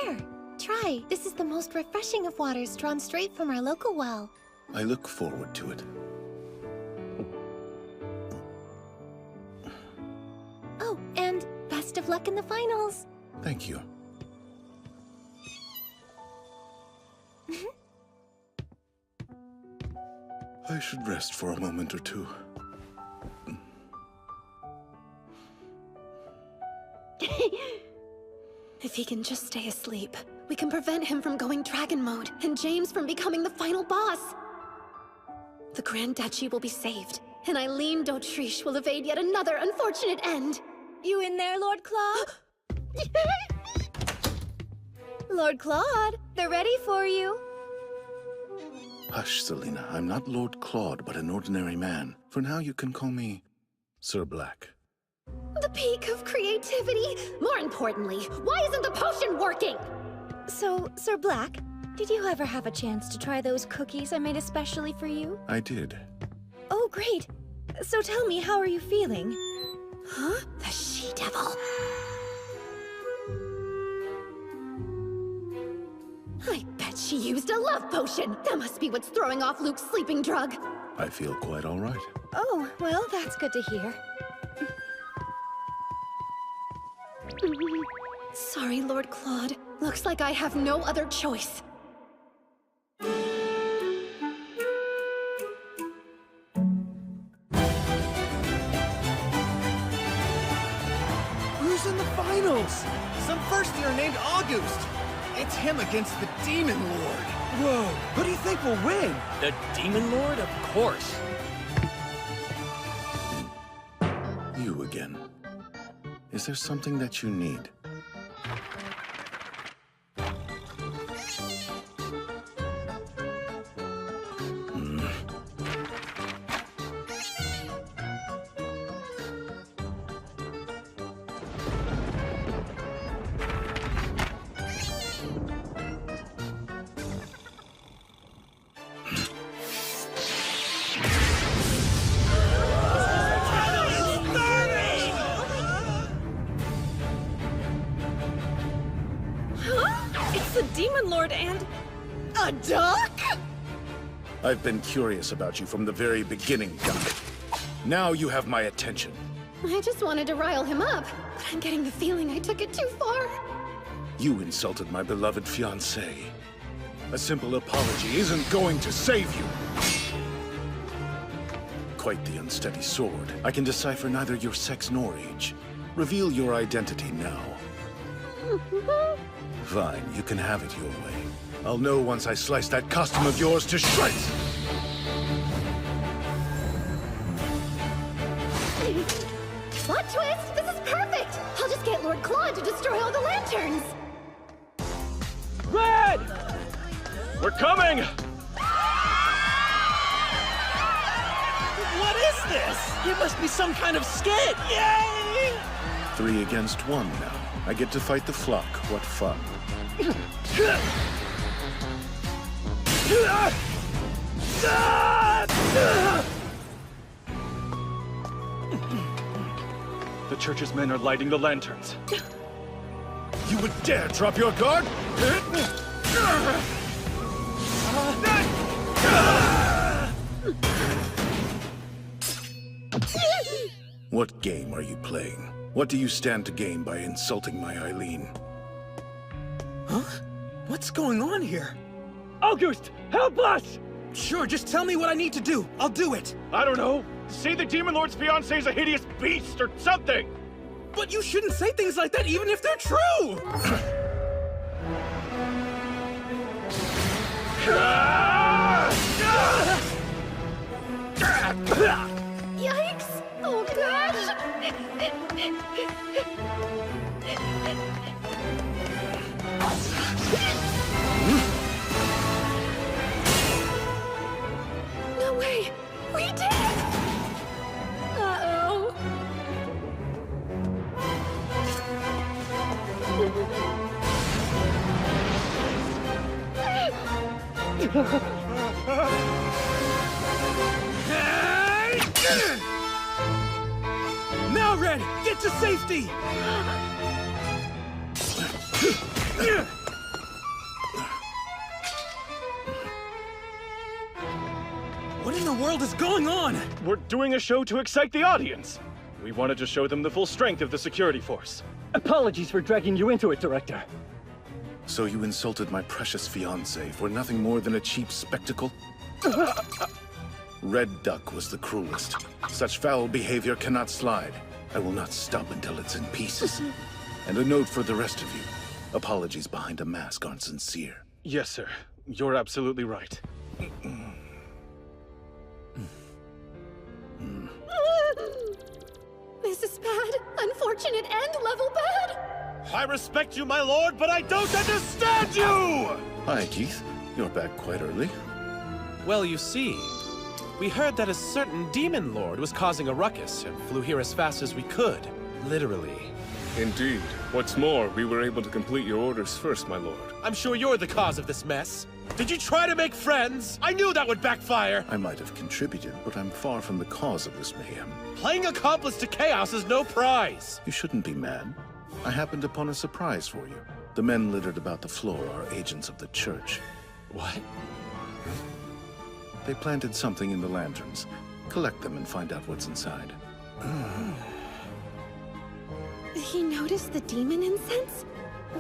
Here, try. This is the most refreshing of waters drawn straight from our local well. I look forward to it. Oh, and best of luck in the finals. Thank you. I should rest for a moment or two. If he can just stay asleep, we can prevent him from going dragon mode, and James from becoming the final boss. The Grand Duchy will be saved, and Eileen d'Autriche will evade yet another unfortunate end. You in there, Lord Claude? Lord Claude, they're ready for you. Hush, Selina. I'm not Lord Claude, but an ordinary man. For now, you can call me Sir Black. The peak of creativity. More importantly, why isn't the potion working? So, Sir Black, did you ever have a chance to try those cookies I made especially for you? I did. Oh, great. So tell me, how are you feeling? Huh? The she-devil. I bet she used a love potion. That must be what's throwing off Luke's sleeping drug. I feel quite all right. Oh, well, that's good to hear. Sorry, Lord Claude. Looks like I have no other choice. Who's in the finals? Some first year named August. It's him against the Demon Lord. Whoa, who do you think will win? The Demon Lord? Of course. You again. Is there something that you need? It's the Demon Lord and... a duck? I've been curious about you from the very beginning, Duck. Now you have my attention. I just wanted to rile him up, but I'm getting the feeling I took it too far. You insulted my beloved fiancée. A simple apology isn't going to save you. Quite the unsteady sword. I can decipher neither your sex nor age. Reveal your identity now. Fine, you can have it your way. I'll know once I slice that costume of yours to shreds! Plot twist! This is perfect! I'll just get Lord Claude to destroy all the lanterns! Red! We're coming! What is this? It must be some kind of skit! Yay! 3 against 1 now. I get to fight the flock. What fun. The church's men are lighting the lanterns. You would dare drop your guard? What game are you playing? What do you stand to gain by insulting my Eileen? Huh? What's going on here? August, help us! Sure, just tell me what I need to do. I'll do it. I don't know. Say the Demon Lord's fiancé is a hideous beast or something! But you shouldn't say things like that even if they're true! Yikes! Oh gosh! No way! We did it! Uh-oh. Now, Red! Get to safety! What in the world is going on? We're doing a show to excite the audience. We wanted to show them the full strength of the security force. Apologies for dragging you into it, Director. So you insulted my precious fiancé for nothing more than a cheap spectacle? Red Duck was the cruelest. Such foul behavior cannot slide. I will not stop until it's in pieces. And a note for the rest of you. Apologies behind a mask aren't sincere. Yes, sir. You're absolutely right. This is bad, unfortunate, and level bad. I respect you, my lord, but I don't understand you! Hi, Keith. You're back quite early. Well, you see, we heard that a certain demon lord was causing a ruckus and flew here as fast as we could. Literally. Indeed. What's more, we were able to complete your orders first, my lord. I'm sure you're the cause of this mess. Did you try to make friends? I knew that would backfire. I might have contributed, but I'm far from the cause of this mayhem. Playing accomplice to chaos is no prize. You shouldn't be mad. I happened upon a surprise for you. The men littered about the floor are agents of the church. What? They planted something in the lanterns. Collect them and find out what's inside. He noticed the demon incense?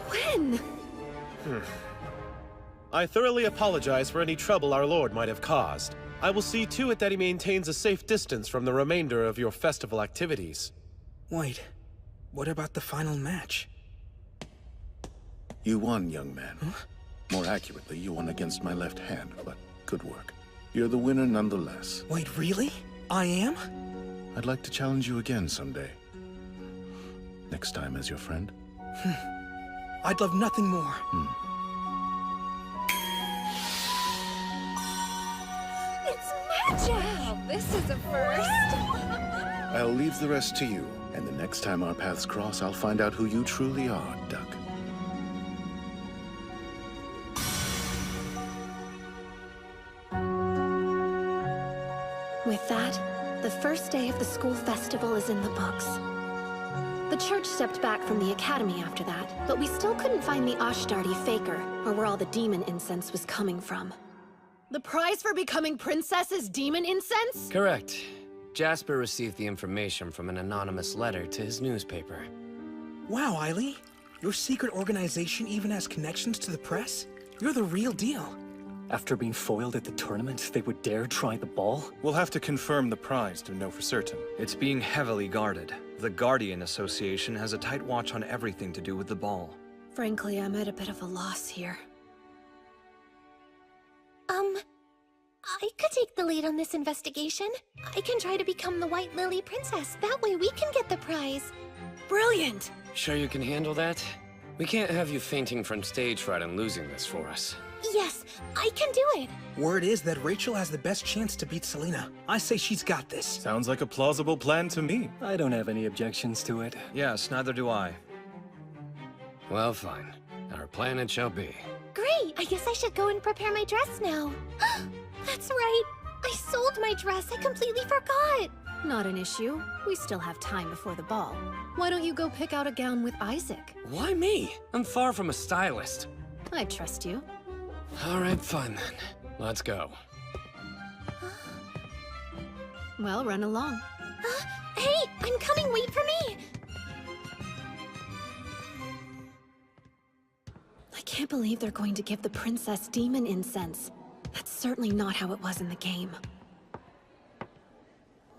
When? I thoroughly apologize for any trouble our lord might have caused. I will see to it that he maintains a safe distance from the remainder of your festival activities. Wait, what about the final match? You won, young man. More accurately, you won against my left hand, but good work. You're the winner nonetheless. Wait, really? I am? I'd like to challenge you again someday. Next time as your friend. I'd love nothing more. It's magic! Wow, this is a first. I'll leave the rest to you, and the next time our paths cross, I'll find out who you truly are, Duck. With that, the first day of the school festival is in the books. The church stepped back from the academy after that, but we still couldn't find the Ashtardi faker, or where all the demon incense was coming from. The prize for becoming princess is demon incense? Correct. Jasper received the information from an anonymous letter to his newspaper. Wow, Eiley. Your secret organization even has connections to the press? You're the real deal. After being foiled at the tournament, they would dare try the ball? We'll have to confirm the prize to know for certain. It's being heavily guarded. The Guardian Association has a tight watch on everything to do with the ball. Frankly, I'm at a bit of a loss here. I could take the lead on this investigation. I can try to become the White Lily Princess. That way we can get the prize. Brilliant! Sure you can handle that? We can't have you fainting from stage fright and losing this for us. Yes, I can do it. Word is that Rachel has the best chance to beat Selena. I say she's got this. Sounds like a plausible plan to me. I don't have any objections to it. Yes, neither do I. Well, fine. Our plan it shall be. Great! I guess I should go and prepare my dress now. That's right. I sold my dress. I completely forgot. Not an issue. We still have time before the ball. Why don't you go pick out a gown with Isaac? Why me? I'm far from a stylist. I trust you. All right, fine then. Let's go. Well, run along. Hey, I'm coming. Wait for me. I can't believe they're going to give the princess demon incense. That's certainly not how it was in the game.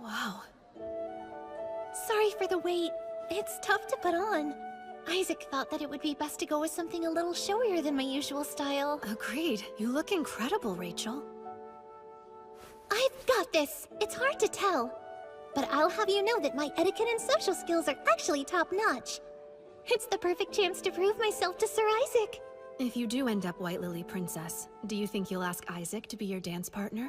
Wow. Sorry for the wait. It's tough to put on. Isaac thought that it would be best to go with something a little showier than my usual style. Agreed. You look incredible, Rachel. I've got this. It's hard to tell. But I'll have you know that my etiquette and social skills are actually top-notch. It's the perfect chance to prove myself to Sir Isaac. If you do end up White Lily Princess, do you think you'll ask Isaac to be your dance partner?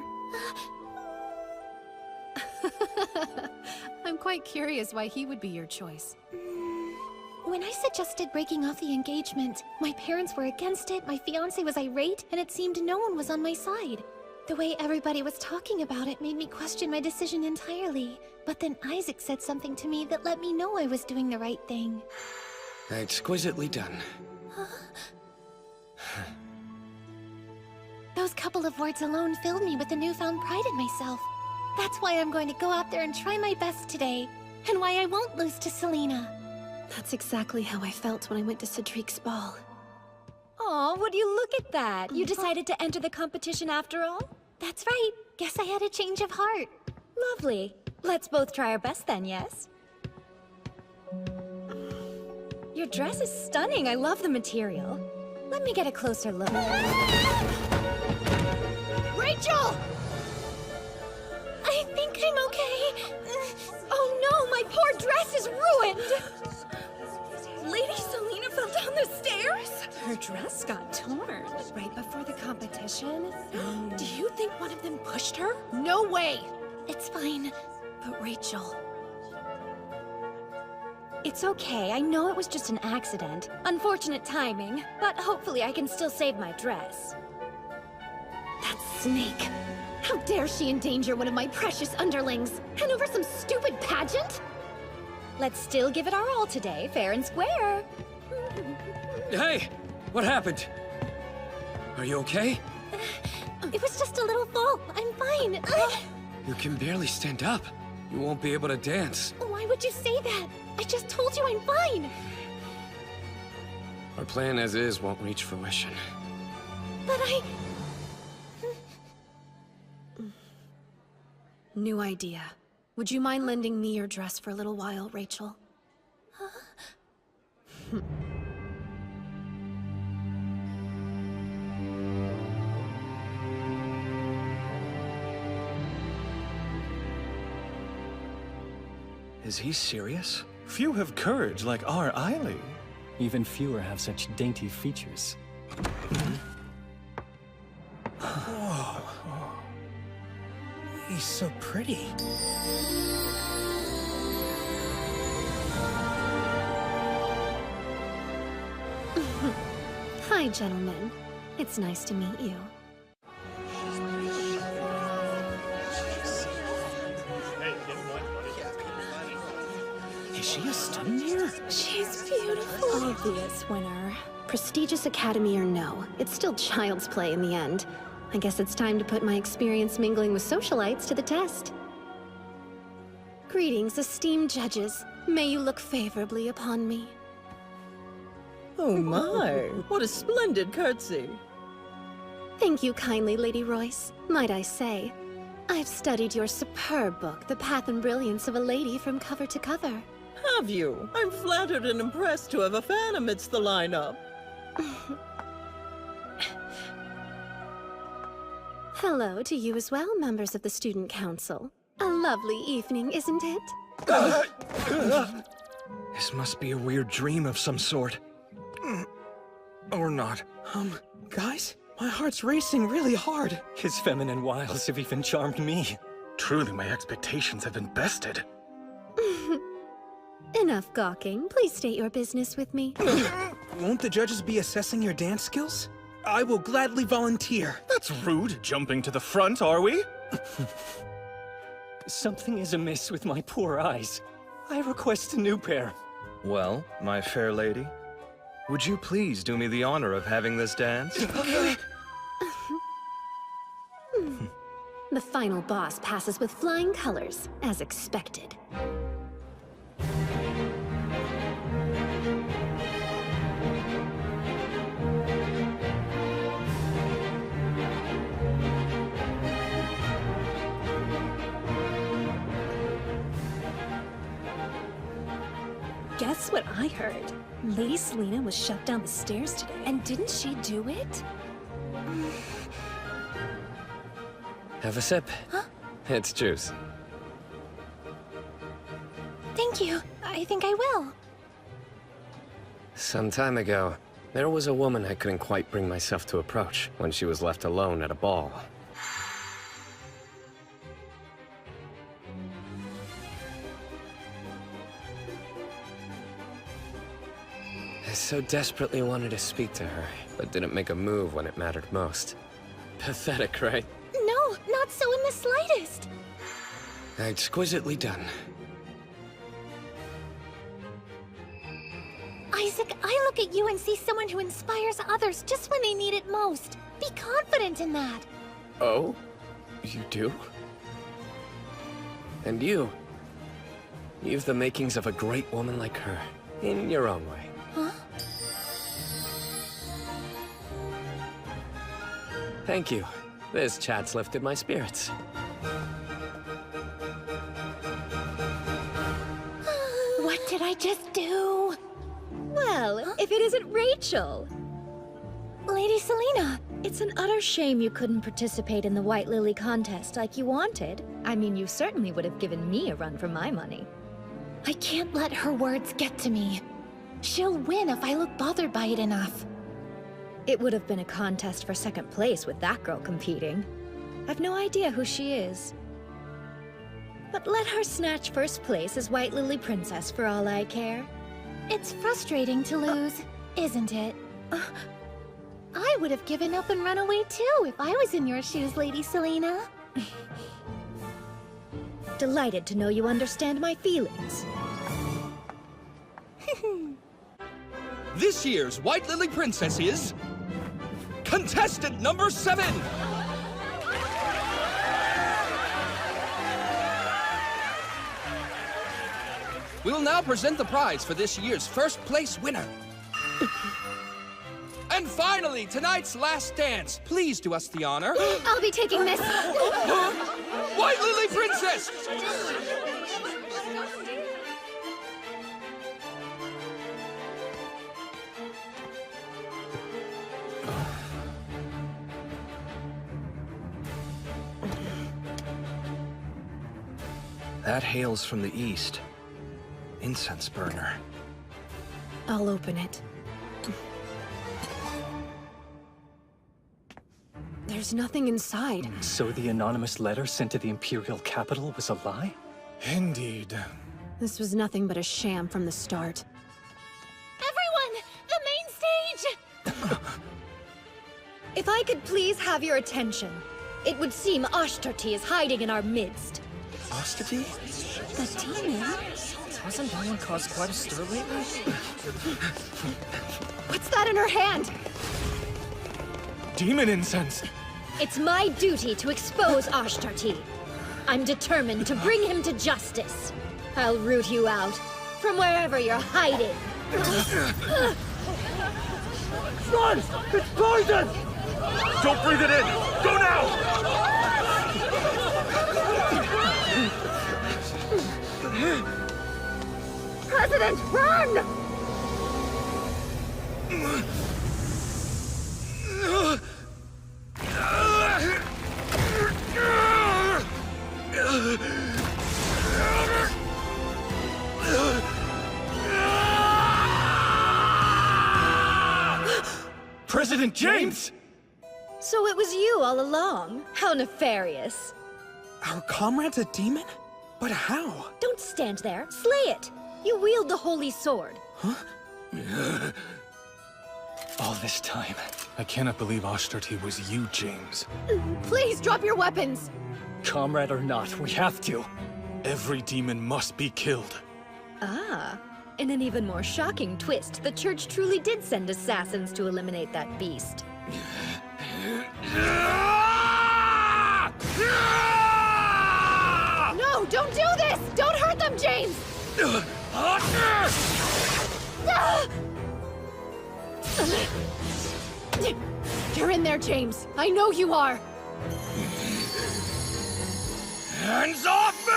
I'm quite curious why he would be your choice. When I suggested breaking off the engagement, my parents were against it, my fiancé was irate, and it seemed no one was on my side. The way everybody was talking about it made me question my decision entirely. But then Isaac said something to me that let me know I was doing the right thing. Exquisitely done. Those couple of words alone filled me with a newfound pride in myself. That's why I'm going to go out there and try my best today, and why I won't lose to Selena. That's exactly how I felt when I went to Cedric's ball. Aw, would you look at that? You decided to enter the competition after all? That's right. Guess I had a change of heart. Lovely. Let's both try our best then, yes? Your dress is stunning. I love the material. Let me get a closer look. Rachel! I think I'm okay. Oh no, my poor dress is ruined! Lady Selena fell down the stairs? Her dress got torn. Right before the competition? Do you think one of them pushed her? No way! It's fine. But Rachel... It's okay. I know it was just an accident. Unfortunate timing. But hopefully I can still save my dress. That snake! How dare she endanger one of my precious underlings? And over some stupid pageant? Let's still give it our all today, fair and square. Hey! What happened? Are you okay? It was just a little fall. I'm fine. You can barely stand up. You won't be able to dance. Why would you say that? I just told you I'm fine. Our plan as is won't reach fruition. But New idea. Would you mind lending me your dress for a little while, Rachel? Is he serious? Few have courage like our Eiley. Even fewer have such dainty features. Whoa. He's so pretty. Hi, gentlemen. It's nice to meet you. Is she a student here? She's beautiful. Obvious winner. Prestigious academy or no, it's still child's play in the end. I guess it's time to put my experience mingling with socialites to the test. Greetings, esteemed judges. May you look favorably upon me. Oh my, what a splendid curtsy. Thank you kindly, Lady Royce. Might I say, I've studied your superb book, The Path and Brilliance of a Lady, from cover to cover. Have you? I'm flattered and impressed to have a fan amidst the lineup. Hello to you as well, members of the Student Council. A lovely evening, isn't it? This must be a weird dream of some sort. Or not. Guys? My heart's racing really hard. His feminine wiles have even charmed me. Truly, my expectations have been bested. Enough gawking. Please state your business with me. Won't the judges be assessing your dance skills? I will gladly volunteer. That's rude, jumping to the front, are we? Something is amiss with my poor eyes. I request a new pair. Well, my fair lady, would you please do me the honor of having this dance? The final boss passes with flying colors, as expected. Guess what I heard? Lady Selena was shoved down the stairs today. And didn't she do it? Have a sip. Huh? It's juice. Thank you. I think I will. Some time ago, there was a woman I couldn't quite bring myself to approach when she was left alone at a ball. I so desperately wanted to speak to her, but didn't make a move when it mattered most. Pathetic, right? No, not so in the slightest. Exquisitely done. Isaac, I look at you and see someone who inspires others just when they need it most. Be confident in that. Oh? You do? And you? You've the makings of a great woman like her, in your own way. Huh? Thank you. This chat's lifted my spirits. What did I just do? Well, if it isn't Rachel! Lady Selena! It's an utter shame you couldn't participate in the White Lily contest like you wanted. I mean, you certainly would have given me a run for my money. I can't let her words get to me. She'll win if I look bothered by it enough. It would have been a contest for second place with that girl competing. I've no idea who she is. But let her snatch first place as White Lily Princess for all I care. It's frustrating to lose, isn't it? I would have given up and run away too if I was in your shoes, Lady Selena. Delighted to know you understand my feelings. This year's White Lily Princess is... contestant number 7! We'll now present the prize for this year's first place winner. And finally, tonight's last dance. Please do us the honor. I'll be taking this. White Lily Princess! That hails from the east. Incense burner. I'll open it. There's nothing inside. So the anonymous letter sent to the Imperial capital was a lie? Indeed. This was nothing but a sham from the start. Everyone! The main stage! If I could please have your attention, it would seem Ashtarti is hiding in our midst. Ashtarti? The demon? Hasn't that one caused quite a stir lately? What's that in her hand? Demon incense! It's my duty to expose Ashtarti. I'm determined to bring him to justice. I'll root you out from wherever you're hiding. Run! It's poison! Don't breathe it in! Go now! President, run! President James! So it was you all along. How nefarious. Our comrade's a demon? But how? Don't stand there. Slay it. You wield the holy sword. All this time. I cannot believe Ashtarti was you, James. Please drop your weapons! Comrade or not, we have to. Every demon must be killed. Ah. In an even more shocking twist, the Church truly did send assassins to eliminate that beast. No, don't do this! Don't hurt them, James! You're in there, James. I know you are. Hands off me!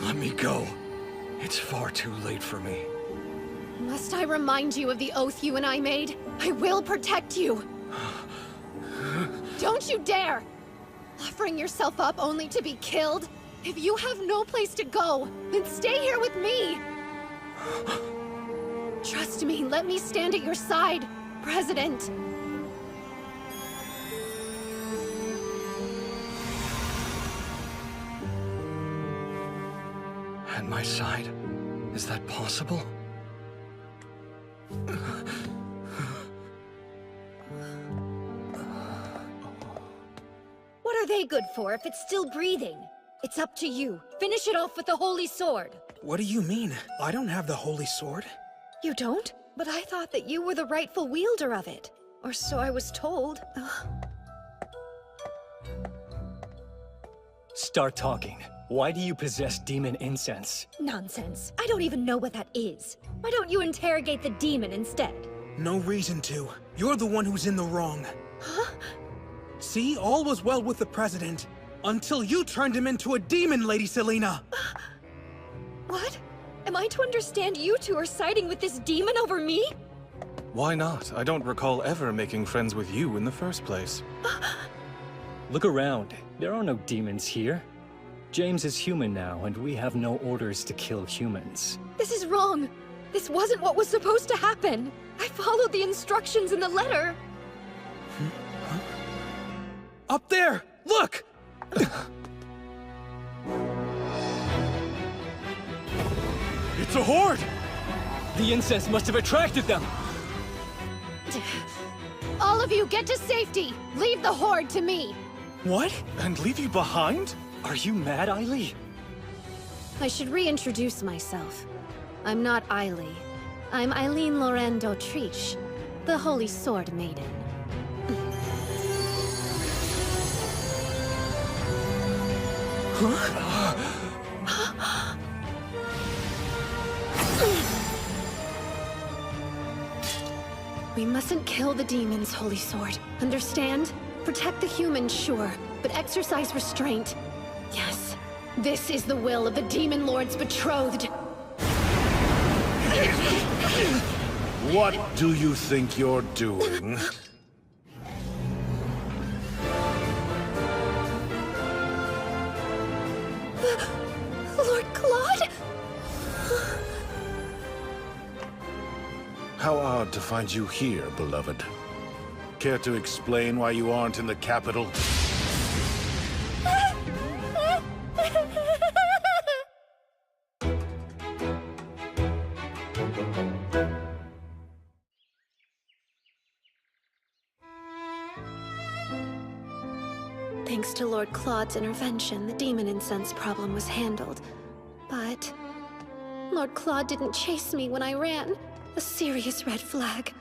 Let me go. It's far too late for me. Must I remind you of the oath you and I made? I will protect you. Don't you dare! Offering yourself up only to be killed? If you have no place to go, then stay here with me! Trust me, let me stand at your side, President. At my side? Is that possible? What are they good for if it's still breathing? It's up to you. Finish it off with the holy sword. What do you mean? I don't have the holy sword. You don't? But I thought that you were the rightful wielder of it. Or so I was told. Start talking. Why do you possess demon incense? Nonsense. I don't even know what that is. Why don't you interrogate the demon instead? No reason to. You're the one who's in the wrong. Huh? See, all was well with the president. Until you turned him into a demon, Lady Selena! What? Am I to understand you two are siding with this demon over me? Why not? I don't recall ever making friends with you in the first place. Look around. There are no demons here. James is human now, and we have no orders to kill humans. This is wrong. This wasn't what was supposed to happen. I followed the instructions in the letter. Huh? Up there! Look! It's a horde! The incense must have attracted them! All of you, get to safety! Leave the horde to me! What? And leave you behind? Are you mad, Eiley? I should reintroduce myself. I'm not Eiley. I'm Eileen Lorraine d'Autriche, the Holy Sword Maiden. We mustn't kill the demons, Holy Sword. Understand? Protect the humans, sure, but exercise restraint. Yes, this is the will of the Demon Lord's betrothed. What do you think you're doing? Lord Claude? How odd to find you here, beloved. Care to explain why you aren't in the capital? Thanks to Lord Claude's intervention, the demon incense problem was handled. But Lord Claude didn't chase me when I ran. A serious red flag.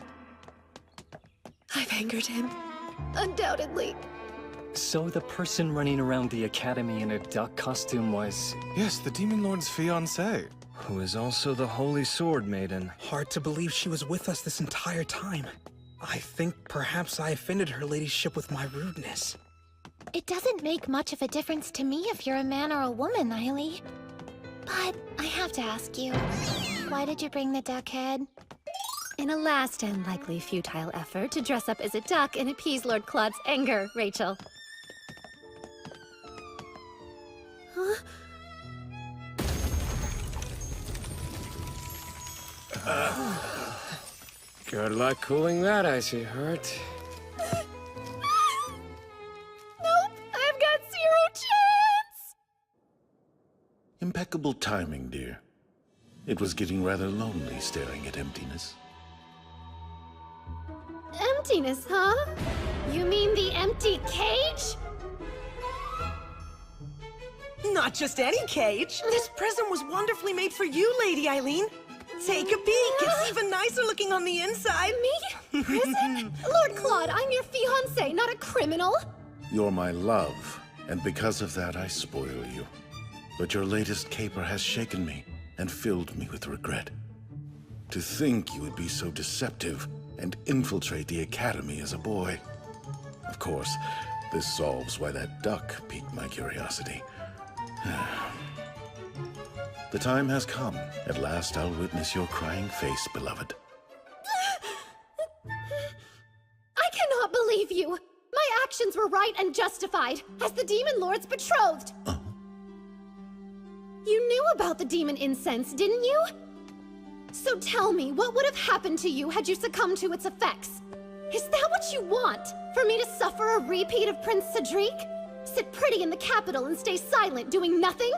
I've angered him. Undoubtedly. So the person running around the academy in a duck costume was... Yes, the Demon Lord's fiancée. Who is also the Holy Sword Maiden. Hard to believe she was with us this entire time. I think perhaps I offended her ladyship with my rudeness. It doesn't make much of a difference to me if you're a man or a woman, Eiley. But I have to ask you, why did you bring the duck head? In a last and likely futile effort to dress up as a duck and appease Lord Claude's anger, Rachel. Huh? Good luck cooling that icy hurt. Nope! I've got 0 chance! Impeccable timing, dear. It was getting rather lonely staring at emptiness. Emptiness, huh? You mean the empty cage? Not just any cage. This present was wonderfully made for you, Lady Eileen. Take a peek. It's even nicer looking on the inside. Me? Prison? Lord Claude, I'm your fiancé, not a criminal. You're my love, and because of that I spoil you. But your latest caper has shaken me and filled me with regret. To think you would be so deceptive and infiltrate the academy as a boy. Of course, this solves why that duck piqued my curiosity. The time has come. At last I'll witness your crying face, beloved. I cannot believe you. My actions were right and justified, as the Demon Lord's betrothed. You knew about the demon incense, didn't you? So tell me, what would have happened to you had you succumbed to its effects? Is that what you want? For me to suffer a repeat of Prince Cedric? Sit pretty in the capital and stay silent, doing nothing?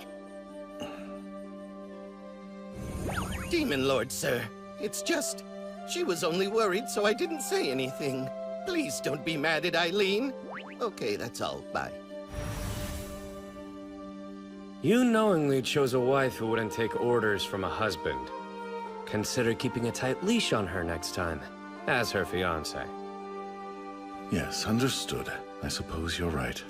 Demon Lord, sir. It's just... she was only worried, so I didn't say anything. Please don't be mad at Eileen. Okay, that's all. Bye. You knowingly chose a wife who wouldn't take orders from a husband. Consider keeping a tight leash on her next time, as her fiancé. Yes, understood. I suppose you're right.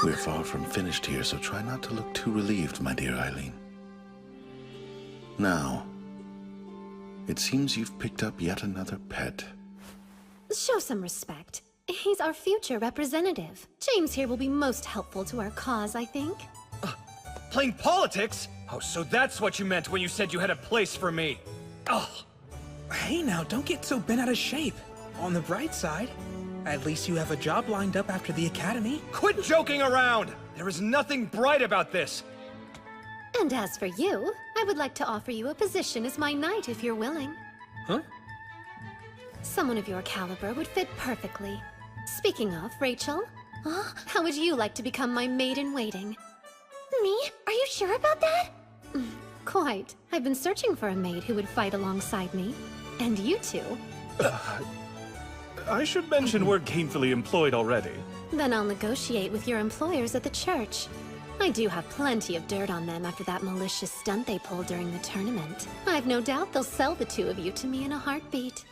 We're far from finished here, so try not to look too relieved, my dear Eileen. Now, it seems you've picked up yet another pet. Show some respect. He's our future representative. James here will be most helpful to our cause, I think. Playing politics? Oh, so that's what you meant when you said you had a place for me. Ugh. Hey now, don't get so bent out of shape. On the bright side, at least you have a job lined up after the academy. Quit joking around! There is nothing bright about this. And as for you, I would like to offer you a position as my knight if you're willing. Huh? Someone of your caliber would fit perfectly. Speaking of, Rachel, how would you like to become my maid-in-waiting? Me? Are you sure about that? Quite. I've been searching for a maid who would fight alongside me. And you two. I should mention we're gainfully employed already. Then I'll negotiate with your employers at the church. I do have plenty of dirt on them after that malicious stunt they pulled during the tournament. I've no doubt they'll sell the two of you to me in a heartbeat.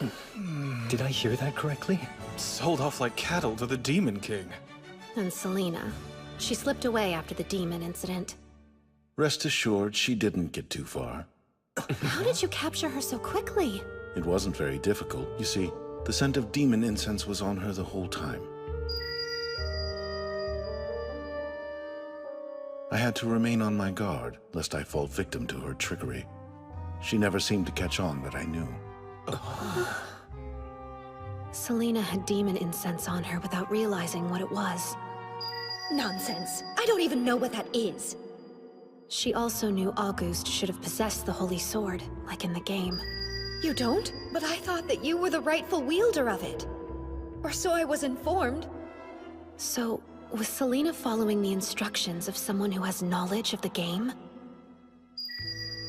Did I hear that correctly? Sold off like cattle to the Demon King. And Selena. She slipped away after the demon incident. Rest assured, she didn't get too far. How did you capture her so quickly? It wasn't very difficult. You see, the scent of demon incense was on her the whole time. I had to remain on my guard, lest I fall victim to her trickery. She never seemed to catch on that I knew. Selena had demon incense on her without realizing what it was. Nonsense. I don't even know what that is. She also knew August should have possessed the Holy Sword, like in the game. You don't? But I thought that you were the rightful wielder of it. Or so I was informed. So, was Selena following the instructions of someone who has knowledge of the game?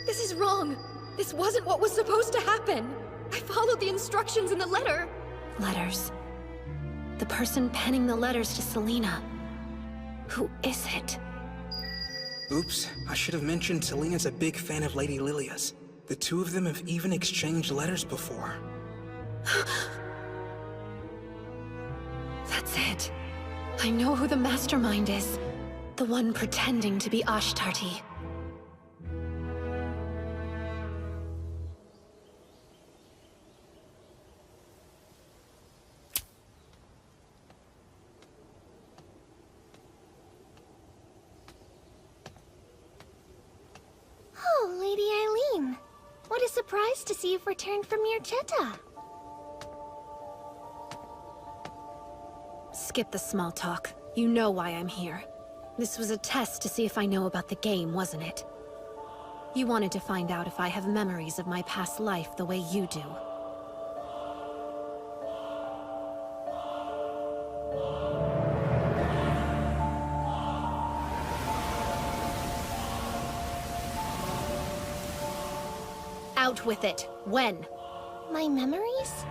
This is wrong. This wasn't what was supposed to happen. I followed the instructions in the letter. Letters. The person penning the letters to Selena. Who is it? Oops, I should have mentioned Selena's a big fan of Lady Lilia's. The two of them have even exchanged letters before. That's it. I know who the mastermind is. The one pretending to be Ashtarti. Oh, Lady Eileen. What a surprise to see you've returned from Mirchetta. Skip the small talk. You know why I'm here. This was a test to see if I know about the game, wasn't it? You wanted to find out if I have memories of my past life the way you do. Out with it. When? My memories?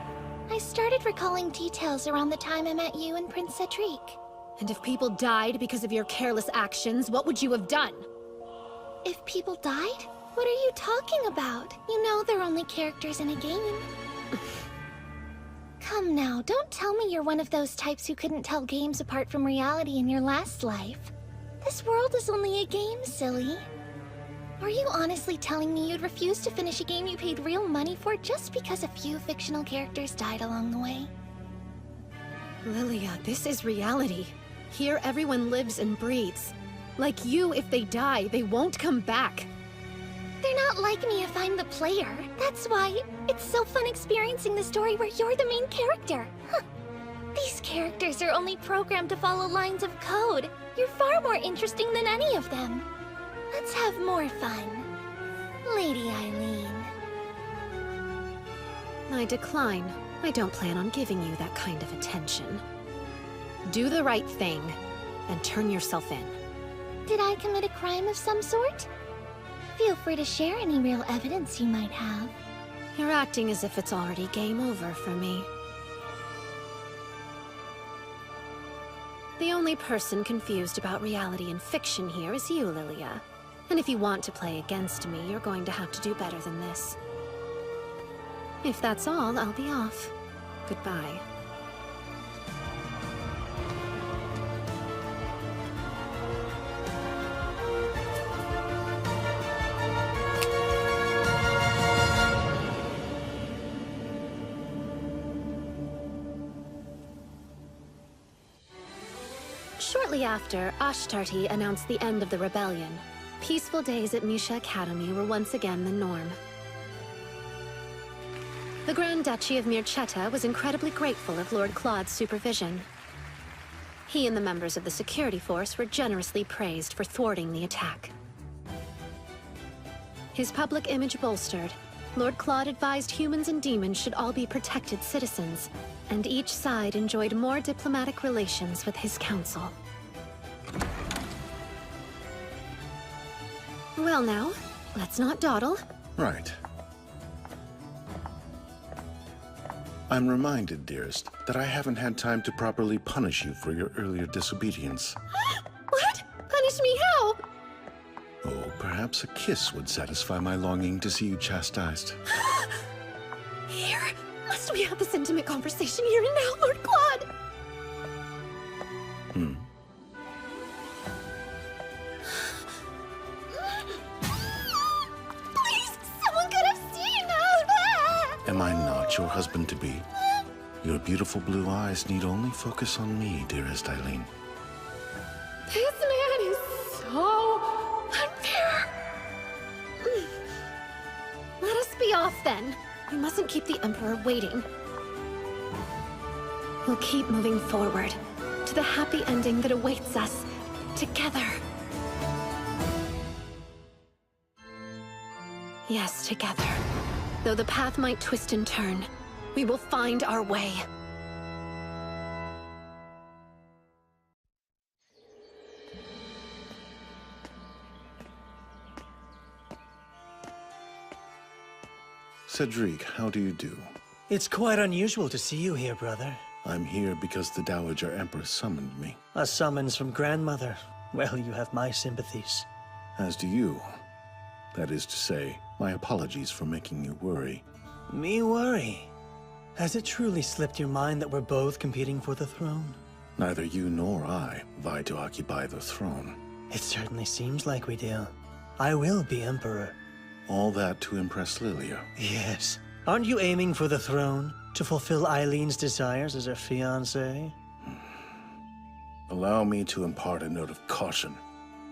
I started recalling details around the time I met you and Prince Cedric. And if people died because of your careless actions, what would you have done? If people died? What are you talking about? You know they're only characters in a game. Come now, don't tell me you're one of those types who couldn't tell games apart from reality in your last life. This world is only a game, silly. Are you honestly telling me you'd refuse to finish a game you paid real money for just because a few fictional characters died along the way? Lilia, this is reality. Here everyone lives and breathes. Like you, if they die, they won't come back. They're not like me if I'm the player. That's why it's so fun experiencing the story where you're the main character. Huh. These characters are only programmed to follow lines of code. You're far more interesting than any of them. Let's have more fun. Lady Eileen. I decline. I don't plan on giving you that kind of attention. Do the right thing, and turn yourself in. Did I commit a crime of some sort? Feel free to share any real evidence you might have. You're acting as if it's already game over for me. The only person confused about reality and fiction here is you, Lilia. And if you want to play against me, you're going to have to do better than this. If that's all, I'll be off. Goodbye. Shortly after, Ashtarti announced the end of the rebellion. Peaceful days at Misha Academy were once again the norm. The Grand Duchy of Mirchetta was incredibly grateful of Lord Claude's supervision. He and the members of the security force were generously praised for thwarting the attack. His public image bolstered, Lord Claude advised humans and demons should all be protected citizens, and each side enjoyed more diplomatic relations with his council. Well now, let's not dawdle. Right. I'm reminded, dearest, that I haven't had time to properly punish you for your earlier disobedience. What? Punish me how? Oh, perhaps a kiss would satisfy my longing to see you chastised. Here? Must we have this intimate conversation here and now, Lord Claude? Please, someone could have seen us! Am I not your husband-to-be? Your beautiful blue eyes need only focus on me, dearest Eileen. This man is so unfair. Let us be off then. We mustn't keep the Emperor waiting. We'll keep moving forward to the happy ending that awaits us together. Yes, together. Though the path might twist and turn, we will find our way. Cedric, how do you do? It's quite unusual to see you here, brother. I'm here because the Dowager Empress summoned me. A summons from grandmother. Well, you have my sympathies. As do you. That is to say, my apologies for making you worry. Me worry? Has it truly slipped your mind that we're both competing for the throne? Neither you nor I vie to occupy the throne. It certainly seems like we do. I will be emperor. All that to impress Lilia. Yes. Aren't you aiming for the throne? To fulfill Eileen's desires as her fiancé? Allow me to impart a note of caution.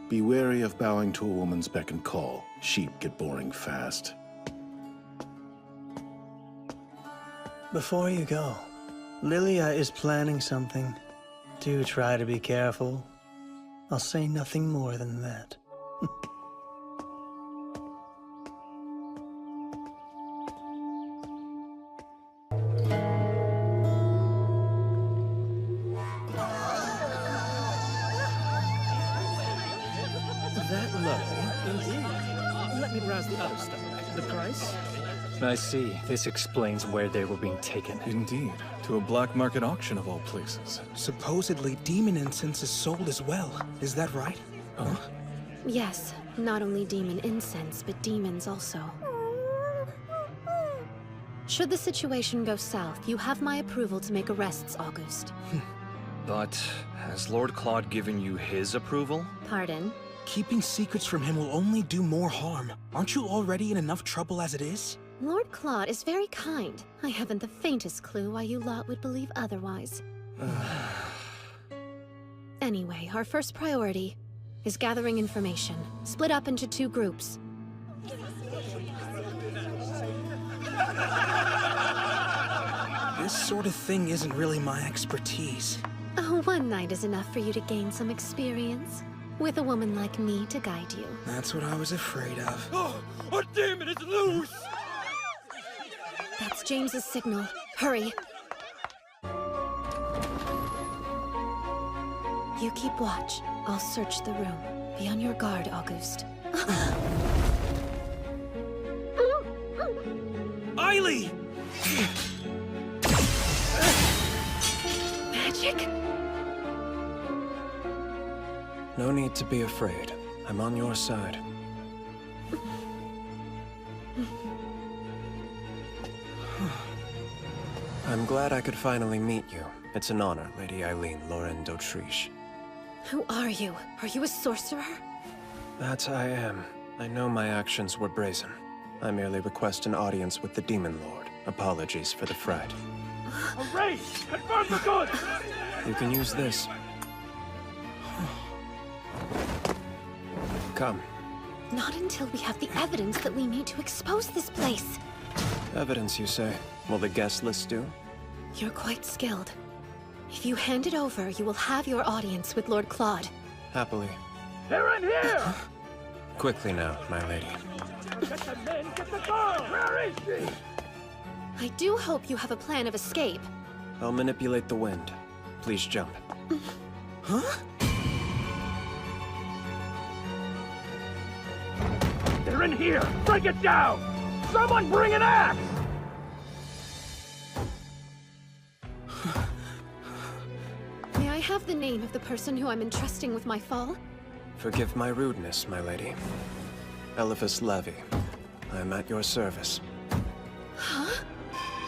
Be wary of bowing to a woman's beck and call. Sheep get boring fast. Before you go, Lilia is planning something. Do try to be careful. I'll say nothing more than that. That low, indeed. Let me browse the other stuff. The price? I see. This explains where they were being taken. Indeed. To a black market auction of all places. Supposedly, demon incense is sold as well. Is that right? Yes, not only demon incense, but demons also. Should the situation go south, you have my approval to make arrests, August. But has Lord Claude given you his approval? Pardon? Keeping secrets from him will only do more harm. Aren't you already in enough trouble as it is? Lord Claude is very kind. I haven't the faintest clue why you lot would believe otherwise. Anyway, our first priority is gathering information. Split up into 2 groups. This sort of thing isn't really my expertise. Oh, one night is enough for you to gain some experience. With a woman like me to guide you. That's what I was afraid of. Oh, our demon is loose! That's James's signal. Hurry. You keep watch. I'll search the room. Be on your guard, August. Eiley! Magic? No need to be afraid. I'm on your side. I'm glad I could finally meet you. It's an honor, Lady Eileen Lauren d'Autriche. Who are you? Are you a sorcerer? That I am. I know my actions were brazen. I merely request an audience with the Demon Lord. Apologies for the fright. A race! Confirm for good! You can use this. Come. Not until we have the evidence that we need to expose this place. Evidence, you say? Will the guest list do? You're quite skilled. If you hand it over, you will have your audience with Lord Claude. Happily. They're in here! Quickly now, my lady. Get the men, get the girl! Where is she? I do hope you have a plan of escape. I'll manipulate the wind. Please jump. Huh? They're in here! Break it down! Someone bring an axe! May I have the name of the person who I'm entrusting with my fall? Forgive my rudeness, my lady. Eliphas Levy. I am at your service. Huh?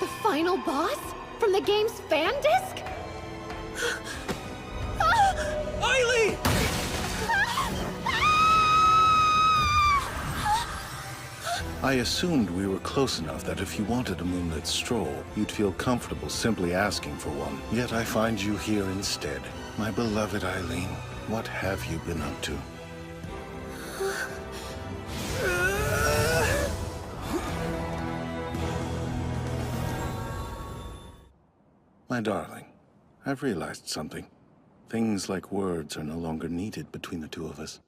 The final boss? From the game's fan disc? Eiley! I assumed we were close enough that if you wanted a moonlit stroll, you'd feel comfortable simply asking for one. Yet I find you here instead. My beloved Eileen, what have you been up to? My darling, I've realized something. Things like words are no longer needed between the 2 of us.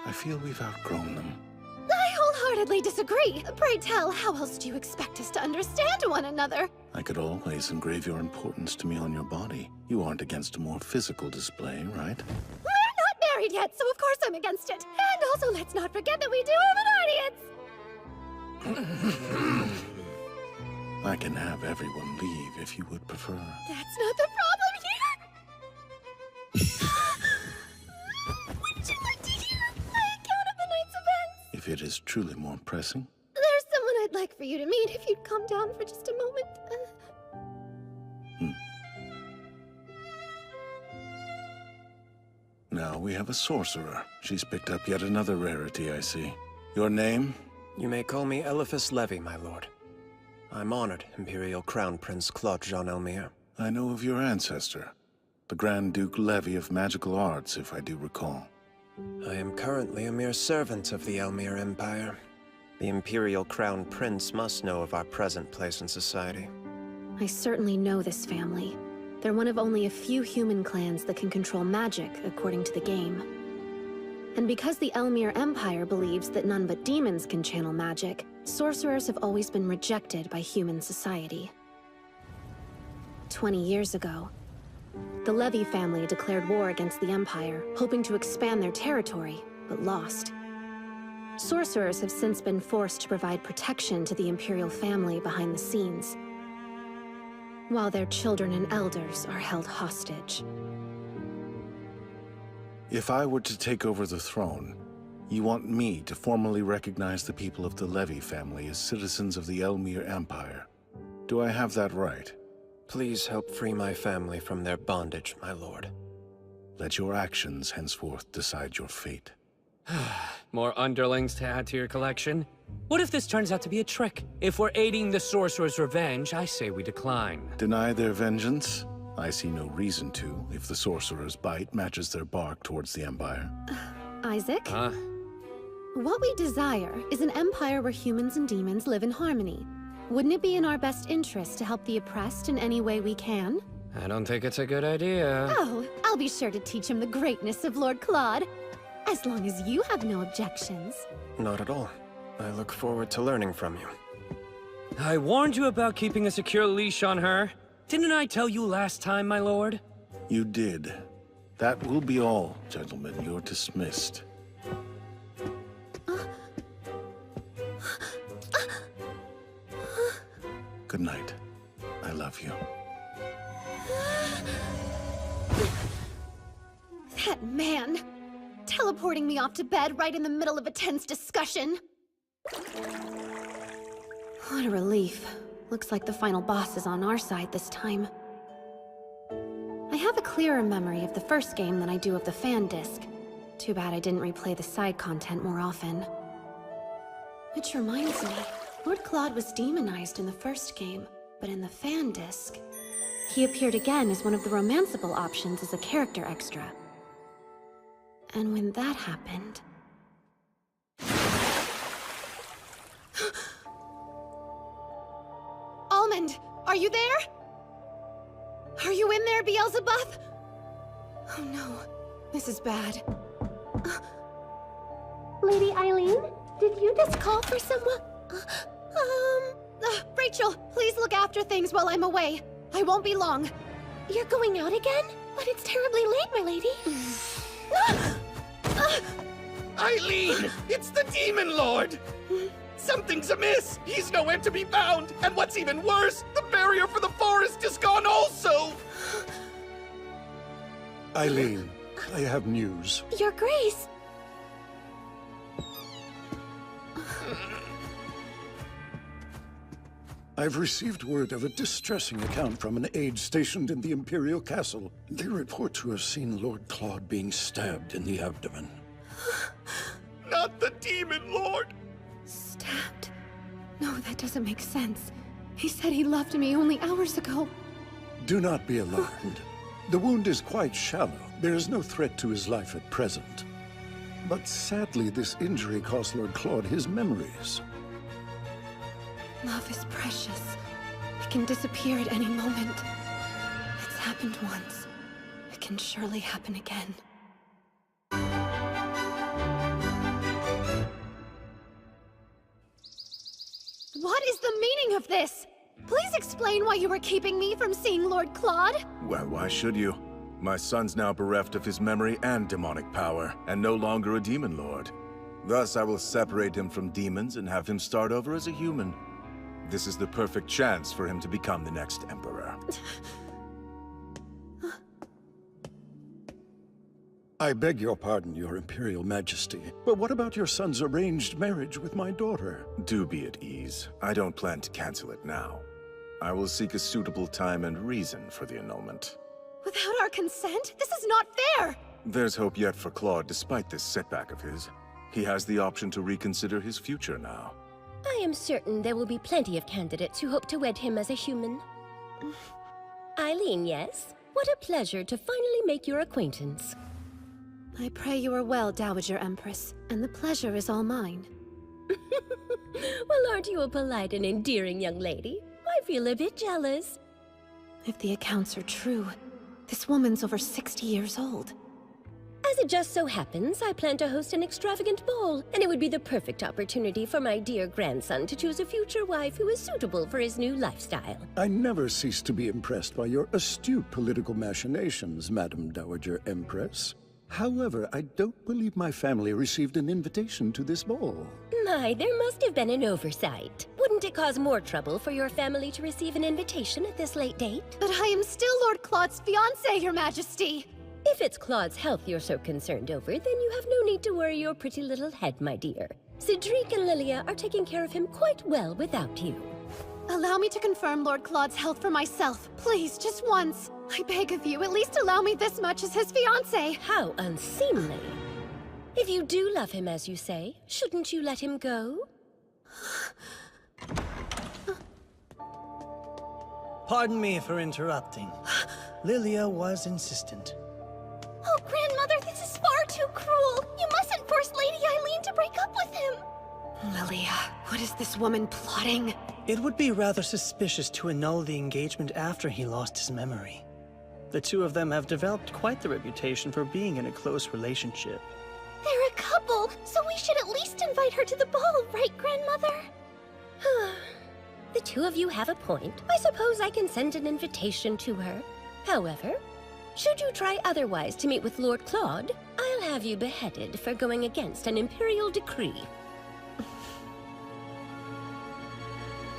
I feel we've outgrown them. I wholeheartedly disagree. Pray tell, how else do you expect us to understand one another? I could always engrave your importance to me on your body. You aren't against a more physical display, right? We're not married yet, so of course I'm against it. And also, let's not forget that we do have an audience! I can have everyone leave if you would prefer. That's not the problem here! What would you like to hear? My account of the night's events! If it is truly more pressing. There's someone I'd like for you to meet if you'd calm down for just a moment. Now we have a sorcerer. She's picked up yet another rarity, I see. Your name? You may call me Eliphas Levy, my lord. I'm honored, Imperial Crown Prince Claude Jean Elmire. I know of your ancestor, the Grand Duke Levy of Magical Arts, if I do recall. I am currently a mere servant of the Elmire Empire. The Imperial Crown Prince must know of our present place in society. I certainly know this family. They're one of only a few human clans that can control magic, according to the game. And because the Elmire Empire believes that none but demons can channel magic, sorcerers have always been rejected by human society. 20 years ago, the Levy family declared war against the Empire, hoping to expand their territory, but lost. Sorcerers have since been forced to provide protection to the Imperial family behind the scenes, while their children and elders are held hostage. If I were to take over the throne, you want me to formally recognize the people of the Levy family as citizens of the Elmire Empire. Do I have that right? Please help free my family from their bondage, my lord. Let your actions henceforth decide your fate. More underlings to add to your collection? What if this turns out to be a trick? If we're aiding the sorcerer's revenge, I say we decline. Deny their vengeance? I see no reason to, if the sorcerer's bite matches their bark towards the Empire. Isaac? Huh? What we desire is an empire where humans and demons live in harmony. Wouldn't it be in our best interest to help the oppressed in any way we can? I don't think it's a good idea. Oh, I'll be sure to teach him the greatness of Lord Claude. As long as you have no objections. Not at all. I look forward to learning from you. I warned you about keeping a secure leash on her. Didn't I tell you last time, my lord? You did. That will be all, gentlemen. You're dismissed. Good night. I love you. That man! Teleporting me off to bed right in the middle of a tense discussion. What a relief. Looks like the final boss is on our side this time. I have a clearer memory of the first game than I do of the fan disc. Too bad I didn't replay the side content more often. Which reminds me, Lord Claude was demonized in the first game, but in the fan disc, he appeared again as one of the romanceable options as a character extra. And when that happened... Almond, are you there? Are you in there, Beelzebub? Oh no, this is bad. Lady Eileen, did you just call for someone? Rachel, please look after things while I'm away. I won't be long. You're going out again? But it's terribly late, my lady. Eileen! It's the Demon Lord! Something's amiss! He's nowhere to be found! And what's even worse, the barrier for the forest is gone also! Eileen, I have news. Your Grace! I've received word of a distressing account from an aide stationed in the Imperial Castle. They report to have seen Lord Claude being stabbed in the abdomen. Not the Demon Lord! Stabbed? No, that doesn't make sense. He said he loved me only hours ago. Do not be alarmed. The wound is quite shallow. There is no threat to his life at present. But sadly, this injury cost Lord Claude his memories. Love is precious. It can disappear at any moment. It's happened once. It can surely happen again. What is the meaning of this? Please explain why you were keeping me from seeing Lord Claude. Well, why should you? My son's now bereft of his memory and demonic power, and no longer a demon lord. Thus, I will separate him from demons and have him start over as a human. This is the perfect chance for him to become the next Emperor. I beg your pardon, Your Imperial Majesty, but what about your son's arranged marriage with my daughter? Do be at ease. I don't plan to cancel it now. I will seek a suitable time and reason for the annulment. Without our consent? This is not fair! There's hope yet for Claude despite this setback of his. He has the option to reconsider his future now. I am certain there will be plenty of candidates who hope to wed him as a human. Eileen, yes? What a pleasure to finally make your acquaintance. I pray you are well, Dowager Empress, and the pleasure is all mine. Well, aren't you a polite and endearing young lady? I feel a bit jealous. If the accounts are true, this woman's over 60 years old. As it just so happens, I plan to host an extravagant ball, and it would be the perfect opportunity for my dear grandson to choose a future wife who is suitable for his new lifestyle. I never cease to be impressed by your astute political machinations, Madam Dowager Empress. However, I don't believe my family received an invitation to this ball. My, there must have been an oversight. Wouldn't it cause more trouble for your family to receive an invitation at this late date? But I am still Lord Claude's fiancée, Your Majesty! If it's Claude's health you're so concerned over, then you have no need to worry your pretty little head, my dear. Cedric and Lilia are taking care of him quite well without you. Allow me to confirm Lord Claude's health for myself. Please, just once. I beg of you, at least allow me this much as his fiancée. How unseemly. If you do love him, as you say, shouldn't you let him go? Pardon me for interrupting. Lilia was insistent. Oh, Grandmother, this is far too cruel. You mustn't force Lady Eileen to break up with him. Lilia, what is this woman plotting? It would be rather suspicious to annul the engagement after he lost his memory. The two of them have developed quite the reputation for being in a close relationship. They're a couple, so we should at least invite her to the ball, right, Grandmother? The two of you have a point. I suppose I can send an invitation to her. However, should you try otherwise to meet with Lord Claude, I'll have you beheaded for going against an imperial decree.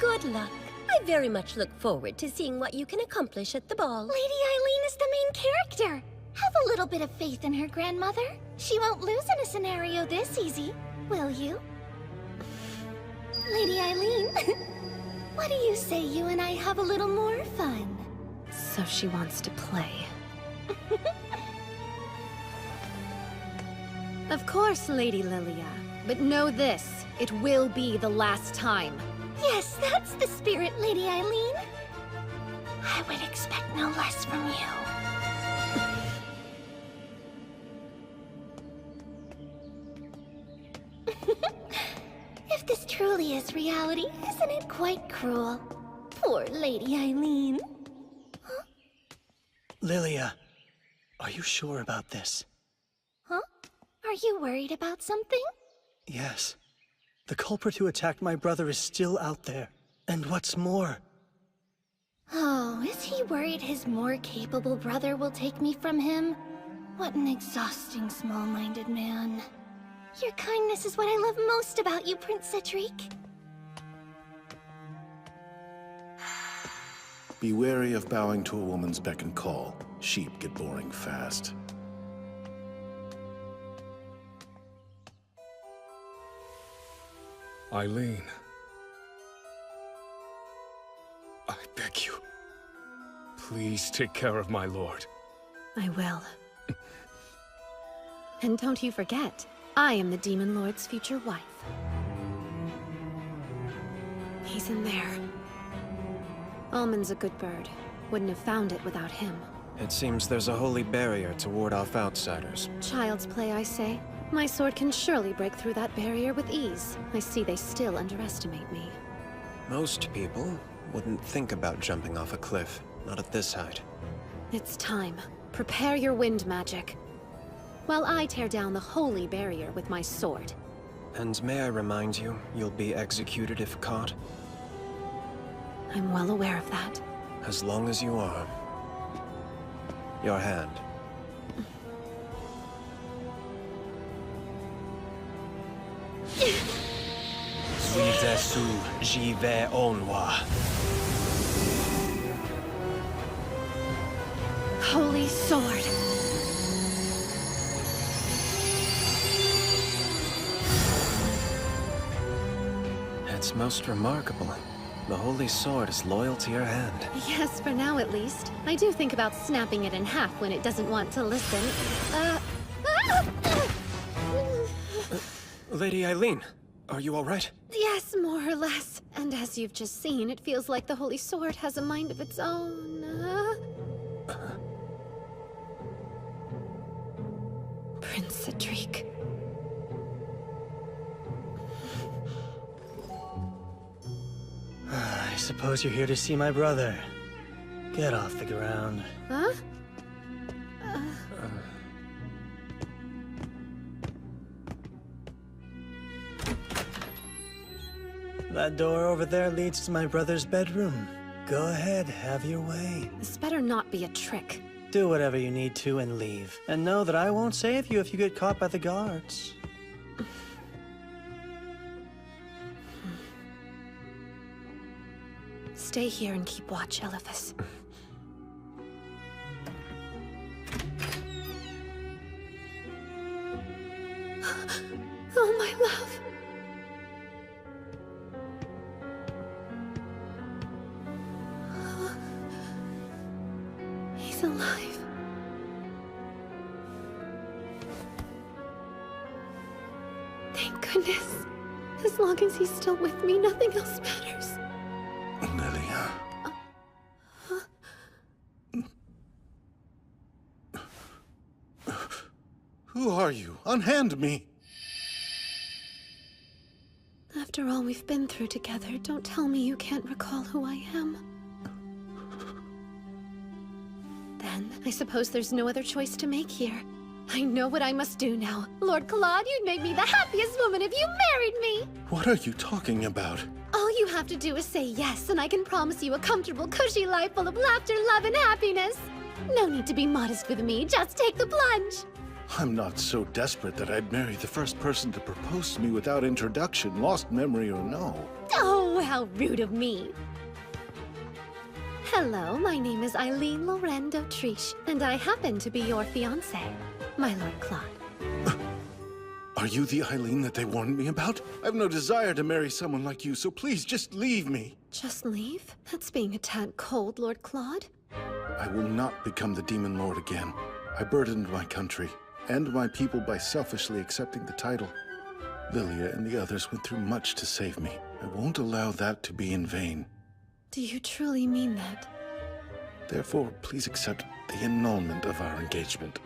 Good luck. I very much look forward to seeing what you can accomplish at the ball. Lady Eileen is the main character. Have a little bit of faith in her, Grandmother. She won't lose in a scenario this easy, will you? Lady Eileen, what do you say you and I have a little more fun? So she wants to play. Of course, Lady Lilia. But know this, it will be the last time. Yes, that's the spirit, Lady Eileen. I would expect no less from you. If this truly is reality, isn't it quite cruel? Poor Lady Eileen. Huh? Lilia, are you sure about this? Huh? Are you worried about something? Yes. The culprit who attacked my brother is still out there. And what's more... Oh, is he worried his more capable brother will take me from him? What an exhausting, small-minded man. Your kindness is what I love most about you, Prince Cedric. Be wary of bowing to a woman's beck and call. Sheep get boring fast. Eileen. I beg you. Please take care of my lord. I will. And don't you forget, I am the Demon Lord's future wife. He's in there. Almond's a good bird. Wouldn't have found it without him. It seems there's a holy barrier to ward off outsiders. Child's play, I say. My sword can surely break through that barrier with ease. I see they still underestimate me. Most people wouldn't think about jumping off a cliff, not at this height. It's time. Prepare your wind magic. While I tear down the holy barrier with my sword. And may I remind you, you'll be executed if caught? I'm well aware of that. As long as you are. Your hand. Sweet as Su Jive Onwa. Holy Sword. It's most remarkable. The Holy Sword is loyal to your hand. Yes, for now at least. I do think about snapping it in half when it doesn't want to listen. Lady Eileen, are you all right? Yes, more or less. And as you've just seen, it feels like the Holy Sword has a mind of its own. Prince Cedric. I suppose you're here to see my brother. Get off the ground. Huh? That door over there leads to my brother's bedroom. Go ahead, have your way. This better not be a trick. Do whatever you need to and leave. And know that I won't save you if you get caught by the guards. Stay here and keep watch, Eliphas. Oh, my love. He's alive. Thank goodness. As long as he's still with me, nothing else matters. Lilia. Who are you? Unhand me! After all we've been through together, don't tell me you can't recall who I am. Then, I suppose there's no other choice to make here. I know what I must do now. Lord Claude, you'd make me the happiest woman if you married me! What are you talking about? All you have to do is say yes, and I can promise you a comfortable, cushy life full of laughter, love, and happiness. No need to be modest with me, just take the plunge. I'm not so desperate that I'd marry the first person to propose to me without introduction, lost memory or no. Oh, how rude of me. Hello, my name is Eileen Lorraine d'Autriche, and I happen to be your fiancé, my Lord Claude. Are you the Eileen that they warned me about? I've no desire to marry someone like you, so please just leave me. Just leave? That's being a tad cold, Lord Claude. I will not become the Demon Lord again. I burdened my country and my people by selfishly accepting the title. Lilia and the others went through much to save me. I won't allow that to be in vain. Do you truly mean that? Therefore, please accept the annulment of our engagement.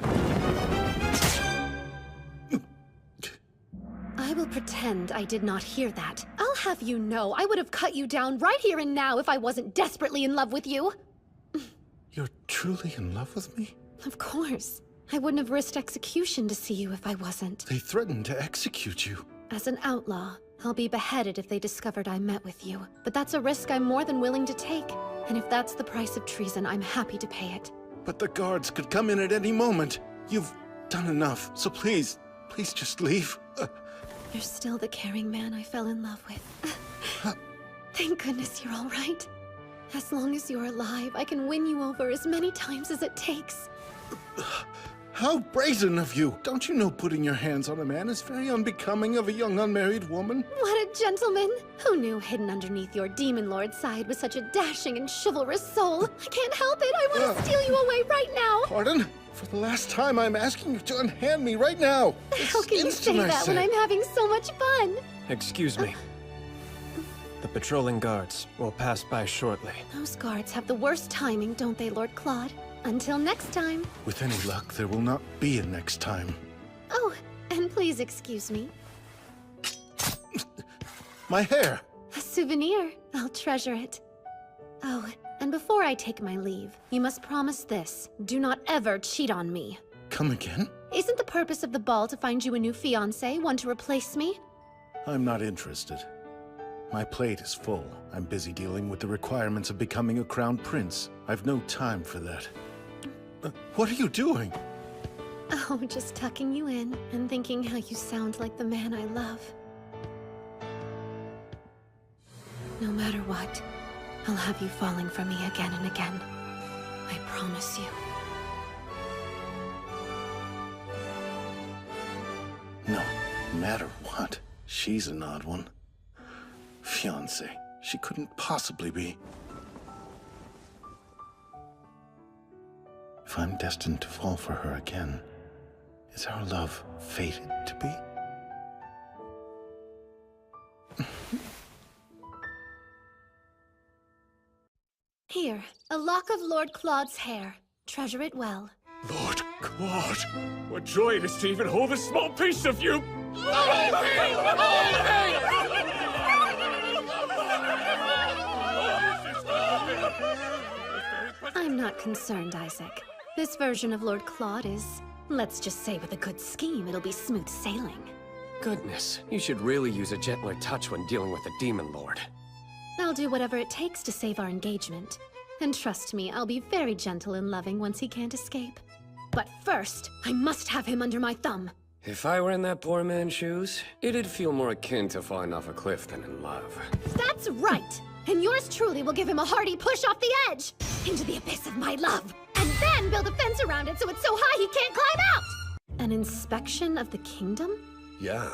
I will pretend I did not hear that. I'll have you know I would have cut you down right here and now if I wasn't desperately in love with you. You're truly in love with me? Of course. I wouldn't have risked execution to see you if I wasn't. They threatened to execute you. As an outlaw, I'll be beheaded if they discovered I met with you. But that's a risk I'm more than willing to take. And if that's the price of treason, I'm happy to pay it. But the guards could come in at any moment. You've done enough, so please just leave. You're still the caring man I fell in love with. Thank goodness you're all right. As long as you're alive, I can win you over as many times as it takes. How brazen of you! Don't you know putting your hands on a man is very unbecoming of a young unmarried woman? What a gentleman! Who knew hidden underneath your demon lord side was such a dashing and chivalrous soul? I can't help it! I want to steal you away right now! Pardon? For the last time, I'm asking you to unhand me right now! How can you say that when I'm having so much fun? Excuse me. The patrolling guards will pass by shortly. Those guards have the worst timing, don't they, Lord Claude? Until next time. With any luck, there will not be a next time. Oh, and please excuse me. My hair! A souvenir. I'll treasure it. Oh, and before I take my leave, you must promise this. Do not ever cheat on me. Come again? Isn't the purpose of the ball to find you a new fiancé, one to replace me? I'm not interested. My plate is full. I'm busy dealing with the requirements of becoming a crown prince. I've no time for that. What are you doing? Oh, just tucking you in and thinking how you sound like the man I love. No matter what, I'll have you falling for me again and again. I promise you. No matter what, she's an odd one. Fiancé, she couldn't possibly be. If I'm destined to fall for her again, is our love fated to be? Here, a lock of Lord Claude's hair. Treasure it well. Lord Claude, what joy it is to even hold a small piece of you! I'm not concerned, Isaac. This version of Lord Claude is, let's just say with a good scheme, it'll be smooth sailing. Goodness, you should really use a gentler touch when dealing with a demon lord. I'll do whatever it takes to save our engagement. And trust me, I'll be very gentle and loving once he can't escape. But first, I must have him under my thumb. If I were in that poor man's shoes, it'd feel more akin to falling off a cliff than in love. That's right! And yours truly will give him a hearty push off the edge! Into the abyss of my love! And then build a fence around it so it's so high he can't climb out! An inspection of the kingdom? Yeah.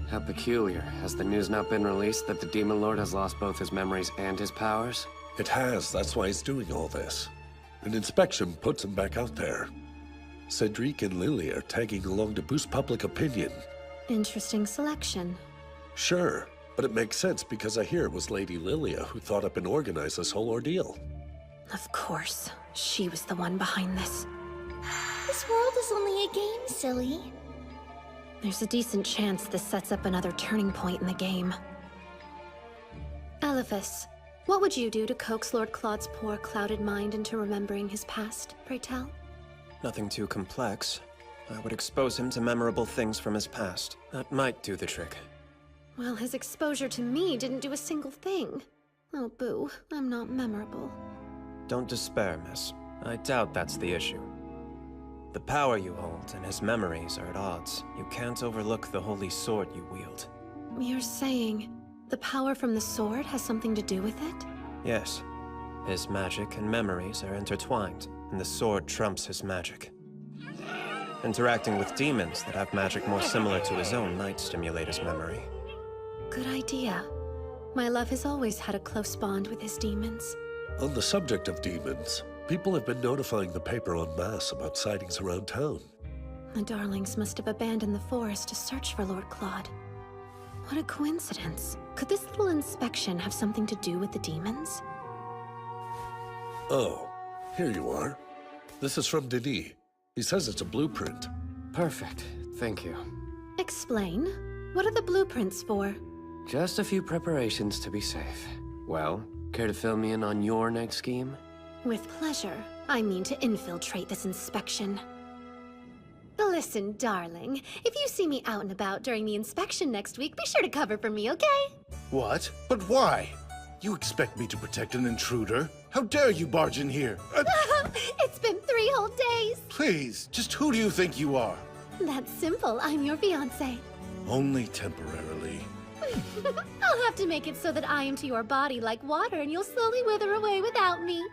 How peculiar. Has the news not been released that the Demon Lord has lost both his memories and his powers? It has. That's why he's doing all this. An inspection puts him back out there. Cedric and Lily are tagging along to boost public opinion. Interesting selection. Sure, but it makes sense because I hear it was Lady Lilia who thought up and organized this whole ordeal. Of course. She was the one behind this. This world is only a game, silly. There's a decent chance this sets up another turning point in the game. Elephas, what would you do to coax Lord Claude's poor, clouded mind into remembering his past, pray tell? Nothing too complex. I would expose him to memorable things from his past. That might do the trick. Well, his exposure to me didn't do a single thing. Oh, boo, I'm not memorable. Don't despair, miss. I doubt that's the issue. The power you hold and his memories are at odds. You can't overlook the holy sword you wield. You're saying the power from the sword has something to do with it? Yes. His magic and memories are intertwined, and the sword trumps his magic. Interacting with demons that have magic more similar to his own might stimulate his memory. Good idea. My love has always had a close bond with his demons. On the subject of demons, people have been notifying the paper en masse about sightings around town. The darlings must have abandoned the forest to search for Lord Claude. What a coincidence. Could this little inspection have something to do with the demons? Oh, here you are. This is from Denis. He says it's a blueprint. Perfect. Thank you. Explain. What are the blueprints for? Just a few preparations to be safe. Well, care to fill me in on your next scheme? With pleasure. I mean to infiltrate this inspection. Listen, darling. If you see me out and about during the inspection next week, be sure to cover for me, okay? What? But why? You expect me to protect an intruder? How dare you barge in here? It's been 3 whole days! Please, just who do you think you are? That's simple. I'm your fiancé. Only temporarily. I'll have to make it so that I am to your body like water and you'll slowly wither away without me.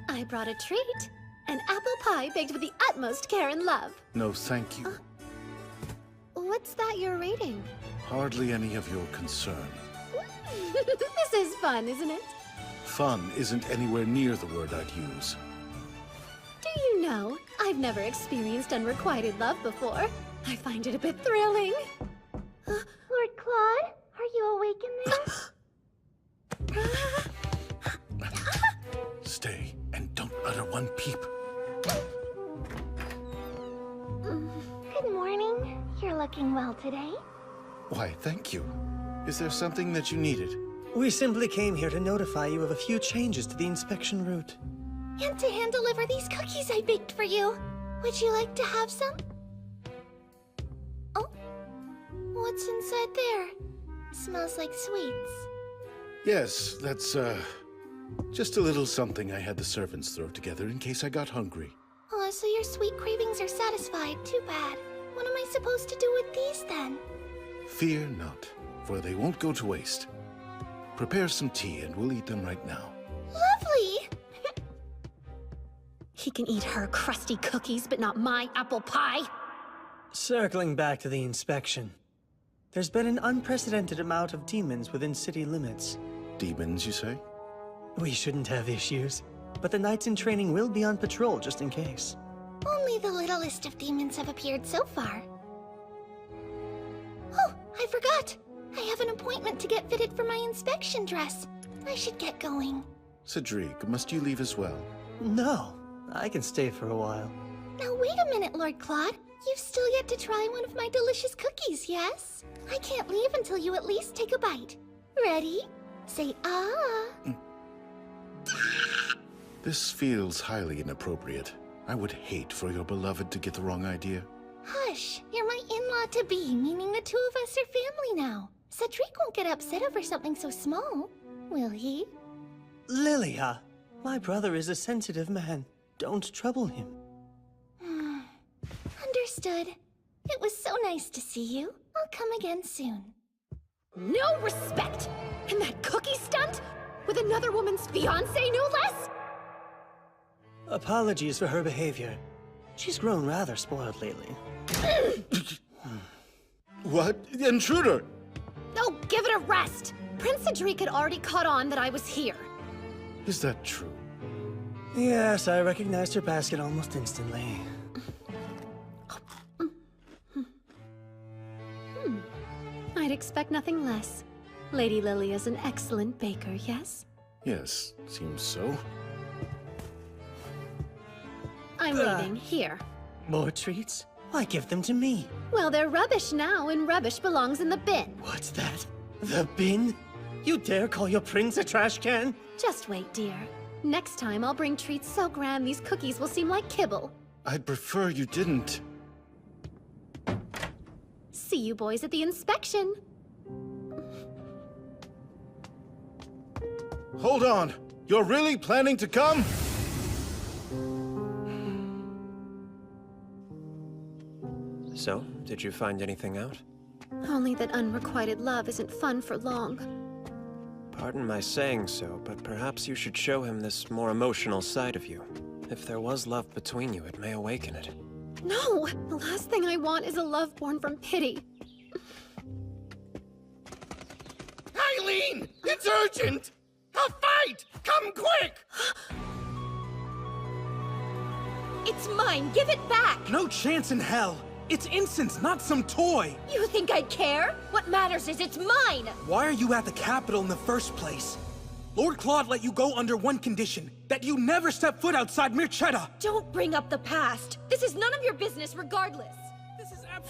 I brought a treat. An apple pie baked with the utmost care and love. No, thank you. What's that you're reading? Hardly any of your concern. This is fun, isn't it? Fun isn't anywhere near the word I'd use. Do you know, I've never experienced unrequited love before. I find it a bit thrilling. Lord Claude, are you awake in there? Stay, and don't utter one peep. Good morning. You're looking well today. Why, thank you. Is there something that you needed? We simply came here to notify you of a few changes to the inspection route. And to hand deliver these cookies I baked for you. Would you like to have some? Oh, what's inside there? Smells like sweets. Yes, that's, just a little something I had the servants throw together in case I got hungry. Oh, so your sweet cravings are satisfied. Too bad. What am I supposed to do with these, then? Fear not, for they won't go to waste. Prepare some tea and we'll eat them right now. Lovely! He can eat her crusty cookies, but not my apple pie. Circling back to the inspection. There's been an unprecedented amount of demons within city limits. Demons, you say? We shouldn't have issues, but the knights in training will be on patrol just in case. Only the littlest of demons have appeared so far. Oh, I forgot! I have an appointment to get fitted for my inspection dress. I should get going. Cedric, must you leave as well? No, I can stay for a while. Now wait a minute, Lord Claude. You've still yet to try one of my delicious cookies, yes? I can't leave until you at least take a bite. Ready? Say ah. This feels highly inappropriate. I would hate for your beloved to get the wrong idea. Hush, you're my in-law-to-be, meaning the two of us are family now. Cedric won't get upset over something so small, will he? Lilia, my brother is a sensitive man. Don't trouble him. Understood. It was so nice to see you. I'll come again soon. No respect! And that cookie stunt? With another woman's fiancé, no less? Apologies for her behavior. She's grown rather spoiled lately. What? Intruder! Oh, give it a rest! Prince Cedric had already caught on that I was here. Is that true? Yes, I recognized her basket almost instantly. I'd expect nothing less. Lady Lilia's an excellent baker, yes? Yes, seems so. I'm leaving. Here. More treats? Why give them to me? Well, they're rubbish now, and rubbish belongs in the bin. What's that? The bin? You dare call your prince a trash can? Just wait, dear. Next time I'll bring treats so grand these cookies will seem like kibble. I'd prefer you didn't. See you boys at the inspection. Hold on! You're really planning to come? So, did you find anything out? Only that unrequited love isn't fun for long. Pardon my saying so, but perhaps you should show him this more emotional side of you. If there was love between you, it may awaken it. No! The last thing I want is a love born from pity. Eileen! It's urgent! A fight! Come quick! It's mine! Give it back! No chance in hell! It's incense, not some toy! You think I'd care? What matters is it's mine! Why are you at the capital in the first place? Lord Claude let you go under one condition, that you never step foot outside Mirchetta! Don't bring up the past! This is none of your business regardless!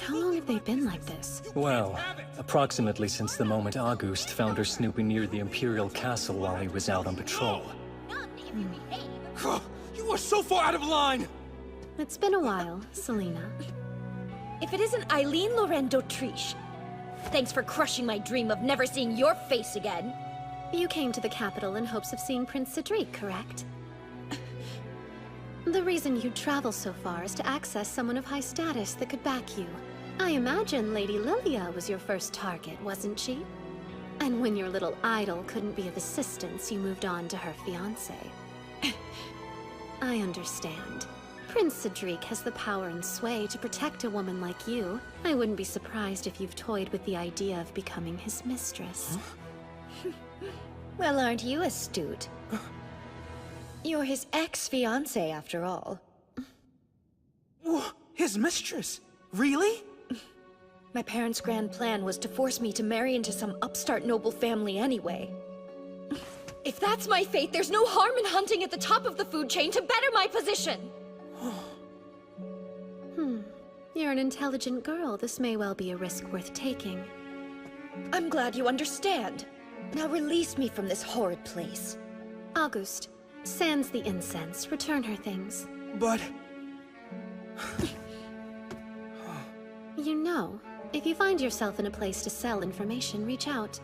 How long have they been like this? Well, approximately since the moment August found her snooping near the Imperial Castle while he was out on patrol. You are so far out of line! It's been a while, Selena. If it isn't Eileen Lorraine d'Autriche, thanks for crushing my dream of never seeing your face again. You came to the capital in hopes of seeing Prince Cedric, correct? The reason you'd travel so far is to access someone of high status that could back you. I imagine Lady Lilia was your first target, wasn't she? And when your little idol couldn't be of assistance, you moved on to her fiancé. I understand. Prince Cedric has the power and sway to protect a woman like you. I wouldn't be surprised if you've toyed with the idea of becoming his mistress. Well, aren't you astute? You're his ex-fiancé, after all. His mistress? Really? My parents' grand plan was to force me to marry into some upstart noble family anyway. If that's my fate, there's no harm in hunting at the top of the food chain to better my position! You're an intelligent girl. This may well be a risk worth taking. I'm glad you understand. Now release me from this horrid place. August, sans the incense. Return her things. But... You know, if you find yourself in a place to sell information, reach out.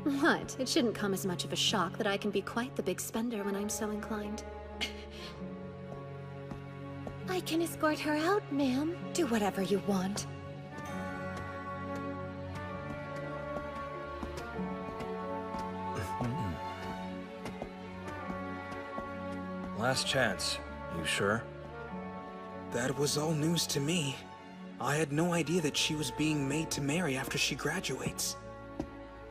What? It shouldn't come as much of a shock that I can be quite the big spender when I'm so inclined. I can escort her out, ma'am. Do whatever you want. Last chance. You sure? That was all news to me. I had no idea that she was being made to marry after she graduates.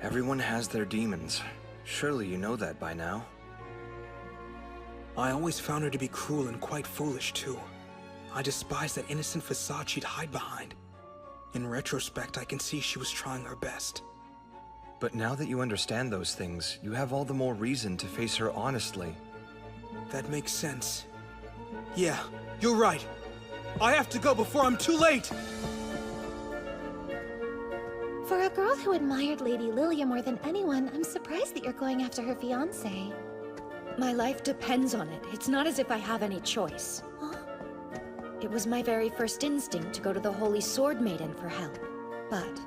Everyone has their demons. Surely you know that by now. I always found her to be cruel and quite foolish, too. I despise that innocent facade she'd hide behind. In retrospect, I can see she was trying her best. But now that you understand those things, you have all the more reason to face her honestly. That makes sense. Yeah, you're right. I have to go before I'm too late! For a girl who admired Lady Lilia more than anyone, I'm surprised that you're going after her fiancé. My life depends on it. It's not as if I have any choice. It was my very first instinct to go to the Holy Sword Maiden for help. But...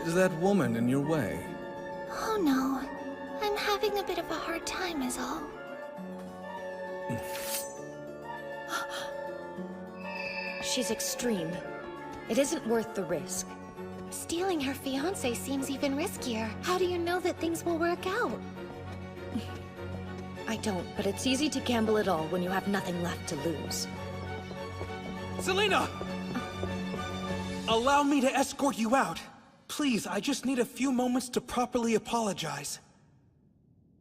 Is that woman in your way? Oh no. I'm having a bit of a hard time is all. she's extreme. It isn't worth the risk. Stealing her fiancé seems even riskier. How do you know that things will work out? I don't, but it's easy to gamble it all when you have nothing left to lose. Selena! Allow me to escort you out. Please, I just need a few moments to properly apologize.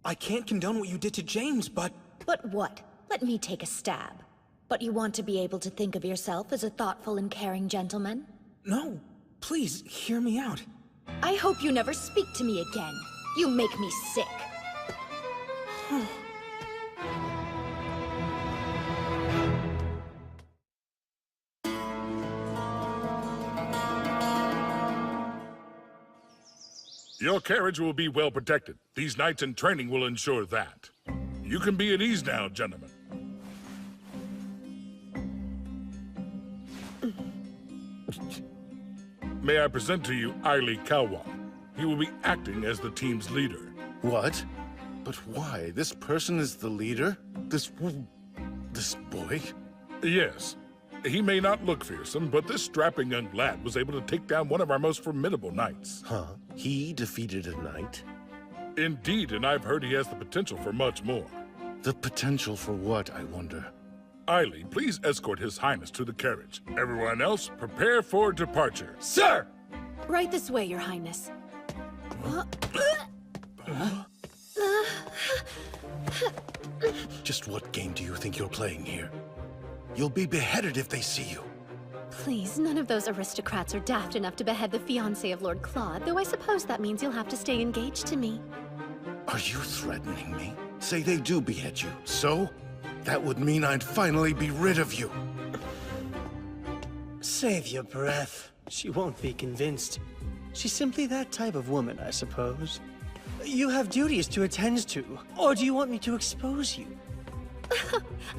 I can't condone what you did to James, but... But what? Let me take a stab. But you want to be able to think of yourself as a thoughtful and caring gentleman? No, please, hear me out. I hope you never speak to me again. You make me sick. Your carriage will be well protected. These nights in training will ensure that. You can be at ease now, gentlemen. May I present to you Aili Kawa. He will be acting as the team's leader. What? But why? This person is the leader? This boy? Yes. He may not look fearsome, but this strapping young lad was able to take down one of our most formidable knights. Huh? He defeated a knight? Indeed, and I've heard he has the potential for much more. The potential for what, I wonder? Aili, please escort His Highness to the carriage. Everyone else, prepare for departure. Sir! Right this way, Your Highness. Just what game do you think you're playing here? You'll be beheaded if they see you. Please, none of those aristocrats are daft enough to behead the fiancé of Lord Claude, though I suppose that means you'll have to stay engaged to me. Are you threatening me? Say they do behead you, so? That would mean I'd finally be rid of you. Save your breath. She won't be convinced. She's simply that type of woman, I suppose. You have duties to attend to, or do you want me to expose you?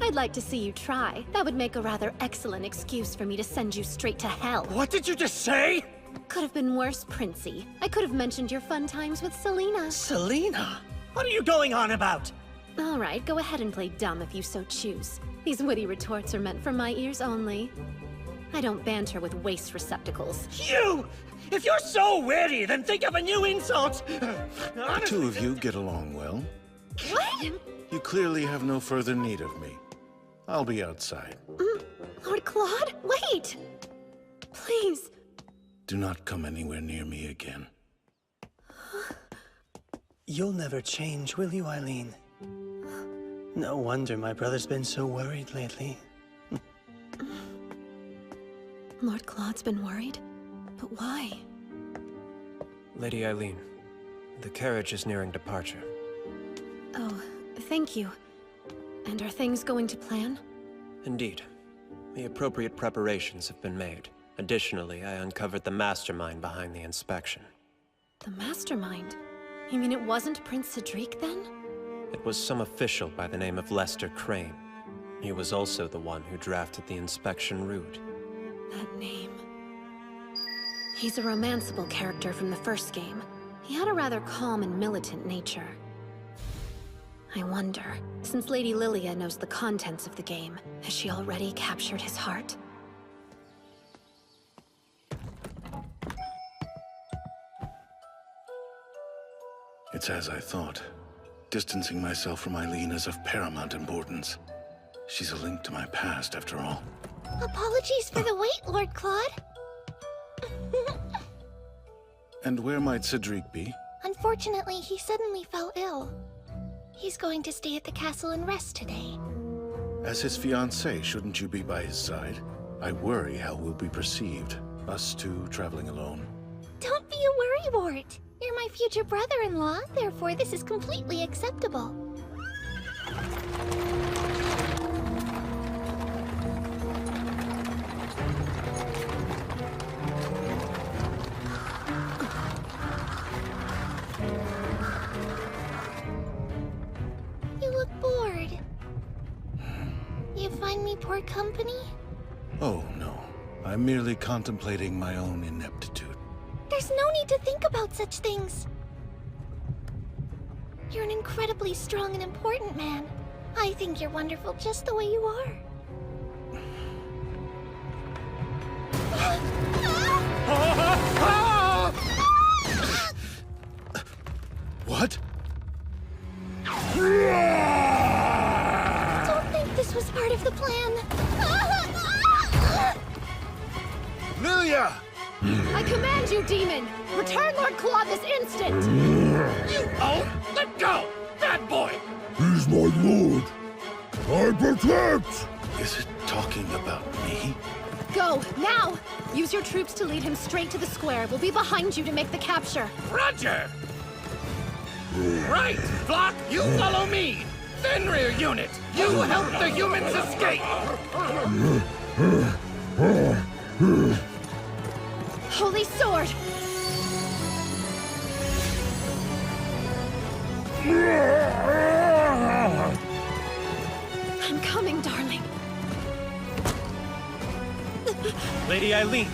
I'd like to see you try. That would make a rather excellent excuse for me to send you straight to hell. What did you just say? Could have been worse, Princey. I could have mentioned your fun times with Selena. Selena? What are you going on about? All right, go ahead and play dumb if you so choose. These witty retorts are meant for my ears only. I don't banter with waste receptacles. You! If you're so witty, then think of a new insult! The two of you get along well. What? You clearly have no further need of me. I'll be outside. Lord Claude, wait! Please. Do not come anywhere near me again. You'll never change, will you, Eileen? No wonder my brother's been so worried lately. Lord Claude's been worried? But why? Lady Eileen, the carriage is nearing departure. Oh, thank you. And are things going to plan? Indeed. The appropriate preparations have been made. Additionally, I uncovered the mastermind behind the inspection. The mastermind? You mean it wasn't Prince Cedric, then? It was some official by the name of Lester Crane. He was also the one who drafted the inspection route. That name... He's a romanceable character from the first game. He had a rather calm and militant nature. I wonder, since Lady Lilia knows the contents of the game, has she already captured his heart? It's as I thought. Distancing myself from Eileen is of paramount importance. She's a link to my past, after all. Apologies for the wait, Lord Claude. And where might Cedric be? Unfortunately, he suddenly fell ill. He's going to stay at the castle and rest today. As his fiancée, shouldn't you be by his side? I worry how we'll be perceived, us two traveling alone. Don't be a worrywart. You're my future brother-in-law, therefore this is completely acceptable. You look bored. You find me poor company? Oh, no. I'm merely contemplating my own ineptitude. There's no need to think about such things. You're an incredibly strong and important man. I think you're wonderful just the way you are. What? Don't think this was part of the plan. Lilia! I command you, demon! Return Lord Claude this instant! You own? Let go! Bad boy! He's my lord. I protect! Is it talking about me? Go, now! Use your troops to lead him straight to the square. We'll be behind you to make the capture. Roger! Right! Flock, you follow me! Fenrir unit, you help the humans escape! Holy sword! I'm coming, darling. Lady Eileen!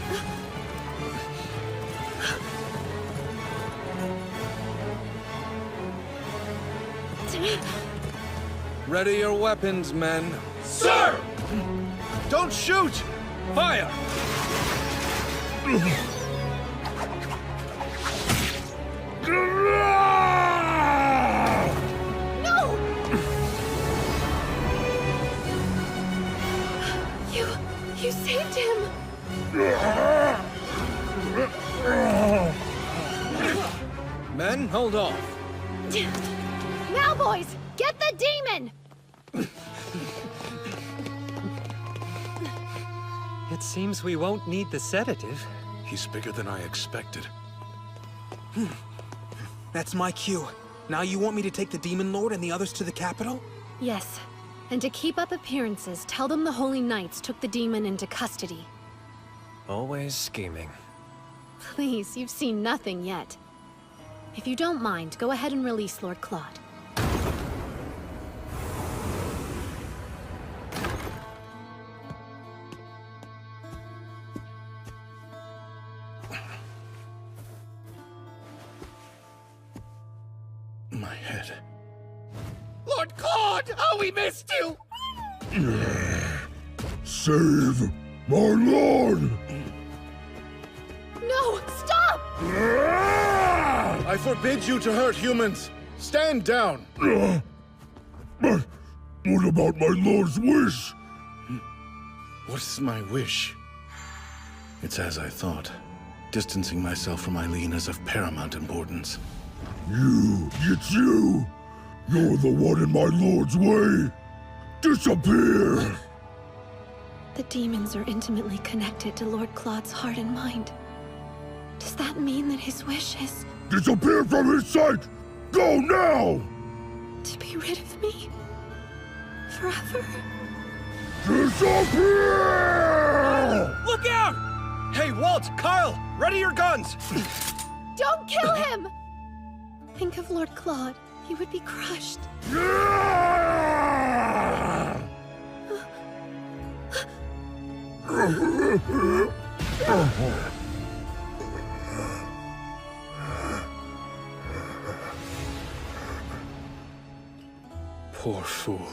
Ready your weapons, men. Sir! Don't shoot! Fire! No! You saved him! Men, hold off. Now, boys, get the demon! It seems we won't need the sedative. He's bigger than I expected. That's my cue. Now you want me to take the Demon Lord and the others to the capital? Yes. And to keep up appearances, tell them the Holy Knights took the demon into custody. Always scheming. Please, you've seen nothing yet. If you don't mind, go ahead and release Lord Claude. My head. Lord Claude, how we missed you! Save my lord! No, stop! I forbid you to hurt humans! Stand down! But what about my lord's wish? What's my wish? It's as I thought. Distancing myself from Eileen is of paramount importance. It's you! You're the one in my lord's way! Disappear! The demons are intimately connected to Lord Claude's heart and mind. Does that mean that his wish is... Disappear from his sight! Go now! to be rid of me? Forever? Disappear! Look out! Hey, Walt, Kyle, ready your guns! Don't kill him! Think of Lord Claude. He would be crushed. Poor fool.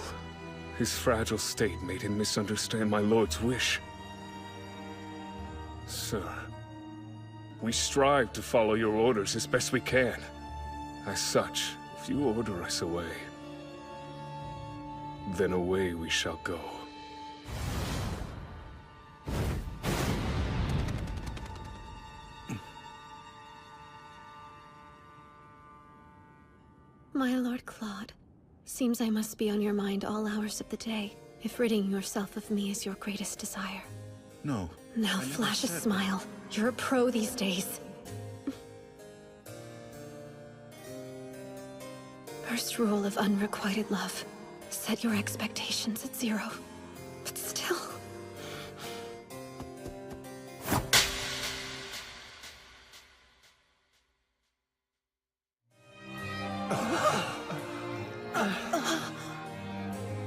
His fragile state made him misunderstand my lord's wish. Sir, we strive to follow your orders as best we can. As such, if you order us away, then away we shall go. My Lord Claude, seems I must be on your mind all hours of the day, if ridding yourself of me is your greatest desire. No. Now flash a smile. You're a pro these days. First rule of unrequited love. Set your expectations at 0. But still...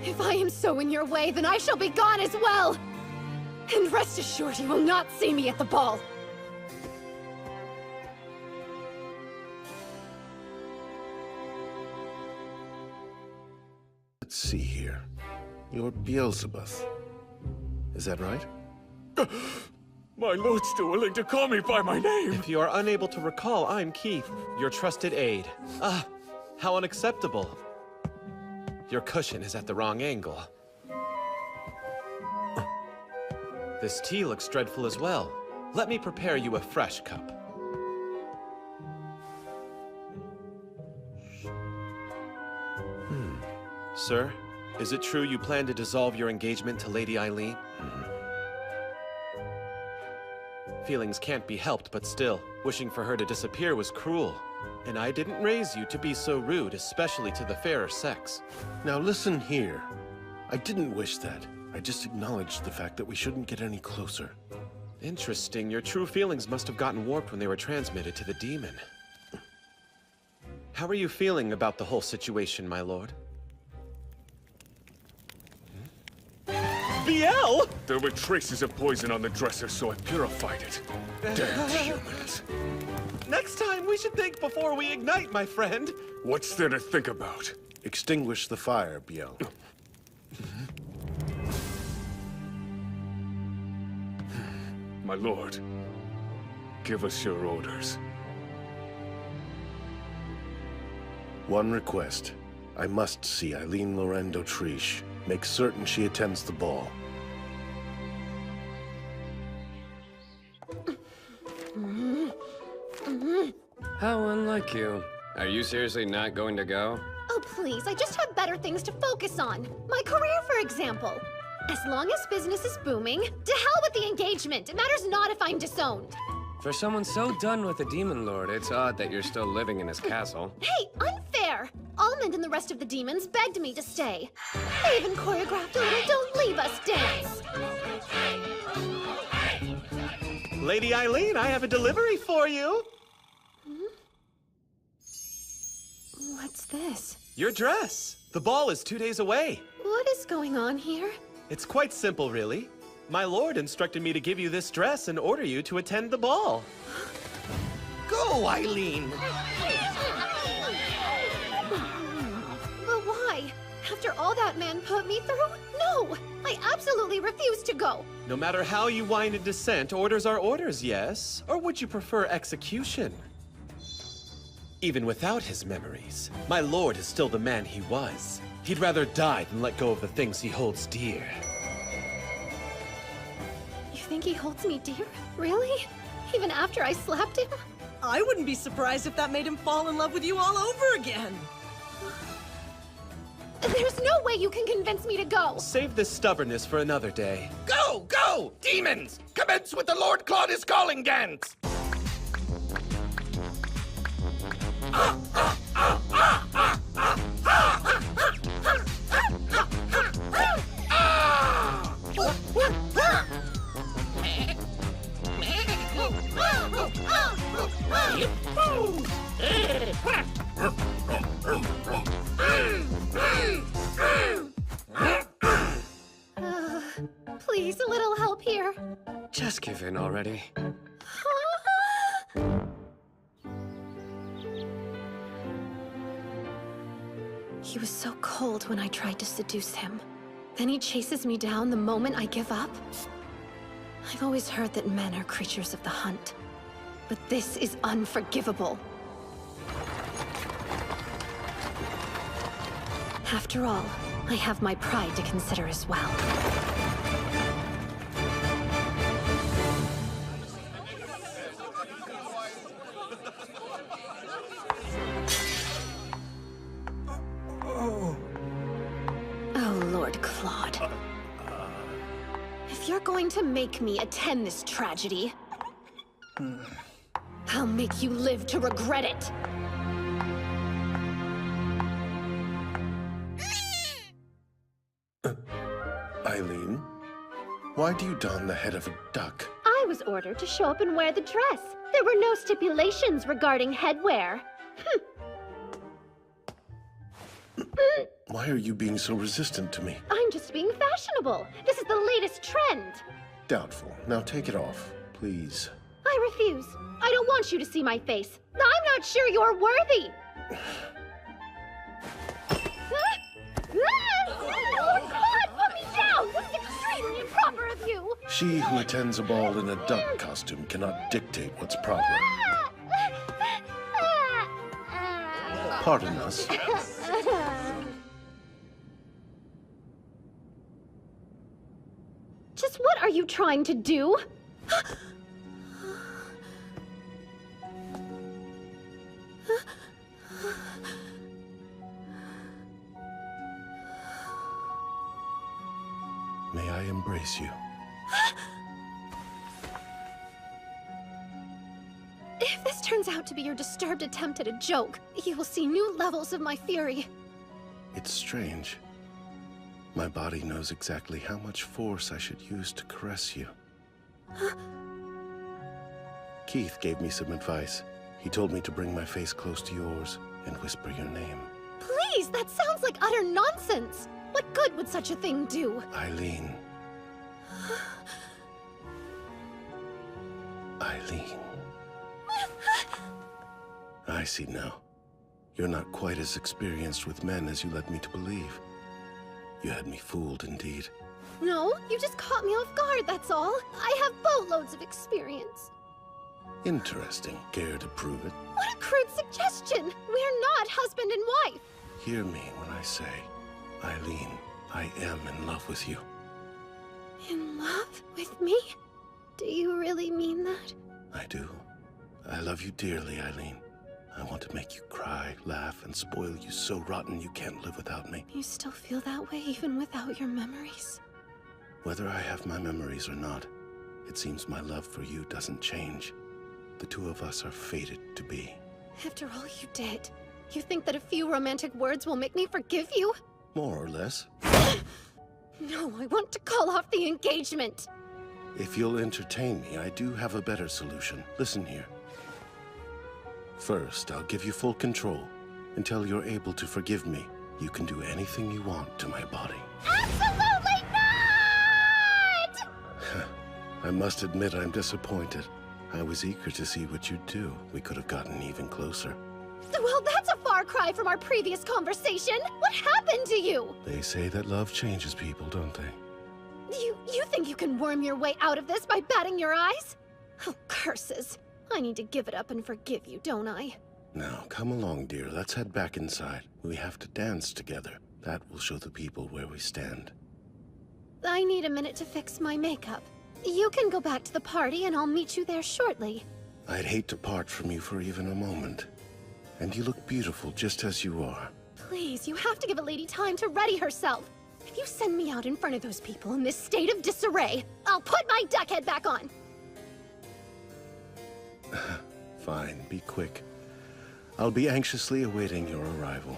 If I am so in your way, then I shall be gone as well! And rest assured you will not see me at the ball! Let's see here. You're Beelzebub. Is that right? My lord's still willing to call me by my name! If you are unable to recall, I'm Keith, your trusted aide. Ah, how unacceptable. Your cushion is at the wrong angle. This tea looks dreadful as well. Let me prepare you a fresh cup. Sir, is it true you plan to dissolve your engagement to Lady Eileen? Feelings can't be helped, but still, wishing for her to disappear was cruel. And I didn't raise you to be so rude, especially to the fairer sex. Now listen here. I didn't wish that. I just acknowledged the fact that we shouldn't get any closer. Interesting. Your true feelings must have gotten warped when they were transmitted to the demon. How are you feeling about the whole situation, my lord? Biel! There were traces of poison on the dresser, so I purified it. Damned humans. Next time, we should think before we ignite, my friend. What's there to think about? Extinguish the fire, Biel. My lord, give us your orders. One request. I must see Eileen Lorraine d'Autriche. Make certain she attends the ball. How unlike you. Are you seriously not going to go? Oh, please, I just have better things to focus on. My career, for example. As long as business is booming, to hell with the engagement. It matters not if I'm disowned. For someone so done with the Demon Lord, it's odd that you're still living in his castle. Hey, unfair! Almond and the rest of the demons begged me to stay. They even choreographed a little Don't Leave Us dance. Lady Eileen, I have a delivery for you. What's this? Your dress. The ball is 2 days away. What is going on here? It's quite simple, really. My lord instructed me to give you this dress and order you to attend the ball. Go, Eileen! But why? After all that man put me through? No! I absolutely refuse to go! No matter how you whine in dissent, orders are orders, yes? Or would you prefer execution? Even without his memories, my lord is still the man he was. He'd rather die than let go of the things he holds dear. You think he holds me dear? Really? Even after I slapped him? I wouldn't be surprised if that made him fall in love with you all over again. There's no way you can convince me to go! Save this stubbornness for another day. Go! Go! Demons! Commence with the Lord Claude is calling dance! Please, a little help here. Just give in already. He was so cold when I tried to seduce him. Then he chases me down the moment I give up. I've always heard that men are creatures of the hunt. But this is unforgivable. After all, I have my pride to consider as well. Oh, Lord Claude. If you're going to make me attend this tragedy, I'll make you live to regret it. Eileen, why do you don the head of a duck? I was ordered to show up and wear the dress. There were no stipulations regarding headwear. Why are you being so resistant to me? I'm just being fashionable. This is the latest trend. Doubtful. Now take it off, please. I refuse. I don't want you to see my face. I'm not sure you're worthy. Lord God, put me down! This is extremely improper of you! She who attends a ball in a duck costume cannot dictate what's proper. Pardon us. Just what are you trying to do? May I embrace you? If this turns out to be your disturbed attempt at a joke, you will see new levels of my fury. It's strange. My body knows exactly how much force I should use to caress you. Keith gave me some advice. He told me to bring my face close to yours and whisper your name. Please, that sounds like utter nonsense. What good would such a thing do? Eileen. Eileen. I see now. You're not quite as experienced with men as you led me to believe. You had me fooled indeed. No, you just caught me off guard, that's all. I have boatloads of experience. Interesting. Care to prove it? What a crude suggestion! We're not husband and wife! Hear me when I say, Eileen, I am in love with you. In love with me? Do you really mean that? I do. I love you dearly, Eileen. I want to make you cry, laugh, and spoil you so rotten you can't live without me. You still feel that way even without your memories? Whether I have my memories or not, it seems my love for you doesn't change. The two of us are fated to be. After all you did, you think that a few romantic words will make me forgive you? More or less. No, I want to call off the engagement. If you'll entertain me, I do have a better solution. Listen here. First, I'll give you full control. Until you're able to forgive me, you can do anything you want to my body. Absolutely not! I must admit I'm disappointed. I was eager to see what you'd do. We could have gotten even closer. Well, that's a far cry from our previous conversation. What happened to you? They say that love changes people, don't they? You think you can worm your way out of this by batting your eyes? Oh, curses. I need to give it up and forgive you, don't I? Now, come along, dear. Let's head back inside. We have to dance together. That will show the people where we stand. I need a minute to fix my makeup. You can go back to the party and I'll meet you there shortly. I'd hate to part from you for even a moment. And you look beautiful just as you are. Please, you have to give a lady time to ready herself. If you send me out in front of those people in this state of disarray, I'll put my duck head back on. Fine, be quick. I'll be anxiously awaiting your arrival.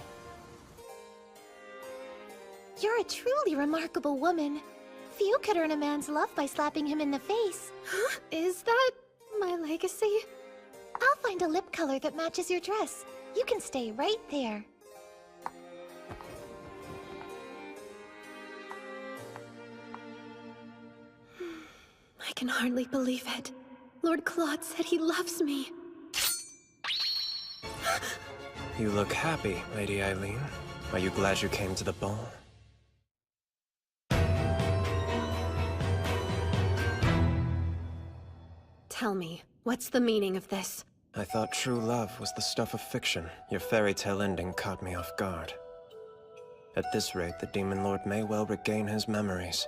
You're a truly remarkable woman. Few could earn a man's love by slapping him in the face. Huh? Is that my legacy? I'll find a lip color that matches your dress. You can stay right there. I can hardly believe it. Lord Claude said he loves me. You look happy, Lady Eileen. Are you glad you came to the ball? Tell me, what's the meaning of this? I thought true love was the stuff of fiction. Your fairy tale ending caught me off guard. At this rate, the Demon Lord may well regain his memories.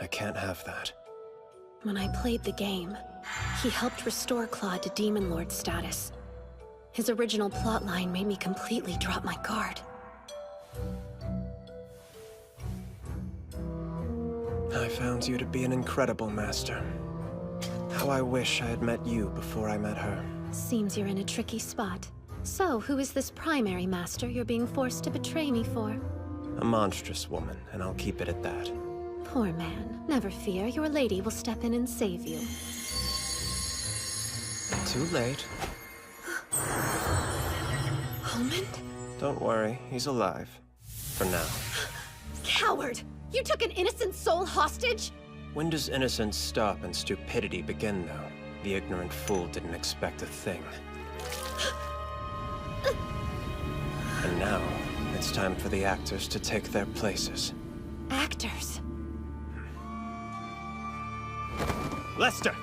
I can't have that. When I played the game, he helped restore Claude to Demon Lord status. His original plotline made me completely drop my guard. I found you to be an incredible master. How I wish I had met you before I met her. Seems you're in a tricky spot. So, who is this primary master you're being forced to betray me for? A monstrous woman, and I'll keep it at that. Poor man. Never fear, your lady will step in and save you. Too late. Almond? Don't worry, he's alive. For now. Coward! You took an innocent soul hostage? When does innocence stop and stupidity begin, though? The ignorant fool didn't expect a thing. And now, it's time for the actors to take their places. Actors? Lester!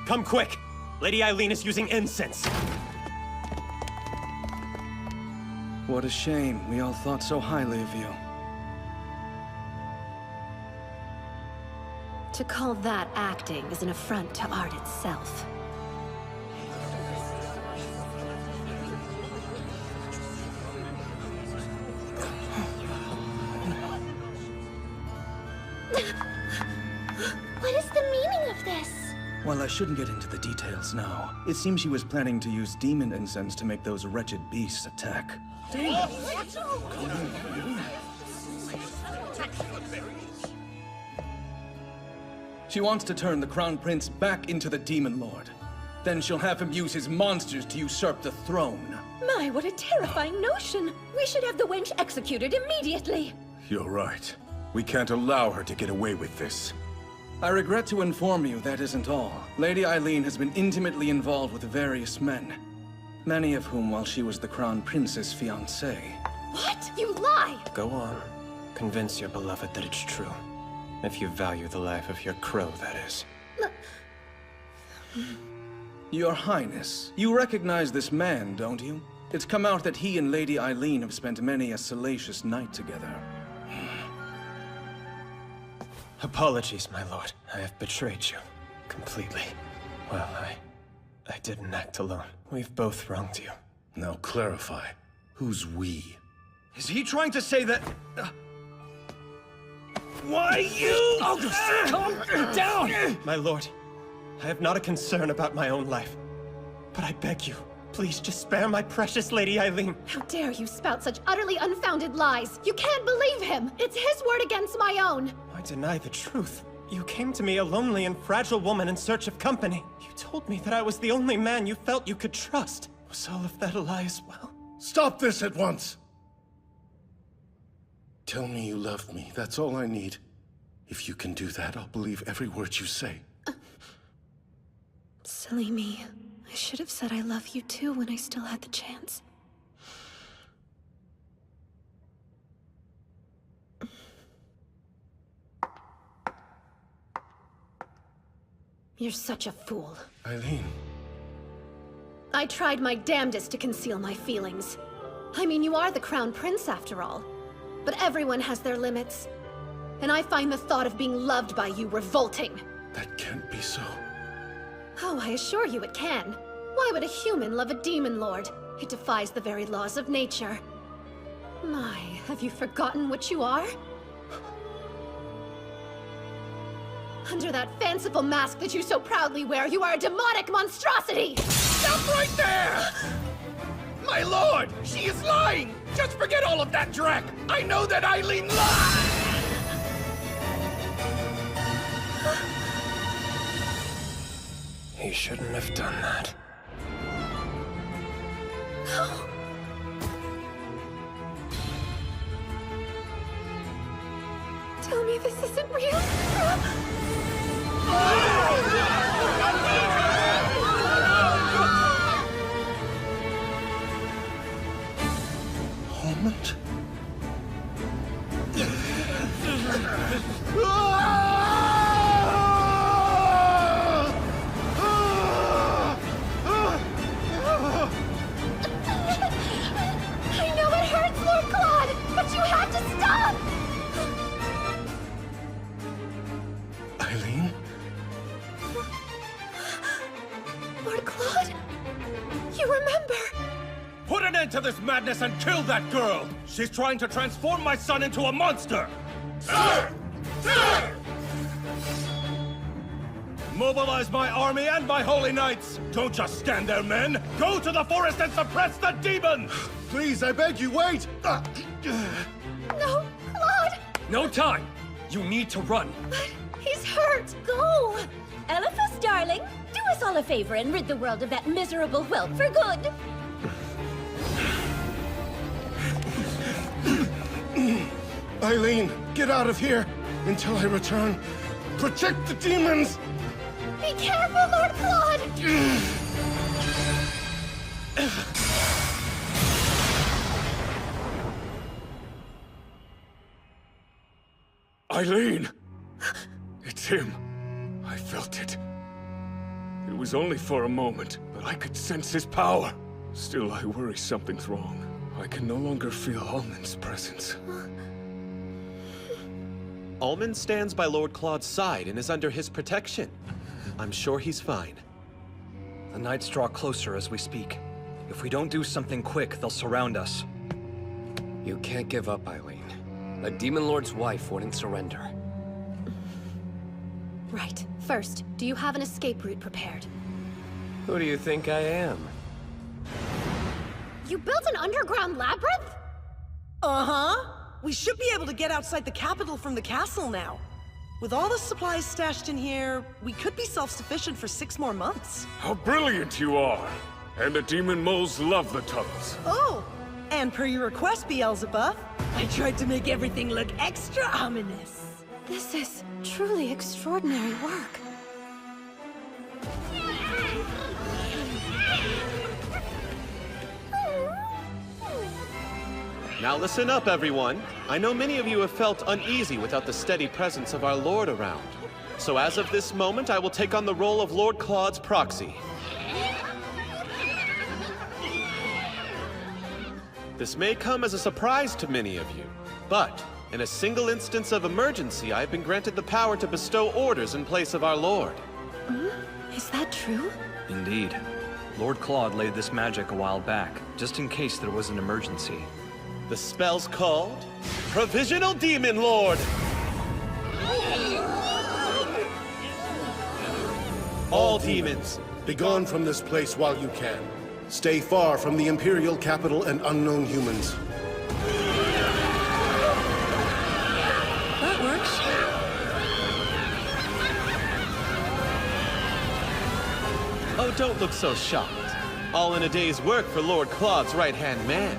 Come quick! Lady Eileen is using incense! What a shame. We all thought so highly of you. To call that acting is an affront to art itself. What is the meaning of this? Well, I shouldn't get into the details now. It seems she was planning to use demon incense to make those wretched beasts attack. She wants to turn the Crown Prince back into the Demon Lord. Then she'll have him use his monsters to usurp the throne. My, what a terrifying notion! We should have the wench executed immediately! You're right. We can't allow her to get away with this. I regret to inform you that isn't all. Lady Eileen has been intimately involved with various men. Many of whom while she was the Crown Prince's fiancé. What? You lie! Go on. Convince your beloved that it's true. If you value the life of your crow, that is. Your Highness, you recognize this man, don't you? It's come out that he and Lady Eileen have spent many a salacious night together. Apologies, my lord. I have betrayed you. Completely. Well, I didn't act alone. We've both wronged you. Now clarify. Who's we? Is he trying to say that... Why you? August, calm down! My lord, I have not a concern about my own life. But I beg you, please just spare my precious Lady Eileen. How dare you spout such utterly unfounded lies? You can't believe him! It's his word against my own! I deny the truth. You came to me a lonely and fragile woman in search of company. You told me that I was the only man you felt you could trust. Was all of that a lie as well? Stop this at once! Tell me you love me. That's all I need. If you can do that, I'll believe every word you say. Silly me. I should have said I love you too when I still had the chance. You're such a fool. Eileen. I tried my damnedest to conceal my feelings. I mean, you are the Crown Prince after all. But everyone has their limits. And I find the thought of being loved by you revolting. That can't be so. Oh, I assure you it can. Why would a human love a demon lord? It defies the very laws of nature. My, have you forgotten what you are? Under that fanciful mask that you so proudly wear, you are a demonic monstrosity! Stop right there! My lord, she is lying! Just forget all of that, Drac! I know that Eileen lies! He shouldn't have done that. No! Tell me this isn't real? Almond? I know it hurts, Lord Claude, but you have to stop! Eileen? Lord Claude? You remember? Put an end to this madness and kill that girl! She's trying to transform my son into a monster! Sir! Sir! Mobilize my army and my holy knights! Don't just stand there, men! Go to the forest and suppress the demon! Please, I beg you, wait! No, Claude! No time! You need to run. But he's hurt! Go! Elephas, darling, do us all a favor and rid the world of that miserable whelp for good. Eileen, get out of here until I return. Protect the demons! Be careful, Lord Claude! Eileen! It's him. I felt it. It was only for a moment, but I could sense his power. Still, I worry something's wrong. I can no longer feel Almond's presence. Almond stands by Lord Claude's side and is under his protection. I'm sure he's fine. The knights draw closer as we speak. If we don't do something quick, they'll surround us. You can't give up, Eileen. A Demon Lord's wife wouldn't surrender. Right. First, do you have an escape route prepared? Who do you think I am? You built an underground labyrinth? Uh-huh. We should be able to get outside the capital from the castle now. With all the supplies stashed in here, we could be self-sufficient for 6 more months. How brilliant you are! And the demon moles love the tunnels. Oh, and per your request, Beelzebub, I tried to make everything look extra ominous. This is truly extraordinary work. Now listen up, everyone. I know many of you have felt uneasy without the steady presence of our Lord around. So as of this moment, I will take on the role of Lord Claude's proxy. This may come as a surprise to many of you, but in a single instance of emergency, I have been granted the power to bestow orders in place of our Lord. Is that true? Indeed. Lord Claude laid this magic a while back, just in case there was an emergency. The spell's called Provisional Demon Lord! All demons, begone from this place while you can. Stay far from the Imperial capital and unknown humans. That works. Oh, don't look so shocked. All in a day's work for Lord Claude's right-hand man.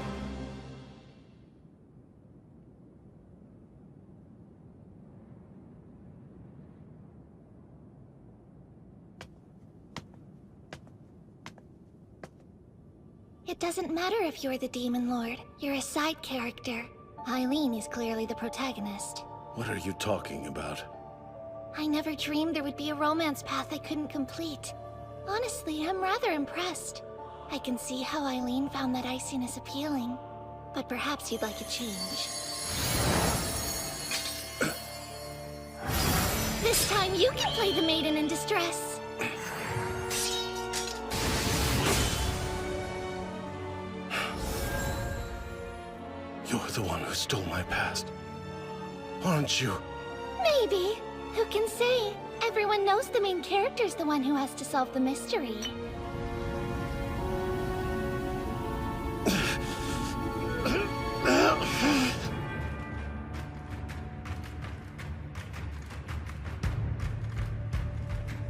It doesn't matter if you're the Demon Lord. You're a side character. Eileen is clearly the protagonist. What are you talking about? I never dreamed there would be a romance path I couldn't complete. Honestly, I'm rather impressed. I can see how Eileen found that iciness appealing. But perhaps you'd like a change. This time you can play the maiden in distress. You're the one who stole my past. Aren't you? Maybe. Who can say? Everyone knows the main character's the one who has to solve the mystery.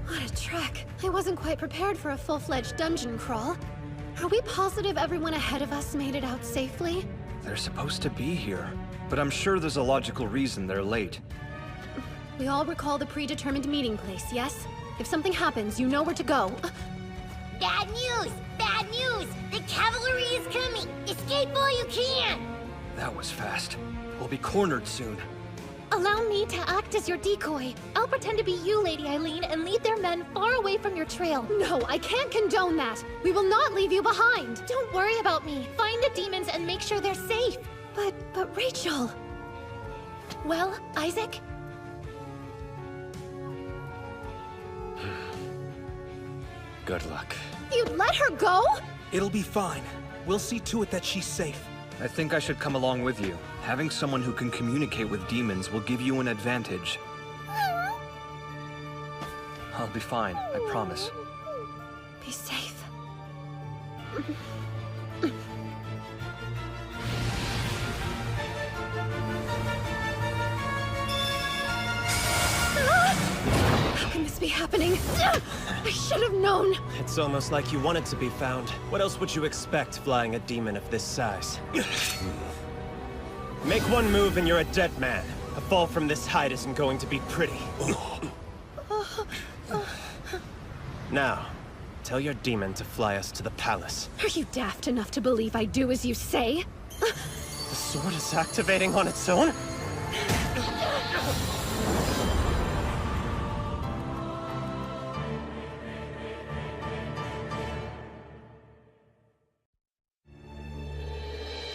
What a trek. I wasn't quite prepared for a full-fledged dungeon crawl. Are we positive everyone ahead of us made it out safely? They're supposed to be here, but I'm sure there's a logical reason they're late. We all recall the predetermined meeting place, yes? If something happens, you know where to go. Bad news! Bad news! The cavalry is coming! Escape while you can! That was fast. We'll be cornered soon. Allow me to act as your decoy. I'll pretend to be you, Lady Eileen, and lead their men far away from your trail. No, I can't condone that. We will not leave you behind. Don't worry about me. Find the demons and make sure they're safe. But Rachel... Well, Isaac? Good luck. You let her go? It'll be fine. We'll see to it that she's safe. I think I should come along with you. Having someone who can communicate with demons will give you an advantage. I'll be fine, I promise. Be safe. How can this be happening? I should have known. It's almost like you want it to be found. What else would you expect flying a demon of this size? Make one move and you're a dead man. A fall from this height isn't going to be pretty. Now, tell your demon to fly us to the palace. Are you daft enough to believe I do as you say? The sword is activating on its own?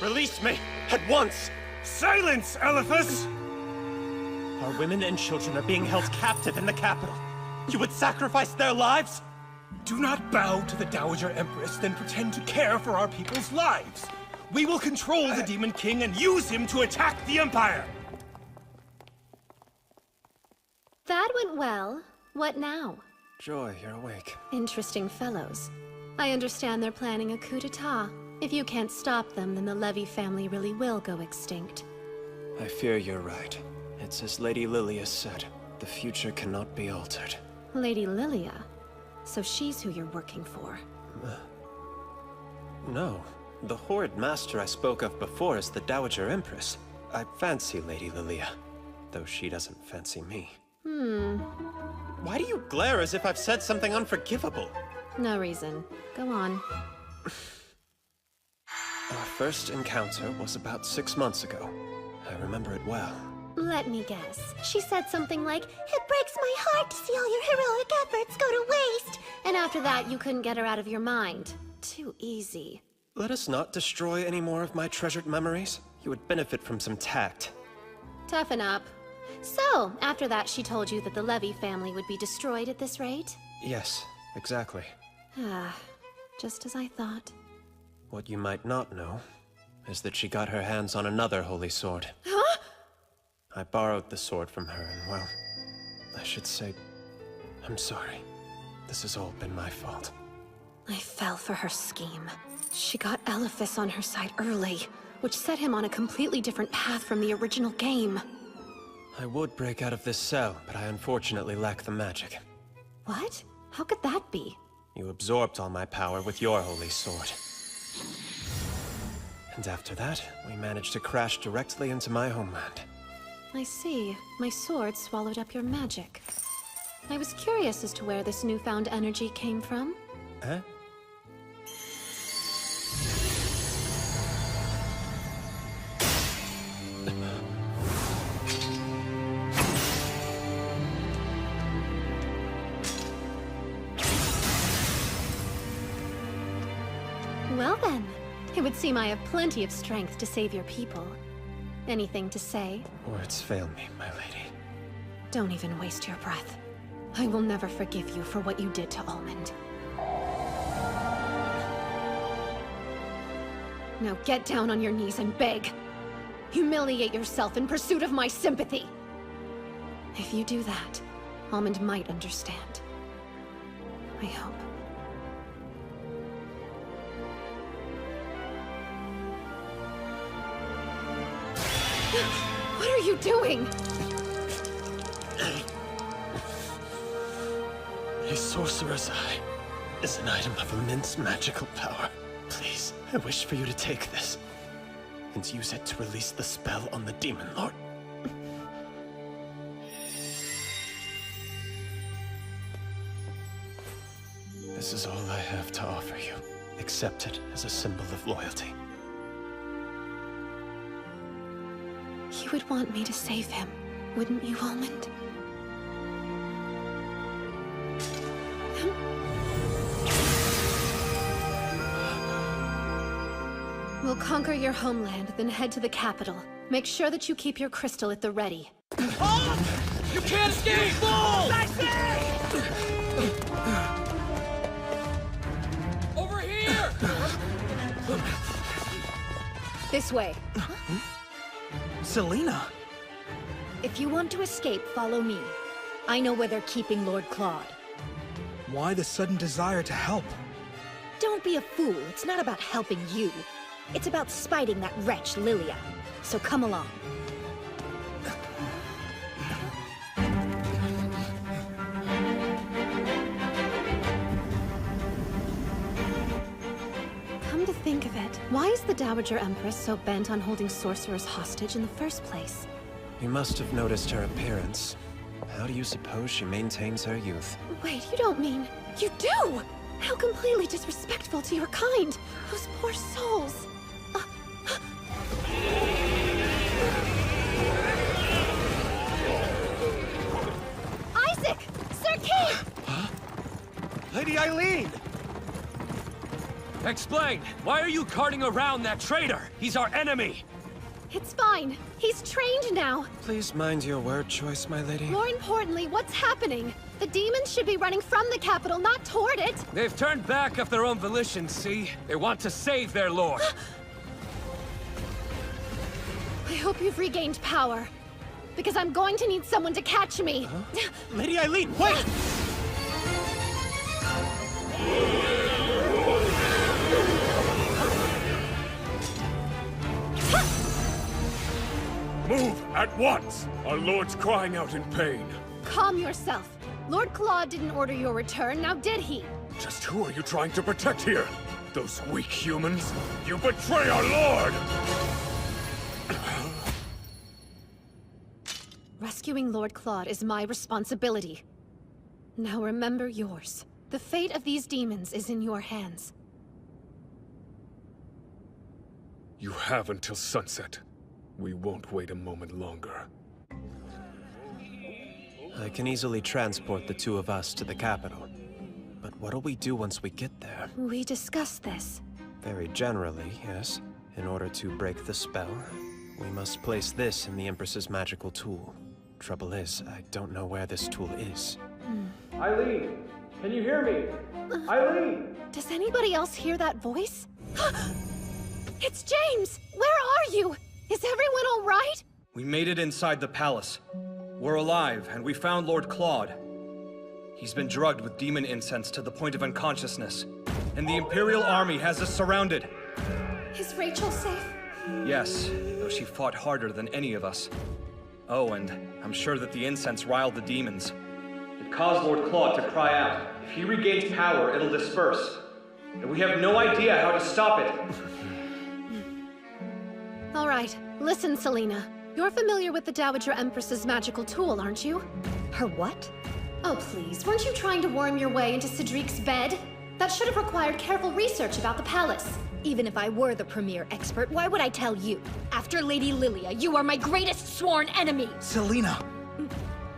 Release me! At once! Silence, Elephas! Our women and children are being held captive in the capital. You would sacrifice their lives? Do not bow to the Dowager Empress, then pretend to care for our people's lives. We will control the Demon King and use him to attack the Empire! That went well. What now? Joy, you're awake. Interesting fellows. I understand they're planning a coup d'etat. If you can't stop them, then the Levy family really will go extinct. I fear you're right. It's as Lady Lilia said. The future cannot be altered. Lady Lilia? So she's who you're working for. No. The Horde Master I spoke of before is the Dowager Empress. I fancy Lady Lilia, though she doesn't fancy me. Why do you glare as if I've said something unforgivable? No reason. Go on. Our first encounter was about 6 months ago. I remember it well. Let me guess. She said something like, "It breaks my heart to see all your heroic efforts go to waste." And after that, you couldn't get her out of your mind. Too easy. Let us not destroy any more of my treasured memories. You would benefit from some tact. Toughen up. So, after that, she told you that the Levy family would be destroyed at this rate? Yes, exactly. Ah, just as I thought. What you might not know is that she got her hands on another holy sword. Huh? I borrowed the sword from her, and well, I should say, I'm sorry. This has all been my fault. I fell for her scheme. She got Elephas on her side early, which set him on a completely different path from the original game. I would break out of this cell, but I unfortunately lack the magic. What? How could that be? You absorbed all my power with your holy sword. And after that, we managed to crash directly into my homeland. I see. My sword swallowed up your magic. I was curious as to where this newfound energy came from. Huh? Well then, it would seem I have plenty of strength to save your people. Anything to say? Words fail me, my lady. Don't even waste your breath. I will never forgive you for what you did to Almond. Now get down on your knees and beg. Humiliate yourself in pursuit of my sympathy. If you do that, Almond might understand. I hope. What are you doing? A sorcerer's eye is an item of immense magical power. Please, I wish for you to take this and use it to release the spell on the Demon Lord. This is all I have to offer you. Accept it as a symbol of loyalty. He would want me to save him. Wouldn't you, Almond? We'll conquer your homeland, then head to the capital. Make sure that you keep your crystal at the ready. You can't escape, fool! Over here! This way. Selina! If you want to escape, follow me. I know where they're keeping Lord Claude. Why the sudden desire to help? Don't be a fool. It's not about helping you. It's about spiting that wretch, Lilia. So come along. Come to think of it, why is the Dowager Empress so bent on holding sorcerers hostage in the first place? You must have noticed her appearance. How do you suppose she maintains her youth? Wait, you don't mean... You do! How completely disrespectful to your kind! Those poor souls! Isaac! Sir Keith! Lady Eileen! Explain! Why are you carting around that traitor? He's our enemy! It's fine. He's trained now. Please mind your word choice, my lady. More importantly, what's happening? The demons should be running from the capital, not toward it. They've turned back of their own volition, see? They want to save their lord. I hope you've regained power. Because I'm going to need someone to catch me. Lady Eileen, wait! Move at once! Our lord's crying out in pain. Calm yourself. Lord Claude didn't order your return, now did he? Just who are you trying to protect here? Those weak humans? You betray our lord! Rescuing Lord Claude is my responsibility. Now remember yours. The fate of these demons is in your hands. You have until sunset. We won't wait a moment longer. I can easily transport the two of us to the capital. But what'll we do once we get there? We discussed this. Very generally, yes. In order to break the spell, we must place this in the Empress's magical tool. Trouble is, I don't know where this tool is. Eileen, can you hear me? Eileen! Does anybody else hear that voice? It's James! Where are you? Is everyone all right? We made it inside the palace. We're alive, and we found Lord Claude. He's been drugged with demon incense to the point of unconsciousness, and the Imperial Army has us surrounded. Is Rachel safe? Yes, though she fought harder than any of us. Oh, and I'm sure that the incense riled the demons. It caused Lord Claude to cry out. If he regains power, it'll disperse. And we have no idea how to stop it. All right, listen, Selina. You're familiar with the Dowager Empress's magical tool, aren't you? Her what? Oh, please, weren't you trying to worm your way into Cedric's bed? That should have required careful research about the palace. Even if I were the premier expert, why would I tell you? After Lady Lilia, you are my greatest sworn enemy! Selina!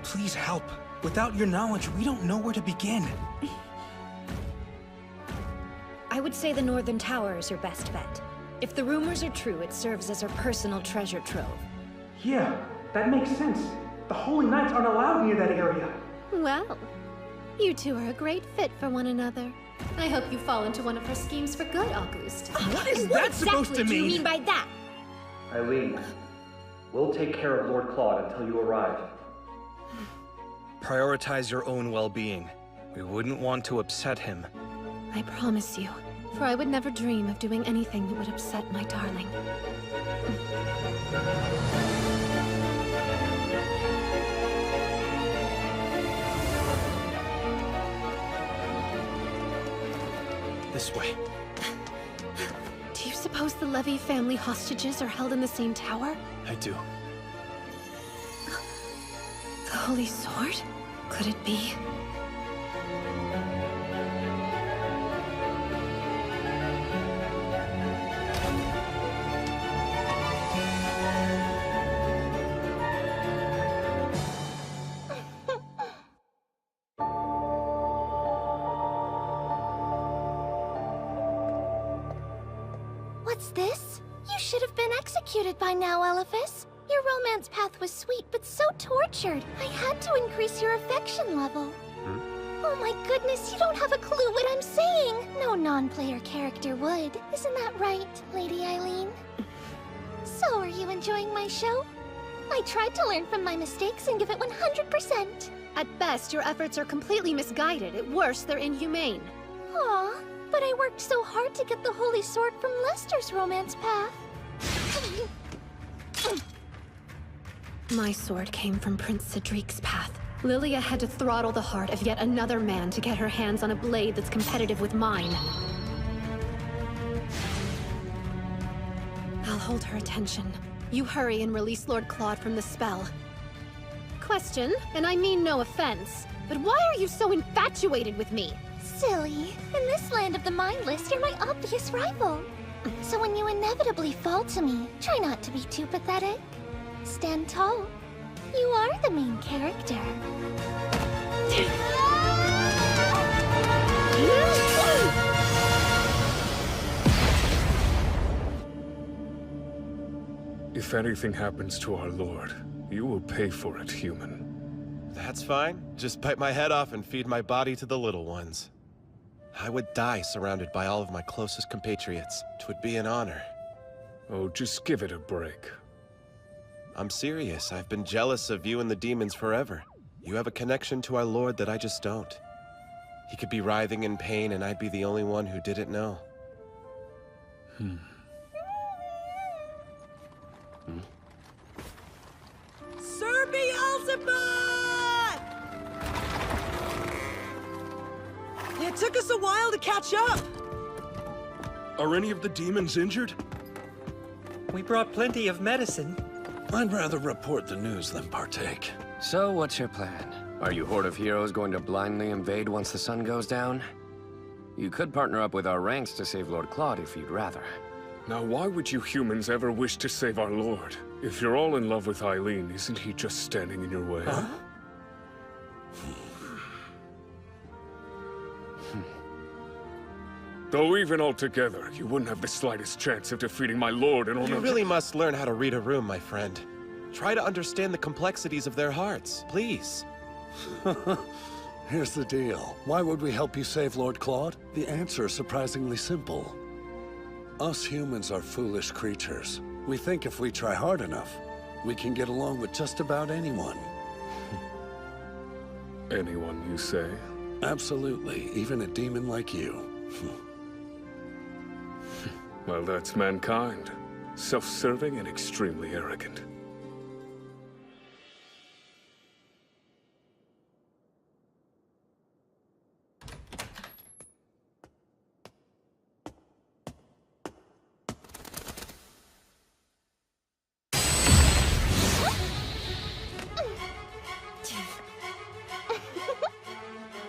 Please help. Without your knowledge, we don't know where to begin. I would say the Northern Tower is your best bet. If the rumors are true, it serves as her personal treasure trove. Yeah, that makes sense. The Holy Knights aren't allowed near that area. Well, you two are a great fit for one another. I hope you fall into one of her schemes for good, Auguste. What is that supposed to mean? What do you mean by that? Eileen, we'll take care of Lord Claude until you arrive. Prioritize your own well-being. We wouldn't want to upset him. I promise you, for I would never dream of doing anything that would upset my darling. This way. Do you suppose the Levy family hostages are held in the same tower? I do. The Holy Sword? Could it be? What's this? You should have been executed by now, Elephas. Your romance path was sweet, but so tortured. I had to increase your affection level. Oh my goodness, you don't have a clue what I'm saying. No non-player character would. Isn't that right, Lady Eileen? So, are you enjoying my show? I tried to learn from my mistakes and give it 100%. At best, your efforts are completely misguided. At worst, they're inhumane. Aw, but I worked so hard to get the Holy Sword from Lester's romance path. My sword came from Prince Cedric's path. Lilia had to throttle the heart of yet another man to get her hands on a blade that's competitive with mine. I'll hold her attention. You hurry and release Lord Claude from the spell. Question, and I mean no offense, but why are you so infatuated with me? Silly. In this land of the mindless, you're my obvious rival. So when you inevitably fall to me, try not to be too pathetic. Stand tall. You are the main character. If anything happens to our lord, you will pay for it, human. That's fine. Just bite my head off and feed my body to the little ones. I would die surrounded by all of my closest compatriots. 'Twould be an honor. Oh, just give it a break. I'm serious. I've been jealous of you and the demons forever. You have a connection to our lord that I just don't. He could be writhing in pain and I'd be the only one who didn't know. Sir Beelzebub! It took us a while to catch up. Are any of the demons injured? We brought plenty of medicine. I'd rather report the news than partake. So, what's your plan? Are you Horde of Heroes going to blindly invade once the sun goes down? You could partner up with our ranks to save Lord Claude if you'd rather. Now, why would you humans ever wish to save our lord? If you're all in love with Eileen, isn't he just standing in your way? Huh? Though even altogether, you wouldn't have the slightest chance of defeating my lord in order You really must learn how to read a room, my friend. Try to understand the complexities of their hearts, please. Here's the deal. Why would we help you save Lord Claude? The answer is surprisingly simple. Us humans are foolish creatures. We think if we try hard enough, we can get along with just about anyone. Anyone, you say? Absolutely, even a demon like you. Well, that's mankind. Self-serving and extremely arrogant.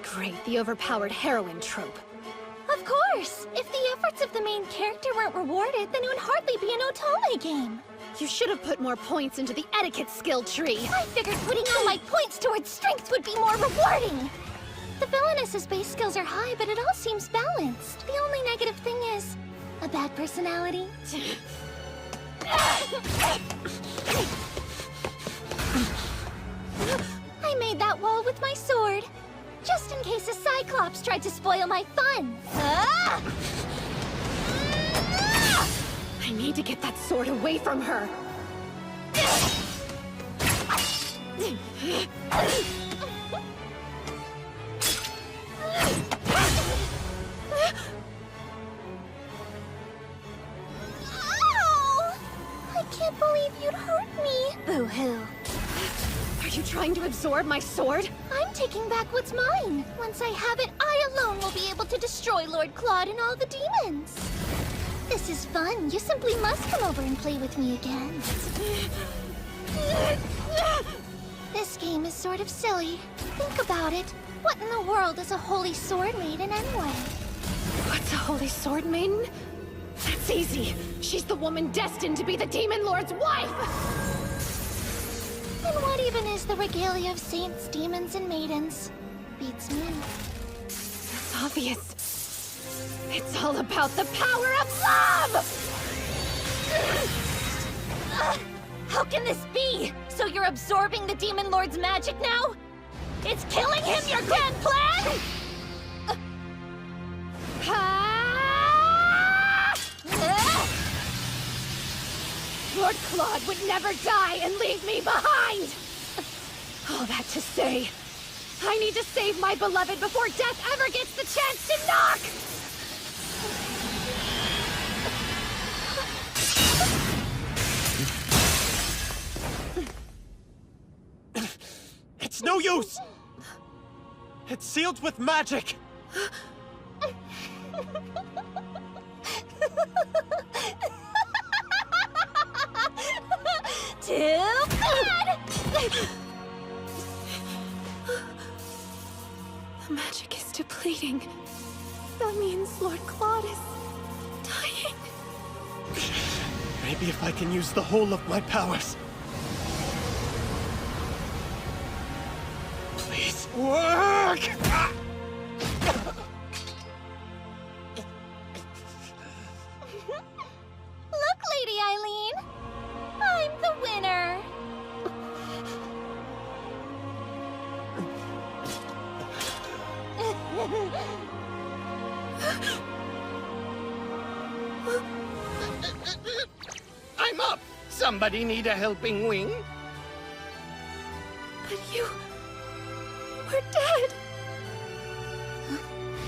Great, the overpowered heroine trope. Of course! If the efforts of the main character weren't rewarded, then it would hardly be an Otome game. You should have put more points into the etiquette skill tree. I figured putting all my points towards strength would be more rewarding. The villainess's base skills are high, but it all seems balanced. The only negative thing is a bad personality. I made that wall with my sword, just in case a Cyclops tried to spoil my fun. I need to get that sword away from her. Oh! I can't believe you'd hurt me. Boo-hoo. Are you trying to absorb my sword? I'm taking back what's mine. Once I have it, I alone will be able to destroy Lord Claude and all the demons. This is fun. You simply must come over and play with me again. This game is sort of silly. Think about it. What in the world is a Holy Sword Maiden anyway? What's a Holy Sword Maiden? That's easy. She's the woman destined to be the Demon Lord's wife! And what even is the regalia of saints, demons, and maidens? Beats me. It's obvious. It's all about the power of love! How can this be? So you're absorbing the Demon Lord's magic now? It's killing him, your grand plan? Lord Claude would never die and leave me behind! All that to say, I need to save my beloved before death ever gets the chance to knock! It's no use! It's sealed with magic! Too bad! The magic is depleting. That means Lord Claude is dying. Maybe if I can use the whole of my powers. Please work! Look, Lady Eileen! I'm the winner! I'm up! Somebody need a helping wing? But you were dead.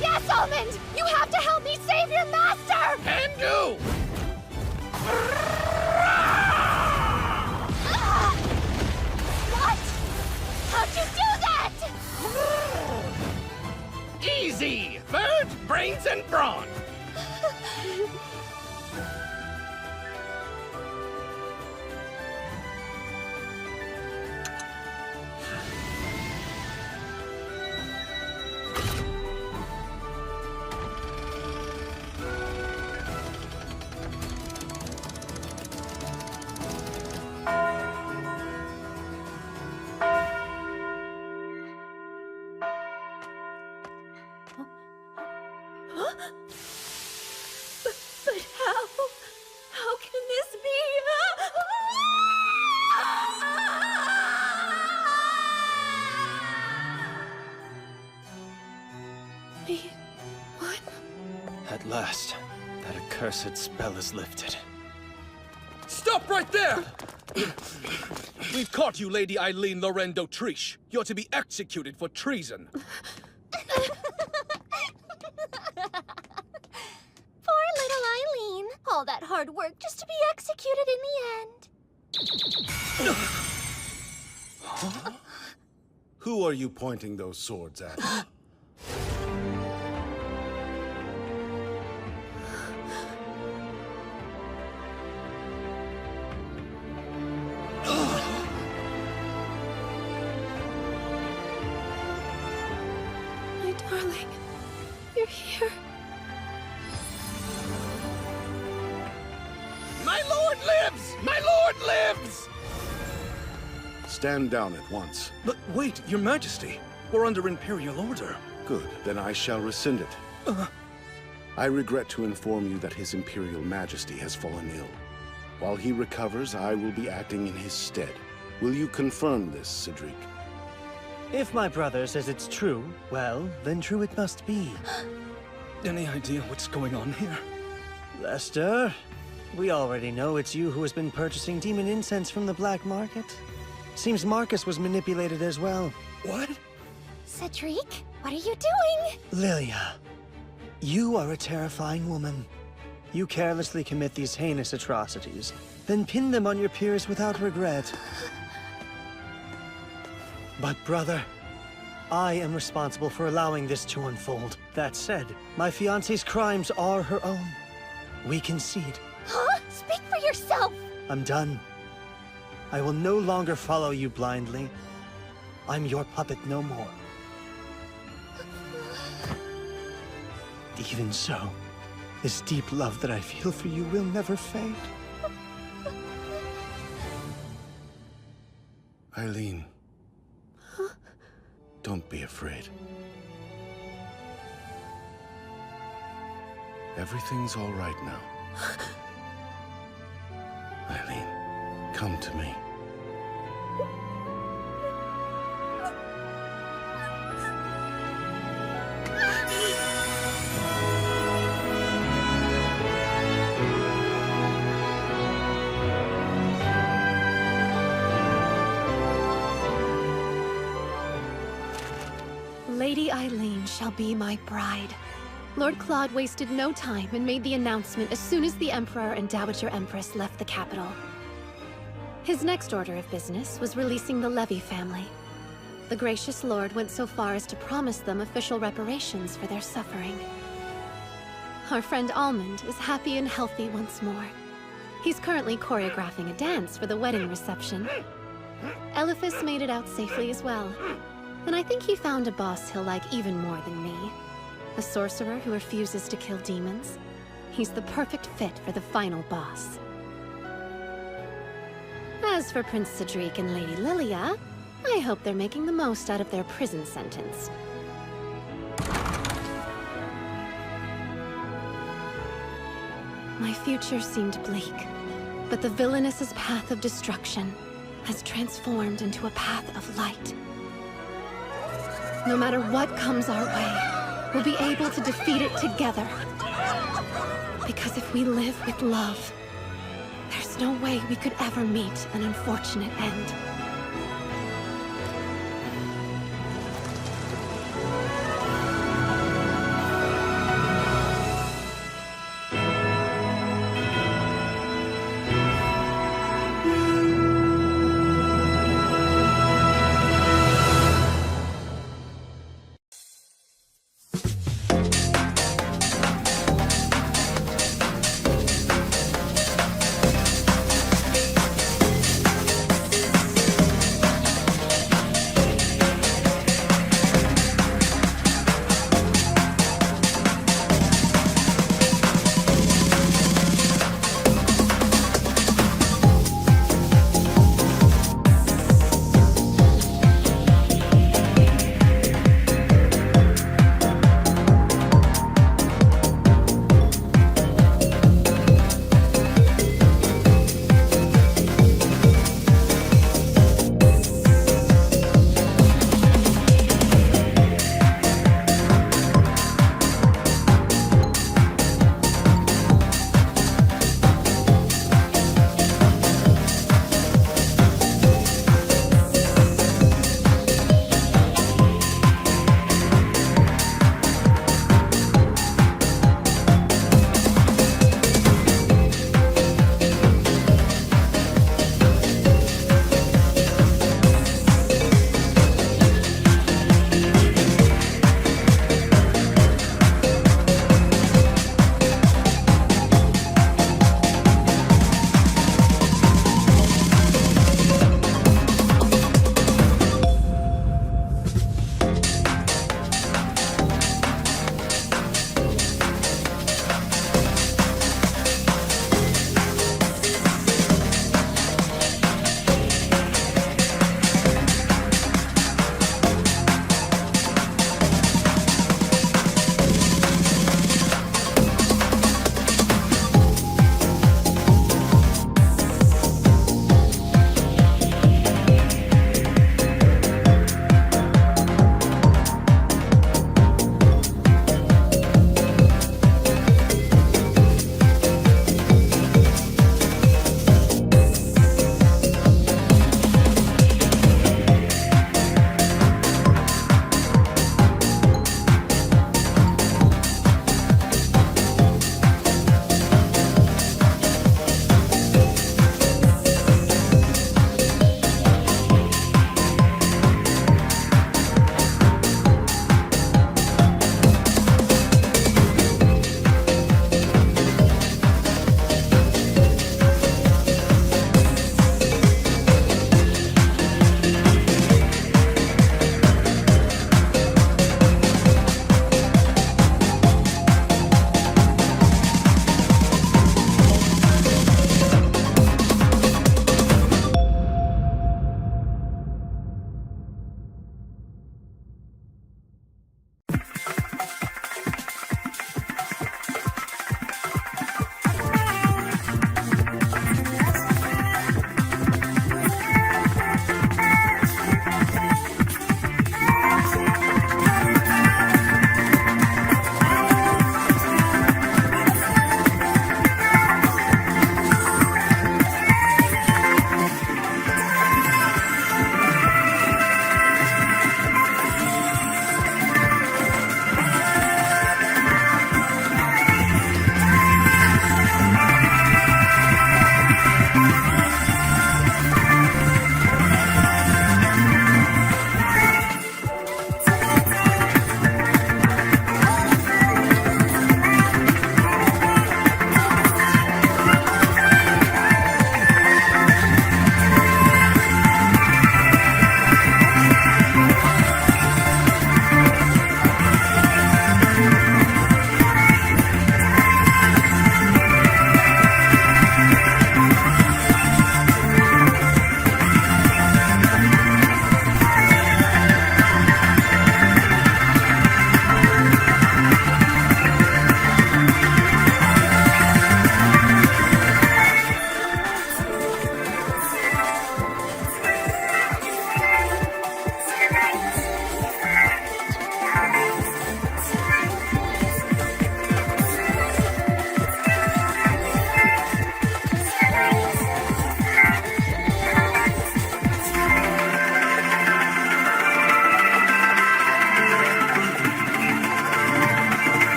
Yes, Almond! You have to help me save your master! Can do! What? How'd you do that? Easy! Bird, brains, and brawn! But how can this be? At last, that accursed spell is lifted. Stop right there! We've caught you, Lady Eileen Lorraine d'Autriche. You're to be executed for treason. Poor little Eileen. All that hard work just to be executed in the end. Who are you pointing those swords at? My darling, you're here. My lord lives! My lord lives! Stand down at once. But wait, Your Majesty. We're under Imperial order. Good, then I shall rescind it. I regret to inform you that His Imperial Majesty has fallen ill. While he recovers, I will be acting in his stead. Will you confirm this, Cedric? If my brother says it's true, well, then true it must be. Any idea what's going on here? Lester, we already know it's you who has been purchasing demon incense from the black market. Seems Marcus was manipulated as well. What? Cedric, what are you doing? Lilia, you are a terrifying woman. You carelessly commit these heinous atrocities, then pin them on your peers without regret. But brother, I am responsible for allowing this to unfold. That said, my fiancé's crimes are her own. We concede. Huh? Speak for yourself! I'm done. I will no longer follow you blindly. I'm your puppet no more. Even so, this deep love that I feel for you will never fade. Eileen. Don't be afraid. Everything's all right now. Eileen, come to me. Lady Eileen shall be my bride. Lord Claude wasted no time and made the announcement as soon as the Emperor and Dowager Empress left the capital. His next order of business was releasing the Levy family. The gracious Lord went so far as to promise them official reparations for their suffering. Our friend Almond is happy and healthy once more. He's currently choreographing a dance for the wedding reception. Eliphas made it out safely as well. And I think he found a boss he'll like even more than me. A sorcerer who refuses to kill demons. He's the perfect fit for the final boss. As for Prince Cedric and Lady Lilia, I hope they're making the most out of their prison sentence. My future seemed bleak, but the villainous' path of destruction has transformed into a path of light. No matter what comes our way, we'll be able to defeat it together. Because if we live with love, there's no way we could ever meet an unfortunate end.